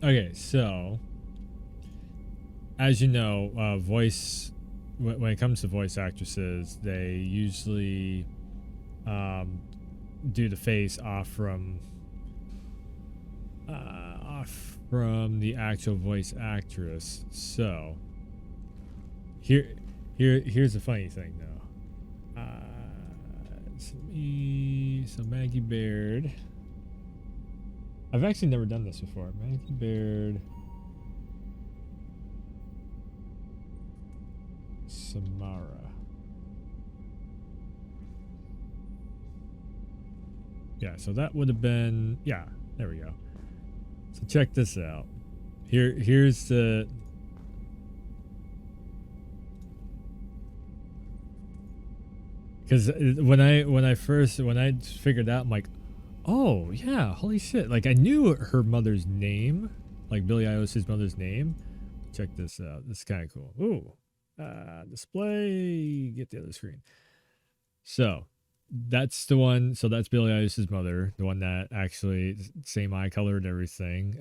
Okay, so as you know, when it comes to voice actresses, they usually do the face off from the actual voice actress. So here's the funny thing though. So Maggie Baird. I've actually never done this before. Maggie Baird. Samara. Yeah, so that would have been, yeah, there we go. So check this out. Here's the, because when I figured out, I'm like, oh yeah, holy shit! Like I knew her mother's name, like Billie Eilish's mother's name. Check this out. This is kind of cool. Ooh, display. Get the other screen. So that's the one. So that's Billie Eilish's mother, the one that actually same eye color and everything.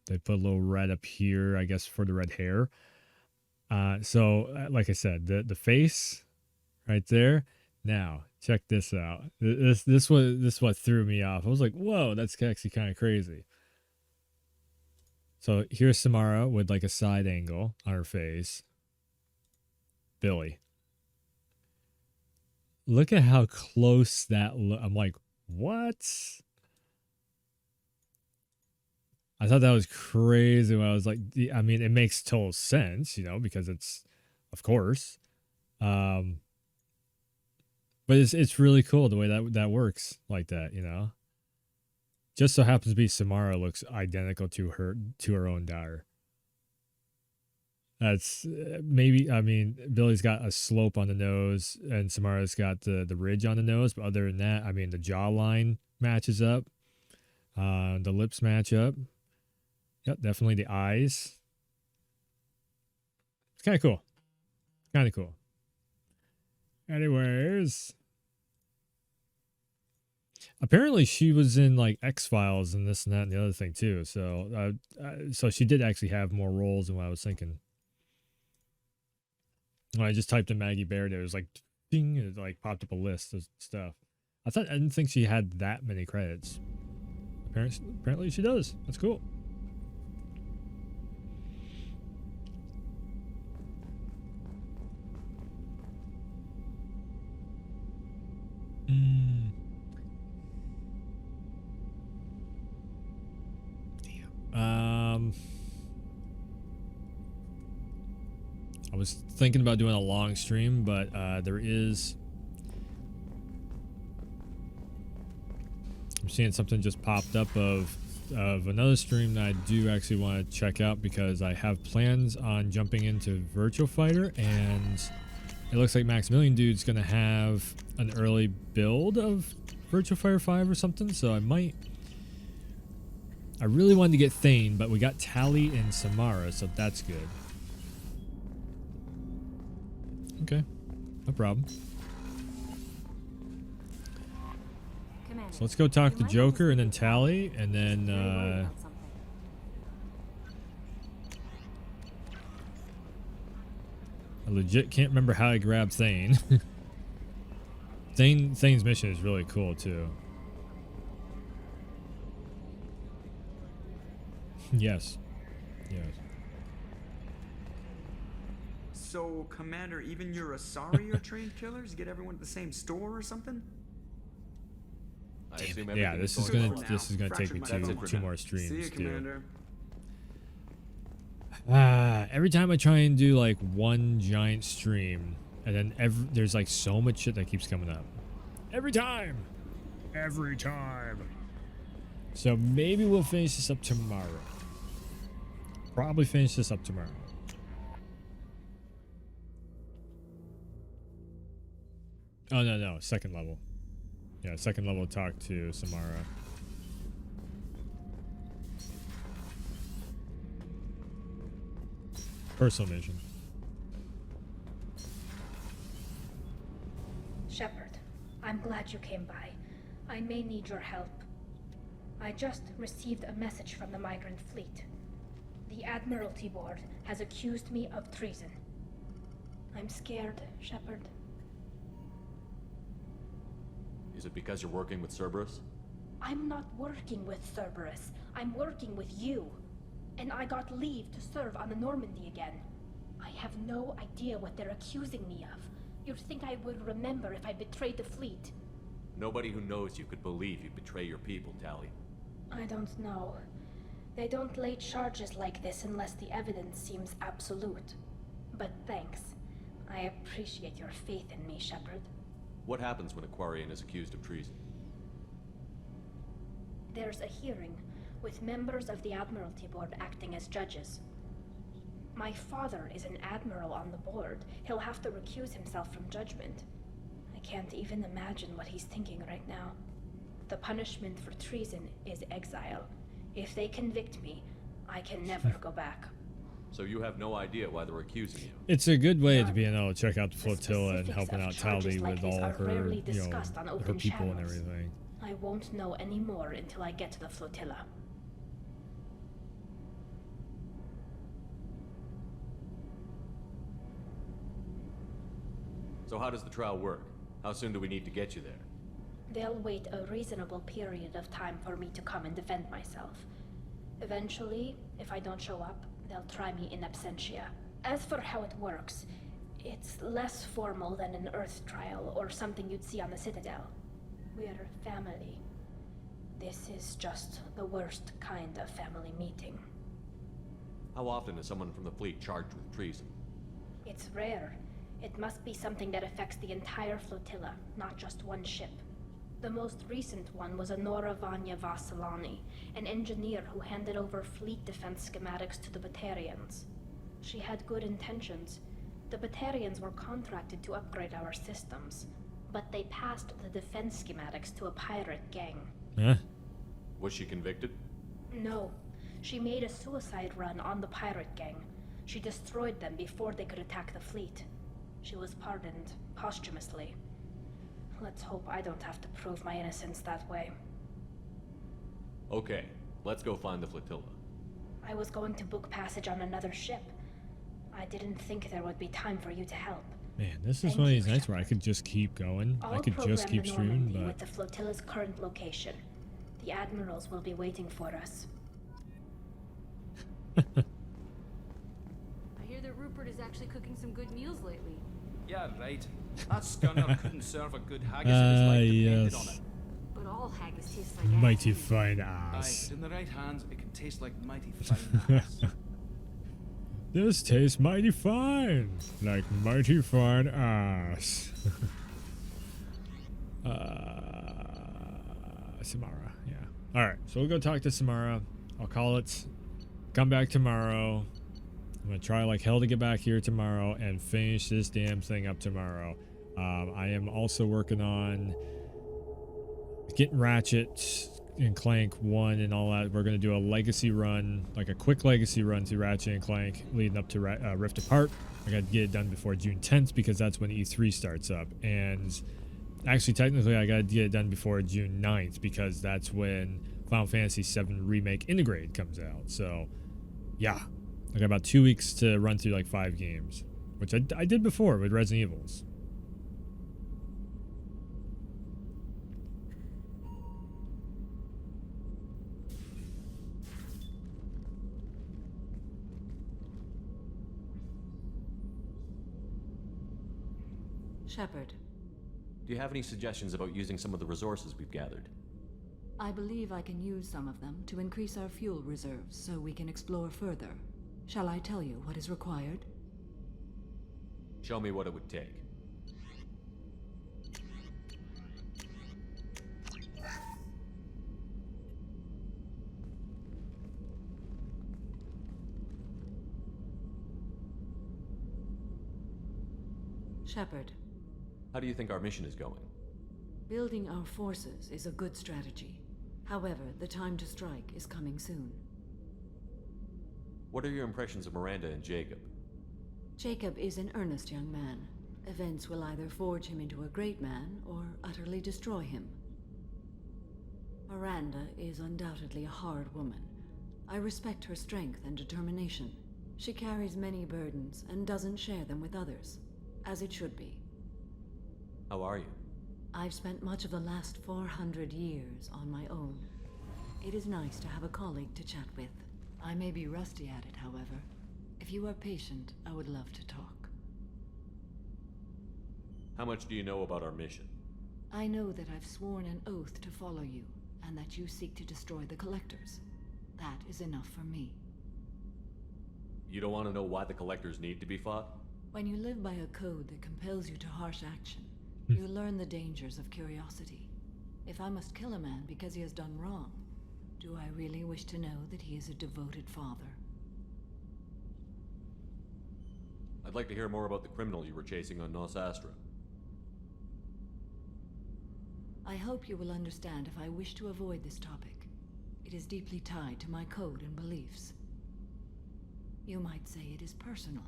They put a little red up here, I guess, for the red hair. So like I said, the face right there. Now, check this out. This what threw me off. I was like, whoa, that's actually kind of crazy. So here's Samara with like a side angle on her face. Billy. Look at how close that I'm like, what? I thought that was crazy when I was like, I mean, it makes total sense, you know, because it's, of course. But it's really cool the way that works like that, you know. Just so happens to be Samara looks identical to her own daughter. That's maybe, I mean, Billy's got a slope on the nose and Samara's got the ridge on the nose, but other than that, I mean, the jawline matches up, the lips match up. Yep, definitely the eyes. It's kind of cool. Kind of cool. Anyways, apparently she was in like X-Files and this and that and the other thing too. So, so she did actually have more roles than what I was thinking. When I just typed in Maggie Baird, it was like, ding, it like popped up a list of stuff. I didn't think she had that many credits. Apparently she does. That's cool. Damn. I was thinking about doing a long stream, but there is. I'm seeing something just popped up of another stream that I do actually want to check out because I have plans on jumping into Virtual Fighter, and it looks like Maximilian Dude's gonna have an early build of Virtual Fighter 5 or something, so I really wanted to get Thane, but we got Tali and Samara, so that's good. Okay, no problem. So let's go talk to Joker and then Tali, and then I legit can't remember how I grabbed Thane. Thane's mission is really cool too. Yes. Yes. So, Commander, even your Asari are trained killers? Get everyone at the same store or something? Yeah, this is gonna take me two more streams. See you, Commander. Every time I try and do like one giant stream, and then there's like so much shit that keeps coming up. Every time. So maybe we'll finish this up tomorrow. Probably finish this up tomorrow. Oh no, second level. Yeah, second level talk to Samara. Personal mission. Shepard, I'm glad you came by. I may need your help. I just received a message from the migrant fleet. The Admiralty Board has accused me of treason. I'm scared, Shepard. Is it because you're working with Cerberus? I'm not working with Cerberus. I'm working with you. And I got leave to serve on the Normandy again. I have no idea what they're accusing me of. You'd think I would remember if I betrayed the fleet. Nobody who knows you could believe you betray your people, Tali. I don't know. They don't lay charges like this unless the evidence seems absolute. But thanks. I appreciate your faith in me, Shepard. What happens when a Quarian is accused of treason? There's a hearing, with members of the Admiralty Board acting as judges. My father is an admiral on the board. He'll have to recuse himself from judgment. I can't even imagine what he's thinking right now. The punishment for treason is exile. If they convict me, I can never go back. So you have no idea why they're accusing you? It's a good way to be able to check out the flotilla and helping out Tali with all her, you know, her people and everything. I won't know any more until I get to the flotilla. So how does the trial work? How soon do we need to get you there? They'll wait a reasonable period of time for me to come and defend myself. Eventually, if I don't show up, they'll try me in absentia. As for how it works, it's less formal than an Earth trial or something you'd see on the Citadel. We're family. This is just the worst kind of family meeting. How often is someone from the fleet charged with treason? It's rare. It must be something that affects the entire flotilla, not just one ship. The most recent one was Honora Vanya Vassilani, an engineer who handed over fleet defense schematics to the Batarians. She had good intentions. The Batarians were contracted to upgrade our systems, but they passed the defense schematics to a pirate gang. Huh? Was she convicted? No. She made a suicide run on the pirate gang. She destroyed them before they could attack the fleet. She was pardoned posthumously. Let's hope I don't have to prove my innocence that way. Okay, let's go find the flotilla. I was going to book passage on another ship. I didn't think there would be time for you to help. Man, this is one of these nights where I could just keep going. I could just keep streaming, but with the flotilla's current location. The admirals will be waiting for us. I hear that Rupert is actually cooking some good meals lately. Yeah, right. That scunner couldn't serve a good haggis if his life depended on it. But all haggis taste like mighty ass. fine Aye, ass. but in the right hands, it can taste like mighty fine ass. This tastes mighty fine, like mighty fine ass. Samara, yeah. All right, so we'll go talk to Samara. I'll call it. Come back tomorrow. I'm gonna try like hell to get back here tomorrow and finish this damn thing up tomorrow. I am also working on getting Ratchet and Clank 1 and all that. We're gonna do a legacy run, like a quick legacy run through Ratchet and Clank leading up to Rift Apart. I gotta get it done before June 10th because that's when E3 starts up. And actually, technically, I gotta get it done before June 9th because that's when Final Fantasy VII Remake Integrate comes out. So, yeah. I got about 2 weeks to run through like 5 games, which I did before with Resident Evils. Shepard, Do you have any suggestions about using some of the resources we've gathered? I believe I can use some of them to increase our fuel reserves so we can explore further. Shall I tell you what is required? Show me what it would take. Shepard, How do you think our mission is going? building our forces is a good strategy. However, the time to strike is coming soon. What are your impressions of Miranda and Jacob? Jacob is an earnest young man. Events will either forge him into a great man or utterly destroy him. Miranda is undoubtedly a hard woman. I respect her strength and determination. She carries many burdens and doesn't share them with others, as it should be. How are you? I've spent much of the last 400 years on my own. It is nice to have a colleague to chat with. I may be rusty at it, however. If you are patient, I would love to talk. How much do you know about our mission? I know that I've sworn an oath to follow you, and that you seek to destroy the Collectors. That is enough for me. You don't want to know why the Collectors need to be fought? When you live by a code that compels you to harsh action, you learn the dangers of curiosity. If I must kill a man because he has done wrong, do I really wish to know that he is a devoted father? I'd like to hear more about the criminal you were chasing on Nos Astra. I hope you will understand if I wish to avoid this topic. It is deeply tied to my code and beliefs. You might say it is personal.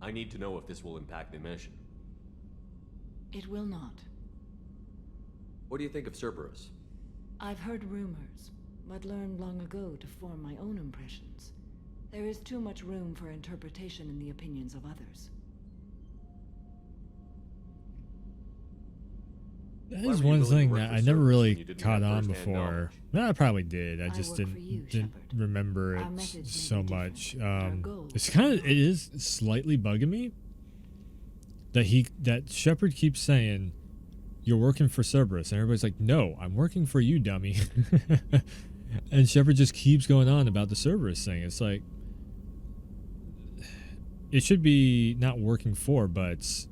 I need to know if this will impact the mission. It will not. What do you think of Cerberus? I've heard rumors, but learned long ago to form my own impressions. There is too much room for interpretation in the opinions of others. That Why is were you one willing to thing work that for I never Cerberus really when you didn't caught have on first-hand before. knowledge? No, I probably did. I I just work for you, didn't remember Our it methods may so be different, much. but our goals It's are kind of, it is slightly bugging me that Shepard keeps saying, "You're working for Cerberus," and everybody's like, "No, I'm working for you, dummy." And Shepard just keeps going on about the Cerberus thing. It's like, it should be not working for, but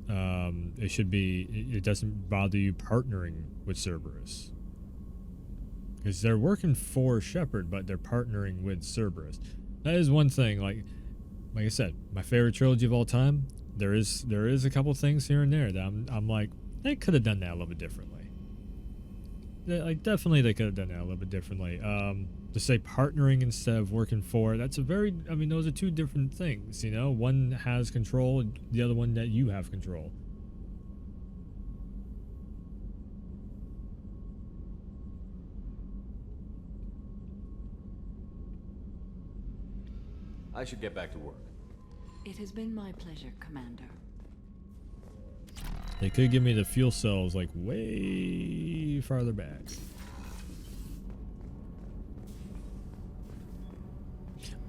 it should be, it doesn't bother you partnering with Cerberus. Because they're working for Shepard, but they're partnering with Cerberus. That is one thing, like I said, my favorite trilogy of all time, there is a couple things here and there that I'm like, they could have done that a little bit differently. Like, definitely they could have done that a little bit differently. To say partnering instead of working for, that's a very, I mean, those are two different things, you know? One has control, the other one that you have control. I should get back to work. It has been my pleasure, Commander. They could give me the fuel cells like way farther back.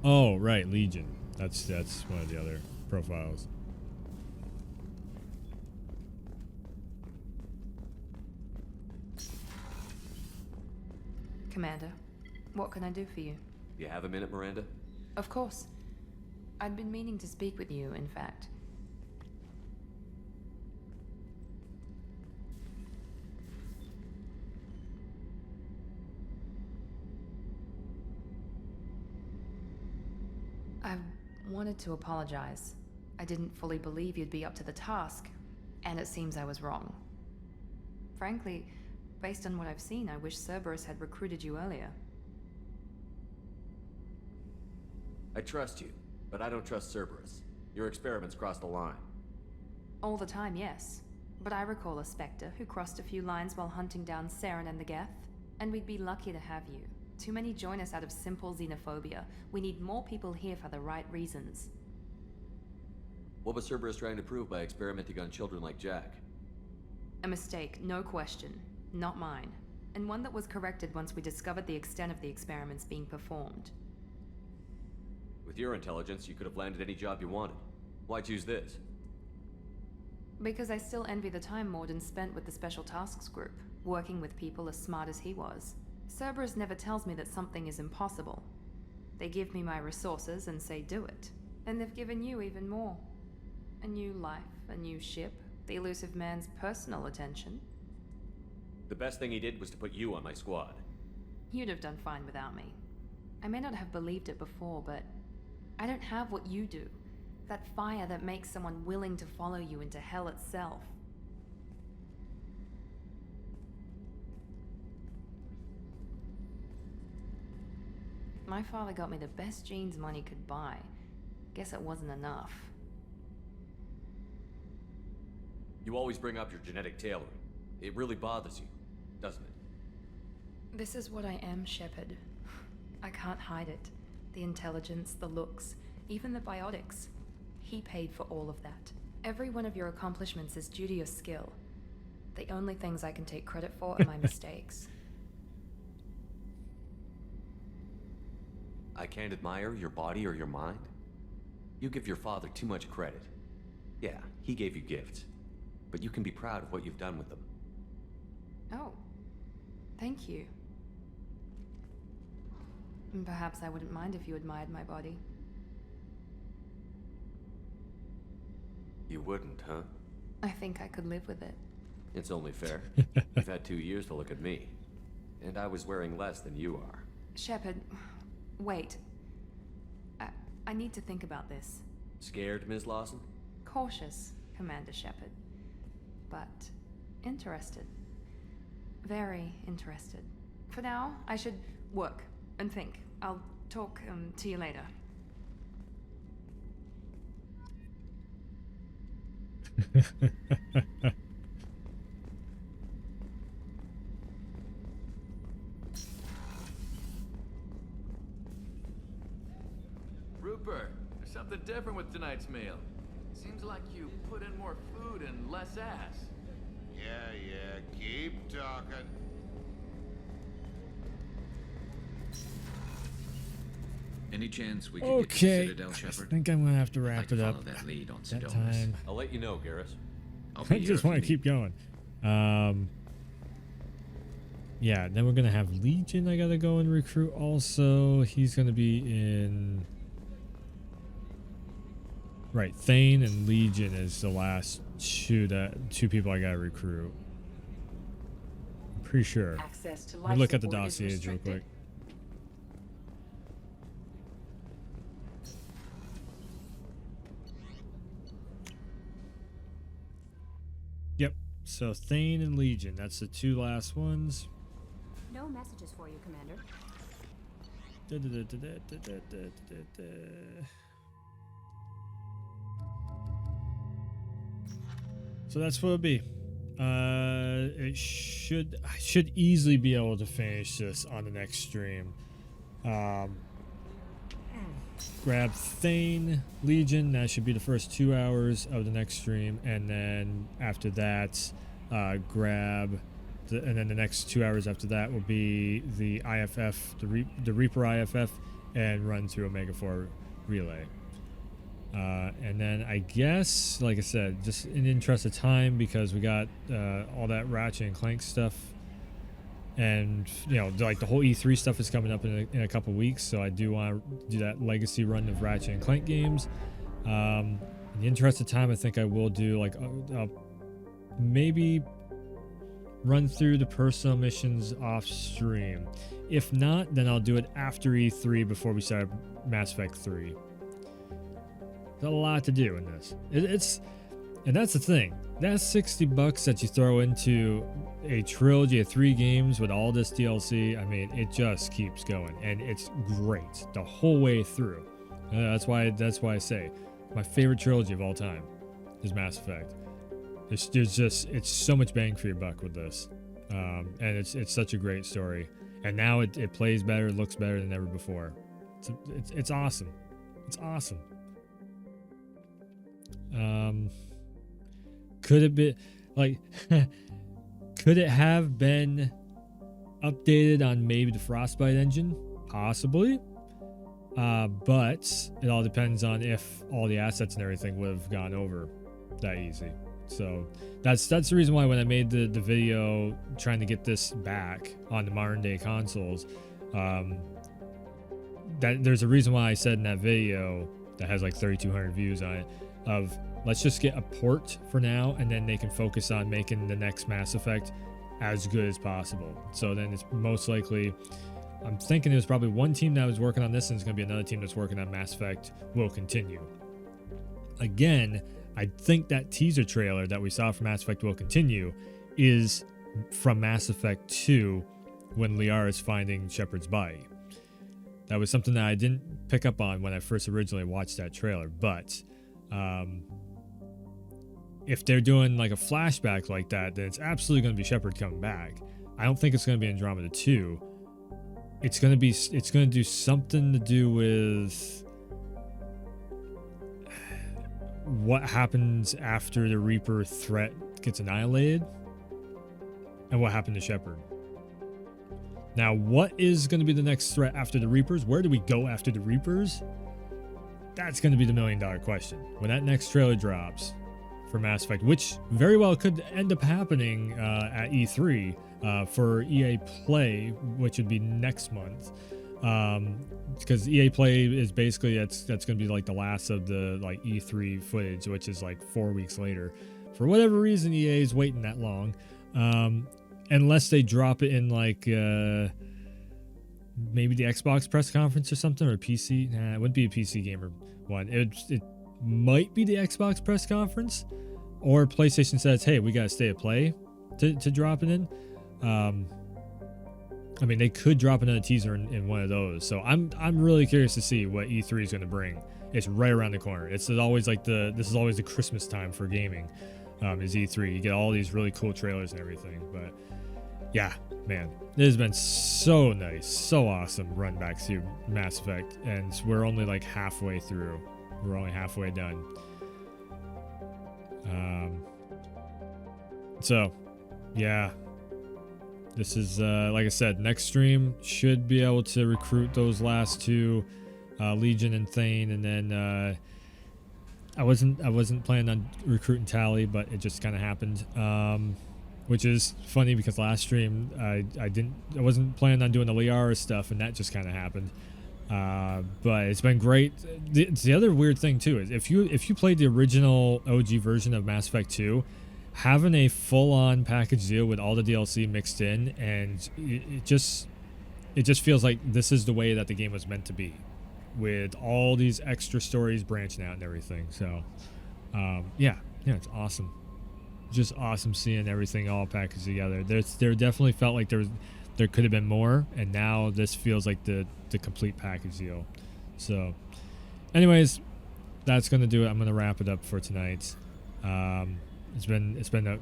Oh, right, Legion. That's one of the other profiles. Commander, what can I do for you? You have a minute, Miranda? Of course. I'd been meaning to speak with you, in fact. I wanted to apologize. I didn't fully believe you'd be up to the task, and it seems I was wrong. Frankly, based on what I've seen, I wish Cerberus had recruited you earlier. I trust you, but I don't trust Cerberus. Your experiments crossed the line. All the time, yes. But I recall a Spectre who crossed a few lines while hunting down Saren and the Geth, and we'd be lucky to have you. Too many join us out of simple xenophobia. We need more people here for the right reasons. What was Cerberus trying to prove by experimenting on children like Jack? A mistake, no question. Not mine. And one that was corrected once we discovered the extent of the experiments being performed. With your intelligence, you could have landed any job you wanted. Why choose this? Because I still envy the time Morden spent with the Special Tasks Group, working with people as smart as he was. Cerberus never tells me that something is impossible. They give me my resources and say do it. And they've given you even more. A new life, a new ship, the elusive man's personal attention. The best thing he did was to put you on my squad. You'd have done fine without me. I may not have believed it before, but I don't have what you do. That fire that makes someone willing to follow you into hell itself. My father got me the best jeans money could buy. Guess it wasn't enough. You always bring up your genetic tailoring. It really bothers you, doesn't it? This is what I am, Shepard. I can't hide it. The intelligence, the looks, even the biotics. He paid for all of that. Every one of your accomplishments is due to your skill. The only things I can take credit for are my mistakes. I can't admire your body or your mind? You give your father too much credit. Yeah, he gave you gifts. But you can be proud of what you've done with them. Oh. Thank you. And perhaps I wouldn't mind if you admired my body. You wouldn't, huh? I think I could live with it. It's only fair. You've had 2 years to look at me. And I was wearing less than you are. Shepard, wait. I need to think about this. Scared, Ms. Lawson? Cautious, Commander Shepard. But interested. Very interested. For now, I should work and think. I'll talk to you later. Rupert, there's something different with tonight's meal. Seems like you put in more food and less ass. Yeah, Yeah, keep talking. Any chance we could Okay, get to Citadel, I Shepard? think I'm gonna have to I'd wrap like to it up. follow that lead on That Sedonis. time. I'll let you know, Garrus. I'll I be here just if you want to need keep going. Yeah, then we're gonna have Legion. I gotta go and recruit. Also, he's gonna be in. Right, Thane and Legion is the last two people I gotta recruit. I'm pretty sure. Access to Let me look at the life support is dossiers real quick. Yep. So Thane and Legion. That's the two last ones. No messages for you, Commander. So that's what it'll be. I should easily be able to finish this on the next stream. Grab Thane, Legion. That should be the first 2 hours of the next stream, and then after that, and then the next 2 hours after that will be the IFF, the Reaper IFF, and run through Omega 4 relay. And then I guess, like I said, just in the interest of time, because we got all that Ratchet and Clank stuff, and like the whole E3 stuff is coming up in a couple weeks, so I do want to do that legacy run of Ratchet and Clank games. In the interest of time, I think I will do like maybe run through the personal missions off stream. If not, then I'll do it after E3 before we start Mass Effect 3. There's a lot to do in this. And that's the thing. That's $60 that you throw into a trilogy of 3 games with all this DLC. I mean, it just keeps going, and it's great the whole way through. That's why I say my favorite trilogy of all time is Mass Effect. It's so much bang for your buck with this, and it's such a great story. And now it plays better, looks better than ever before. It's awesome. It's awesome. Could it be like could it have been updated on maybe the Frostbite engine? Possibly. But it all depends on if all the assets and everything would have gone over that easy. So that's the reason why when I made the video trying to get this back on the modern day consoles, that there's a reason why I said in that video that has like 3,200 views on it of let's just get a port for now, and then they can focus on making the next Mass Effect as good as possible. So then it's most likely, I'm thinking there's probably one team that was working on this, and it's going to be another team that's working on Mass Effect will continue. Again, I think that teaser trailer that we saw for Mass Effect will continue is from Mass Effect 2 when Liara is finding Shepard's body. That was something that I didn't pick up on when I first originally watched that trailer, but if they're doing like a flashback like that, then it's absolutely going to be Shepard coming back. I don't think it's going to be Andromeda 2. It's going to do something to do with what happens after the Reaper threat gets annihilated and what happened to Shepard. Now, what is going to be the next threat after the Reapers? Where do we go after the Reapers? That's going to be the $1 million question when that next trailer drops for Mass Effect, which very well could end up happening at E3 for EA Play, which would be next month. Because EA Play is basically that's going to be like the last of the like E3 footage, which is like 4 weeks later. For whatever reason, EA is waiting that long, unless they drop it in like maybe the Xbox press conference or something, or PC. Nah, it wouldn't be a PC gamer one. It might be the Xbox press conference, or PlayStation says, "Hey, we got a state of play to drop it in." I mean, they could drop another teaser in one of those. So I'm really curious to see what E3 is going to bring. It's right around the corner. It's always like this is always the Christmas time for gaming. Is E3. You get all these really cool trailers and everything. But yeah, man, it has been so nice, so awesome run back through Mass Effect, and we're only like halfway through. We're only halfway done. So yeah. This is, like I said, next stream should be able to recruit those last two, Legion and Thane, and then I wasn't planning on recruiting Tali, but it just kind of happened. Which is funny because last stream I wasn't planning on doing the Liara stuff, and that just kind of happened. But it's been great. The other weird thing too is if you played the original OG version of Mass Effect 2, having a full-on package deal with all the DLC mixed in, and it just feels like this is the way that the game was meant to be, with all these extra stories branching out and everything. So yeah, it's awesome. Just awesome seeing everything all packaged together. There definitely felt like there could have been more, and now this feels like the complete package deal. So anyways, that's gonna do it. I'm gonna wrap it up for tonight. It's been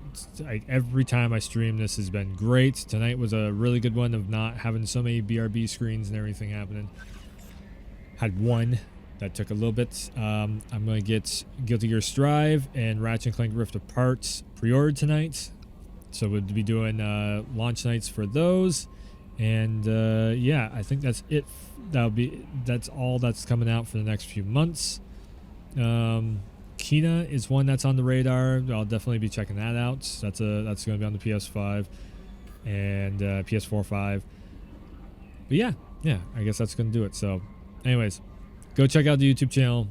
every time I stream this has been great. Tonight was a really good one of not having so many BRB screens and everything happening. Had one that took a little bit. I'm going to get Guilty Gear Strive and Ratchet & Clank Rift Apart pre-ordered tonight. So we'll be doing launch nights for those. And yeah, I think that's it. That's all that's coming out for the next few months. Kina is one that's on the radar. I'll definitely be checking that out. That's going to be on the PS5 and PS4 5. But yeah, I guess that's going to do it. So anyways, go check out the YouTube channel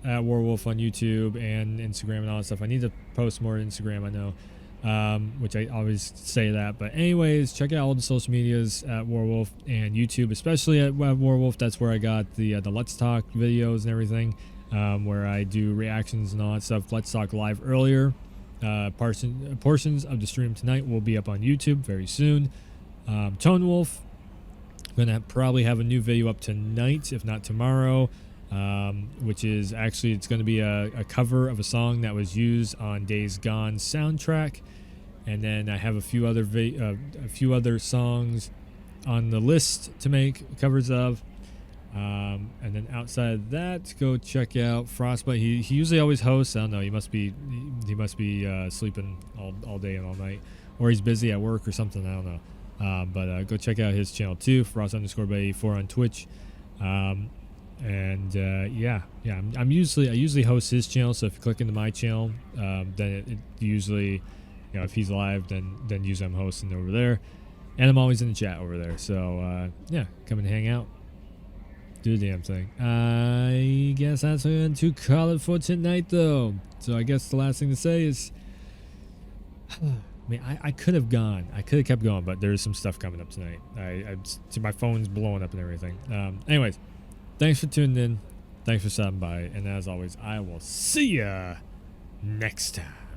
at Warwolf on YouTube and Instagram and all that stuff. I need to post more Instagram, I know, which I always say that. But anyways, check out all the social medias at Warwolf and YouTube, especially at Warwolf. That's where I got the Let's Talk videos and everything, where I do reactions and all that stuff. Let's Talk live earlier. Portions of the stream tonight will be up on YouTube very soon. Tone Wolf, gonna probably have a new video up tonight, if not tomorrow. Which is actually, it's going to be a cover of a song that was used on Days Gone soundtrack, and then I have a few other songs on the list to make covers of, and then outside of that, go check out Frostbite. He usually always hosts. I don't know, he must be sleeping all day and all night, or he's busy at work or something, I don't know. But go check out his channel too, Frost_by84 on Twitch. And yeah, I usually host his channel, so if you click into my channel, then it usually, if he's live, then usually I'm hosting over there, and I'm always in the chat over there. So yeah, come and hang out, do the damn thing. I guess that's going to call it for tonight, though. So I guess the last thing to say is, I mean, I could have kept going, but there's some stuff coming up tonight. My phone's blowing up and everything. Anyways. Thanks for tuning in. Thanks for stopping by. And as always, I will see ya next time.